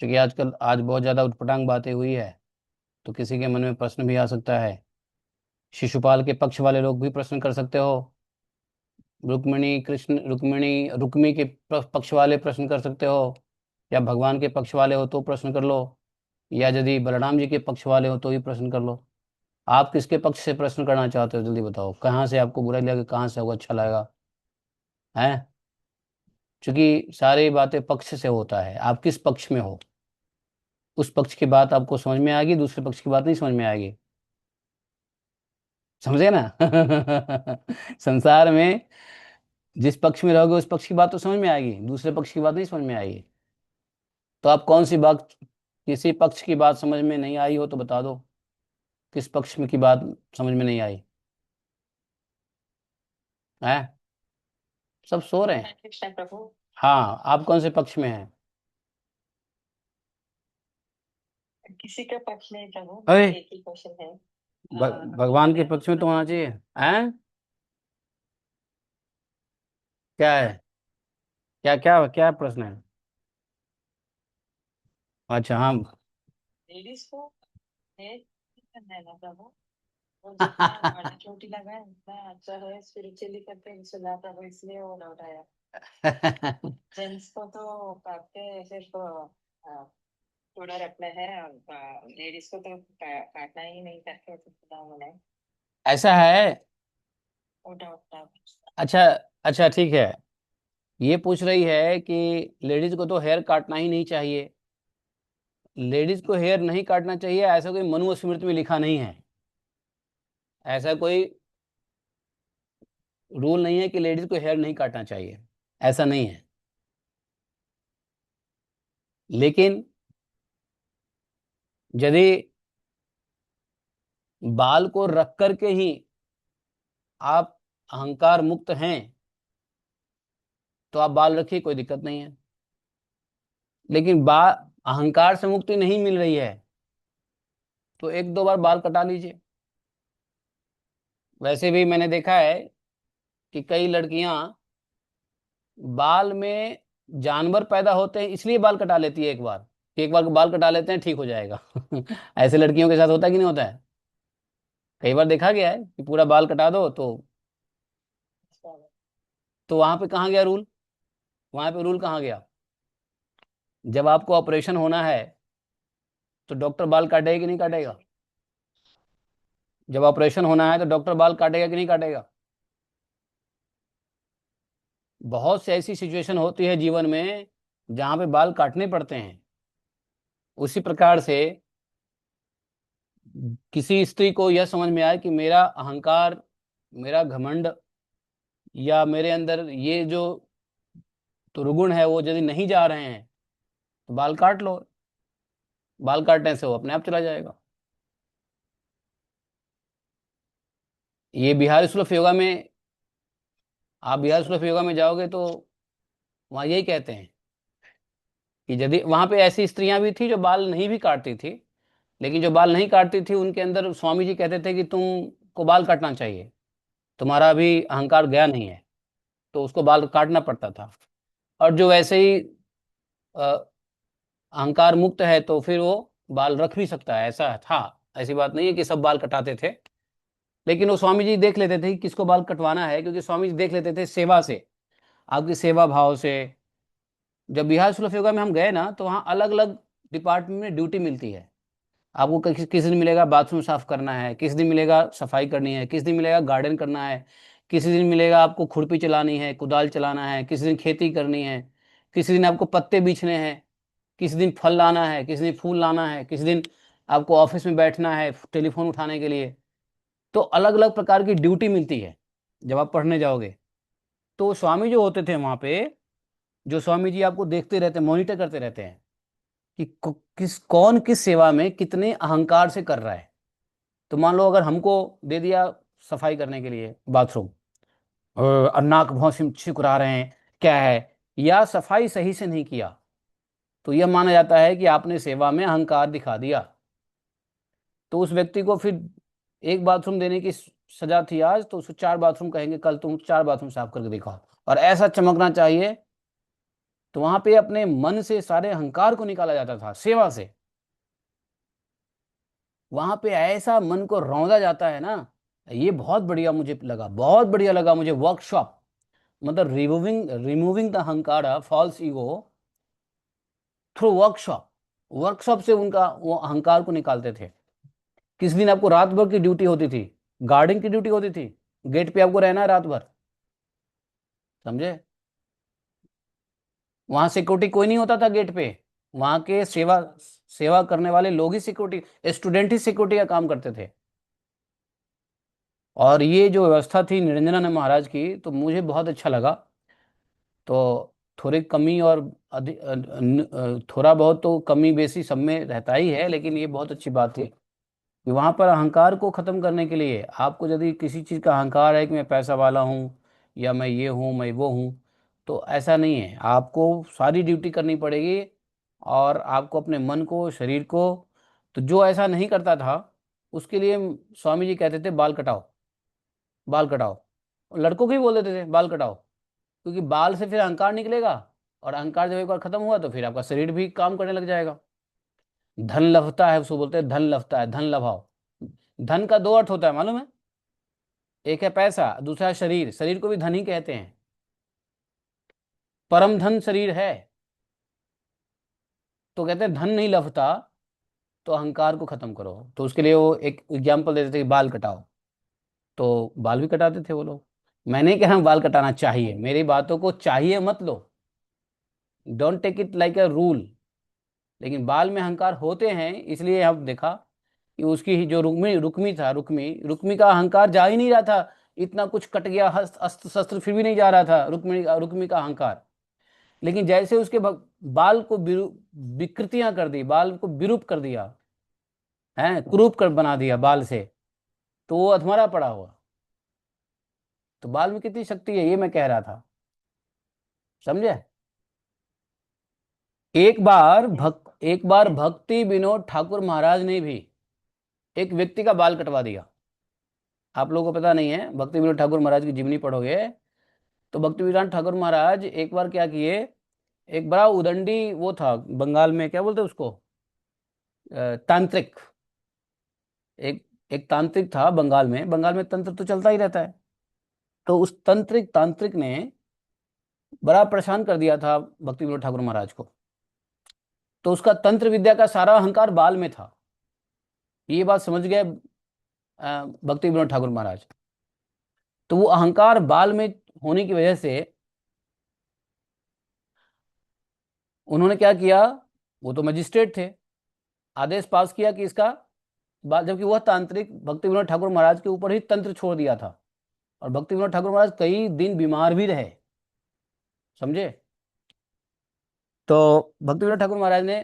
क्योंकि आजकल आज बहुत ज़्यादा उटपटांग बातें हुई है, तो किसी के मन में प्रश्न भी आ सकता है। शिशुपाल के पक्ष वाले लोग भी प्रश्न कर सकते हो, रुक्मिणी कृष्ण रुक्मिणी रुक्मी के पक्ष वाले प्रश्न कर सकते हो, या भगवान के पक्ष वाले हो तो प्रश्न कर लो, या यदि बलराम जी के पक्ष वाले हो तो ही प्रश्न कर लो। आप किसके पक्ष से प्रश्न करना चाहते हो, जल्दी बताओ, कहाँ से आपको बुरा लगेगा, कहाँ से आपको अच्छा लगेगा, है। क्योंकि सारी बातें पक्ष से होता है, आप किस पक्ष में हो, उस पक्ष की बात आपको समझ में आएगी, दूसरे पक्ष की बात नहीं समझ में आएगी। समझे ना। संसार में जिस पक्ष में रहोगे उस पक्ष की बात तो समझ में आएगी, दूसरे पक्ष की बात नहीं समझ में आएगी। तो आप कौन सी बात, किसी पक्ष की बात समझ में नहीं आई हो तो बता दो, किस पक्ष में की बात समझ में नहीं आई है। सब सो रहे हैं। हाँ, आप कौन से पक्ष में हैं। किसी का पक्ष नहीं प्रभु, अरे एक ही क्वेश्चन है। भगवान के पक्ष में तो होना चाहिए। हैं? क्या है? क्या क्या क्या प्रश्न है? अच्छा हाँ। लेडीज को हेयर करना है ना प्रभु, वो जितना बड़ा चोटी लगाए उतना अच्छा है, स्पिरिचुअली करते हैं सुना प्रभु, इसलिए वो डाउट आया। जेंट्स को तो काट के सिर्फ थोड़ा रखना है, लेडीज को तो काटना ही नहीं करके तो सुना उन्होंने, ऐसा है? वो डाउट था। अच्छा। अच्छा ठीक है। ये पूछ रही है कि लेडीज को तो हेयर काटना ही नहीं चाहिए। लेडीज को हेयर नहीं काटना चाहिए ऐसा कोई मनुस्मृति में लिखा नहीं है। ऐसा कोई रूल नहीं है कि लेडीज को हेयर नहीं काटना चाहिए, ऐसा नहीं है। लेकिन यदि बाल को रख करके ही आप अहंकार मुक्त हैं तो आप बाल रखिए, कोई दिक्कत नहीं है। लेकिन बाल अहंकार से मुक्ति नहीं मिल रही है तो एक दो बार बाल कटा लीजिए। वैसे भी मैंने देखा है कि कई लड़कियां बाल में जानवर पैदा होते हैं इसलिए बाल कटा लेती है एक बार, कि एक बार बाल कटा लेते हैं ठीक हो जाएगा। ऐसे लड़कियों के साथ होता है कि नहीं होता है? कई बार देखा गया है कि पूरा बाल कटा दो तो वहां पे कहाँ गया रूल? वहां पे रूल कहाँ गया? जब आपको ऑपरेशन होना है तो डॉक्टर बाल काटेगा कि नहीं काटेगा? जब ऑपरेशन होना है तो डॉक्टर बाल काटेगा कि नहीं काटेगा? बहुत सी ऐसी सिचुएशन होती है जीवन में जहां पे बाल काटने पड़ते हैं। उसी प्रकार से किसी स्त्री को यह समझ में आए कि मेरा अहंकार, मेरा घमंड या मेरे अंदर ये जो दुर्गुण है वो यदि नहीं जा रहे हैं तो बाल काट लो। बाल काटने से वो अपने आप चला जाएगा। ये बिहार स्कूल ऑफ योगा में, आप बिहार स्कूल ऑफ योगा में जाओगे तो वहाँ यही कहते हैं कि यदि वहाँ पे ऐसी स्त्रियां भी थी जो बाल नहीं भी काटती थी, लेकिन जो बाल नहीं काटती थी उनके अंदर स्वामी जी कहते थे कि तुमको बाल काटना चाहिए, तुम्हारा अभी अहंकार गया नहीं है, तो उसको बाल काटना पड़ता था। और जो वैसे ही अ, अहंकार मुक्त है तो फिर वो बाल रख भी सकता है, ऐसा था। ऐसी बात नहीं है कि सब बाल कटाते थे, लेकिन वो स्वामी जी देख लेते थे कि किसको बाल कटवाना है, क्योंकि स्वामी जी देख लेते थे सेवा से, आपकी सेवा भाव से। जब बिहार स्कूल ऑफ योगा में हम गए ना तो वहाँ अलग अलग डिपार्टमेंट में ड्यूटी मिलती है। आपको किस दिन मिलेगा बाथरूम साफ करना है, किस दिन मिलेगा सफाई करनी है, किस दिन मिलेगा गार्डन करना है, किसी दिन मिलेगा आपको खुरपी चलानी है, कुदाल चलाना है, किसी दिन खेती करनी है, किसी दिन आपको पत्ते बीछने हैं, किसी दिन फल लाना है, किसी दिन फूल लाना है, किसी दिन आपको ऑफिस में बैठना है टेलीफोन उठाने के लिए। तो अलग अलग प्रकार की ड्यूटी मिलती है जब आप पढ़ने जाओगे। तो स्वामी जो होते थे वहाँ पे, जो स्वामी जी आपको देखते रहते, मॉनिटर करते रहते हैं कि कौन किस सेवा में कितने अहंकार से कर रहा है। तो मान लो अगर हमको दे दिया सफाई करने के लिए बाथरूम, और नाक बहुत सिकुड़ा रहे हैं, क्या है, या सफाई सही से नहीं किया, तो यह माना जाता है कि आपने सेवा में अहंकार दिखा दिया। तो उस व्यक्ति को फिर एक बाथरूम देने की सजा थी आज, तो उसको चार बाथरूम कहेंगे कल तुम चार बाथरूम साफ करके दिखाओ, और ऐसा चमकना चाहिए। तो वहां पे अपने मन से सारे अहंकार को निकाला जाता था सेवा से। वहां पे ऐसा मन को रौंदा जाता है ना। ये बहुत बढ़िया मुझे लगा, बहुत बढ़िया लगा मुझे वर्कशॉप। मतलब रिमूविंग रिमूविंग द अहंकार false ego through workshop. Workshop से उनका वो अहंकार को निकालते थे। किस दिन आपको रात भर की ड्यूटी होती थी, गार्डिंग की ड्यूटी होती थी, गेट पे आपको रहना है रात भर, समझे? वहां सिक्योरिटी कोई नहीं होता था गेट पे, वहां के सेवा सेवा करने वाले लोग ही सिक्योरिटी, स्टूडेंट ही सिक्योरिटी का काम करते थे। और ये जो व्यवस्था थी निरंजनानंद महाराज की तो मुझे बहुत अच्छा लगा। तो थोड़ी कमी और थोड़ा बहुत तो कमी बेसी सब में रहता ही है, लेकिन ये बहुत अच्छी बात थी कि वहाँ पर अहंकार को ख़त्म करने के लिए, आपको यदि किसी चीज़ का अहंकार है कि मैं पैसा वाला हूँ या मैं ये हूँ मैं वो हूँ, तो ऐसा नहीं है। आपको सारी ड्यूटी करनी पड़ेगी और आपको अपने मन को, शरीर को तो जो ऐसा नहीं करता था उसके लिए स्वामी जी कहते थे बाल कटाओ, बाल कटाओ। और लड़कों को भी बोल देते थे बाल कटाओ, क्योंकि बाल से फिर अहंकार निकलेगा, और अहंकार जब एक बार खत्म हुआ तो फिर आपका शरीर भी काम करने लग जाएगा। धन लभता है, उसको बोलते हैं धन लभता है, धन लभाओ। धन का दो अर्थ होता है मालूम है, एक है पैसा, दूसरा है शरीर। शरीर को भी धन ही कहते हैं, परम धन शरीर है। तो कहते हैं धन नहीं लभता तो अहंकार को खत्म करो। तो उसके लिए वो एक एग्जाम्पल देते थे कि बाल कटाओ, तो बाल भी कटाते थे वो लोग। मैं नहीं कह रहा हूं बाल कटाना चाहिए, मेरी बातों को चाहिए मत लो, don't take it like a rule. लेकिन बाल में अहंकार होते हैं, इसलिए अब देखा कि उसकी जो रुक्मी रुक्मी था, रुक्मी रुक्मी का अहंकार जा ही नहीं रहा था। इतना कुछ कट गया, हस्त अस्त्र शस्त्र, फिर भी नहीं जा रहा था रुक्मी का अहंकार। लेकिन जैसे उसके बाल को विकृतियां कर दी, बाल को विरूप कर दिया है, कुरूप कर बना दिया बाल से, तो वो अधमरा पड़ा हुआ। तो बाल में कितनी शक्ति है, ये मैं कह रहा था, समझे। एक बार भक्ति विनोद ठाकुर महाराज ने भी एक व्यक्ति का बाल कटवा दिया। आप लोगों को पता नहीं है, भक्ति विनोद ठाकुर महाराज की जीवनी पढ़ोगे तो भक्ति विनोद ठाकुर महाराज एक बार क्या किए, एक बड़ा उदंडी वो था बंगाल में, क्या बोलते उसको, तांत्रिक। एक एक तांत्रिक था बंगाल में, बंगाल में तंत्र तो चलता ही रहता है। तो उस तांत्रिक ने बड़ा परेशान कर दिया था भक्ति विनोद ठाकुर महाराज को। तो उसका तंत्र विद्या का सारा अहंकार बाल में था, ये बात समझ गए भक्ति विनोद ठाकुर महाराज। तो वो अहंकार बाल में होने की वजह से उन्होंने क्या किया, वो तो मजिस्ट्रेट थे, आदेश पास किया कि इसका बाल, जबकि वह तांत्रिक भक्ति विनोद ठाकुर महाराज के ऊपर ही तंत्र छोड़ दिया था। और भक्ति विनोद ठाकुर महाराज कई दिन बीमार भी रहे, समझे। तो भक्ति विनोद ठाकुर महाराज ने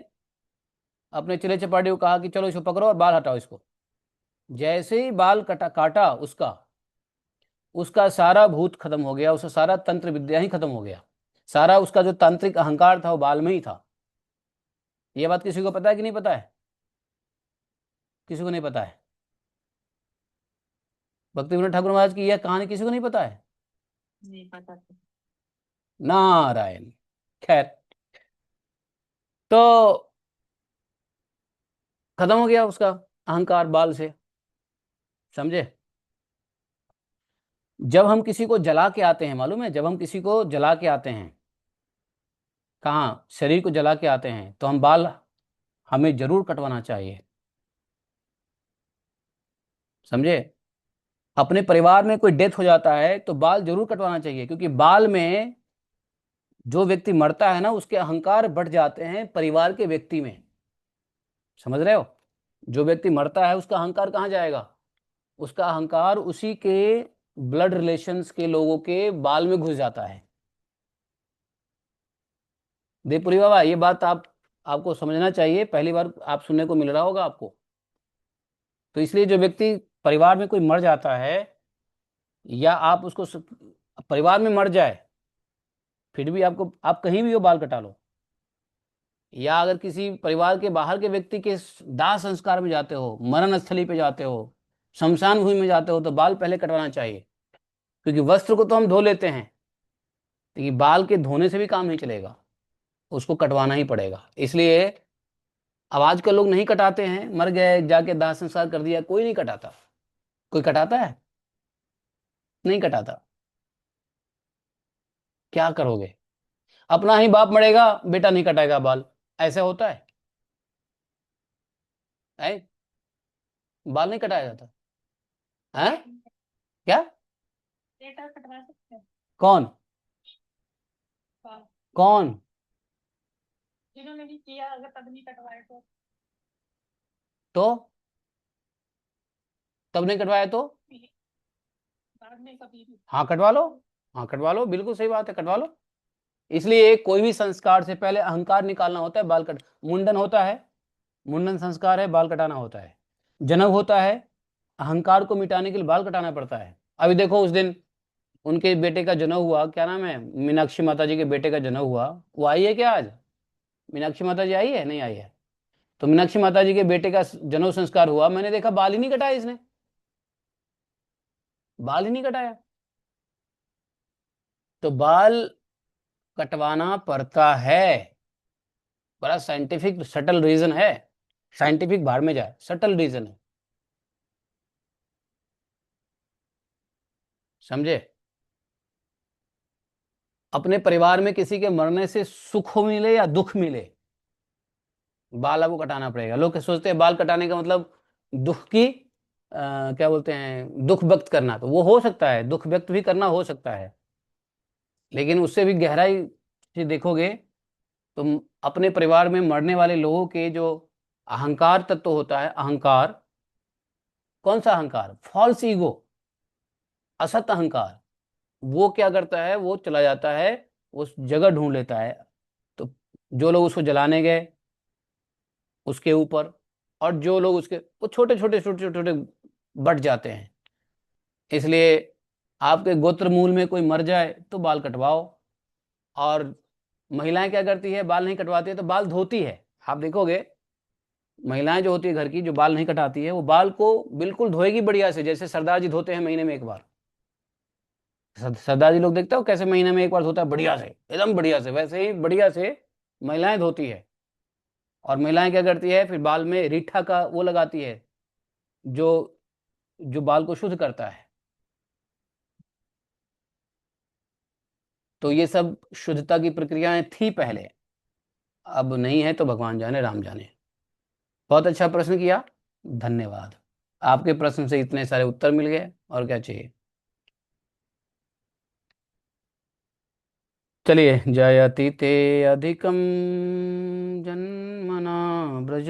अपने चेले चपाटी को कहा कि चलो इसको पकड़ो और बाल हटाओ इसको। जैसे ही बाल काटा उसका उसका सारा भूत खत्म हो गया, उसका सारा तंत्र विद्या ही खत्म हो गया, सारा उसका जो तांत्रिक अहंकार था वो बाल में ही था। ये बात किसी को पता है कि नहीं पता है? किसी को नहीं पता है? भक्ति विनोद ठाकुर महाराज की यह कहानी किसी को नहीं पता है? नहीं पता था। नारायण। खैर, तो खत्म हो गया उसका अहंकार बाल से, समझे। जब हम किसी को जला के आते हैं, मालूम है, जब हम किसी को जला के आते हैं, कहाँ शरीर को जला के आते हैं, तो हम बाल हमें जरूर कटवाना चाहिए, समझे। अपने परिवार में कोई डेथ हो जाता है तो बाल जरूर कटवाना चाहिए, क्योंकि बाल में जो व्यक्ति मरता है ना, उसके अहंकार बढ़ जाते हैं परिवार के व्यक्ति में, समझ रहे हो। जो व्यक्ति मरता है उसका अहंकार कहाँ जाएगा, उसका अहंकार उसी के ब्लड रिलेशंस के लोगों के बाल में घुस जाता है। देवपुरी बाबा, ये बात आपको समझना चाहिए, पहली बार आप सुनने को मिल रहा होगा आपको। तो इसलिए जो व्यक्ति परिवार में कोई मर जाता है, या आप उसको परिवार में मर जाए, फिर भी आप कहीं भी वो बाल कटा लो, या अगर किसी परिवार के बाहर के व्यक्ति के दाह संस्कार में जाते हो, मरण स्थली पे जाते हो, शमशान भूमि में जाते हो, तो बाल पहले कटवाना चाहिए। क्योंकि वस्त्र को तो हम धो लेते हैं, लेकिन बाल के धोने से भी काम नहीं चलेगा, उसको कटवाना ही पड़ेगा। इसलिए अब आजकल लोग नहीं कटाते हैं, मर गए जाके दाह संस्कार कर दिया, कोई नहीं कटाता। कोई कटाता है? नहीं कटाता। क्या करोगे, अपना ही बाप मरेगा, बेटा नहीं कटाएगा बाल, ऐसे होता है? बाल नहीं कटाया जाता है? क्या? डेटा कटवा सकते हैं। कौन बाल। कौन? जिन्होंने भी किया, अगर तब नहीं कटवाए तो तब नहीं कटवाया तो बाद में कभी भी। हाँ कटवा लो, हाँ कटवा लो, बिल्कुल सही बात है, कटवा लो। इसलिए कोई भी संस्कार से पहले अहंकार निकालना होता है, बाल कट मुंडन होता है, मुंडन संस्कार है, बाल कटाना होता है। जनेऊ होता है, अहंकार को मिटाने के लिए बाल कटाना पड़ता है। अभी देखो उस दिन उनके बेटे का जनेऊ हुआ, क्या नाम है, मीनाक्षी माता जी के बेटे का जनेऊ हुआ, वो आई है क्या आज? मीनाक्षी माता जी आई है, नहीं आई है? तो मीनाक्षी माता जी के बेटे का जनेऊ संस्कार हुआ, मैंने देखा बाल ही नहीं कटाया इसने, बाल ही नहीं कटाया। तो बाल कटवाना पड़ता है, बड़ा साइंटिफिक सटल रीजन है, साइंटिफिक बाहर में जाए, सटल रीजन है, समझे। अपने परिवार में किसी के मरने से सुख मिले या दुख मिले, बाल आपको कटाना पड़ेगा। लोग सोचते हैं बाल कटाने का मतलब दुख की क्या बोलते हैं, दुख व्यक्त करना, तो वो हो सकता है, दुख व्यक्त भी करना हो सकता है, लेकिन उससे भी गहराई से देखोगे तो अपने परिवार में मरने वाले लोगों के जो अहंकार तत्व होता है, अहंकार, कौन सा अहंकार, फॉल्स ईगो, असत अहंकार, वो क्या करता है, वो चला जाता है, उस जगह ढूंढ लेता है। तो जो लोग उसको जलाने गए उसके ऊपर, और जो लोग उसके, वो छोटे छोटे छोटे छोटे छोटे बट जाते हैं। इसलिए आपके गोत्र मूल में कोई मर जाए तो बाल कटवाओ। और महिलाएं क्या करती है, बाल नहीं कटवाती है तो बाल धोती है। आप देखोगे महिलाएं जो होती है घर की, जो बाल नहीं कटाती है, वो बाल को बिल्कुल धोएगी बढ़िया से, जैसे सरदार जी धोते हैं महीने में एक बार। सरदार जी लोग देखते हो कैसे महीने में एक बार धोता है, बढ़िया से, एकदम बढ़िया से, वैसे ही बढ़िया से महिलाएं धोती है। और महिलाएं क्या करती है, फिर बाल में रीठा का वो लगाती है, जो जो बाल को शुद्ध करता है। तो ये सब शुद्धता की प्रक्रियाएं थी पहले, अब नहीं है, तो भगवान जाने राम जाने। बहुत अच्छा प्रश्न किया, धन्यवाद। आपके प्रश्न से इतने सारे उत्तर मिल गए, और क्या चाहिए। चलिए, जयति ते अधिकम जन्मना ब्रज,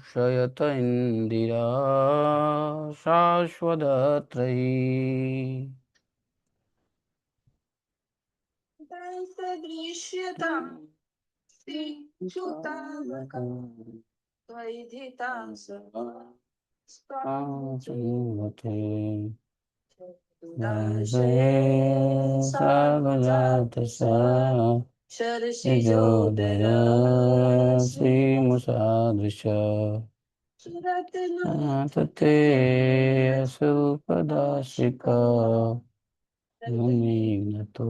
शयत इंदिरा शाश्वतत्रयी। दृश्यता श्रीयुता द्वैधिता शरसिजोदर श्रीमुषादृश तते असुपदाशिका मुनिग्नतो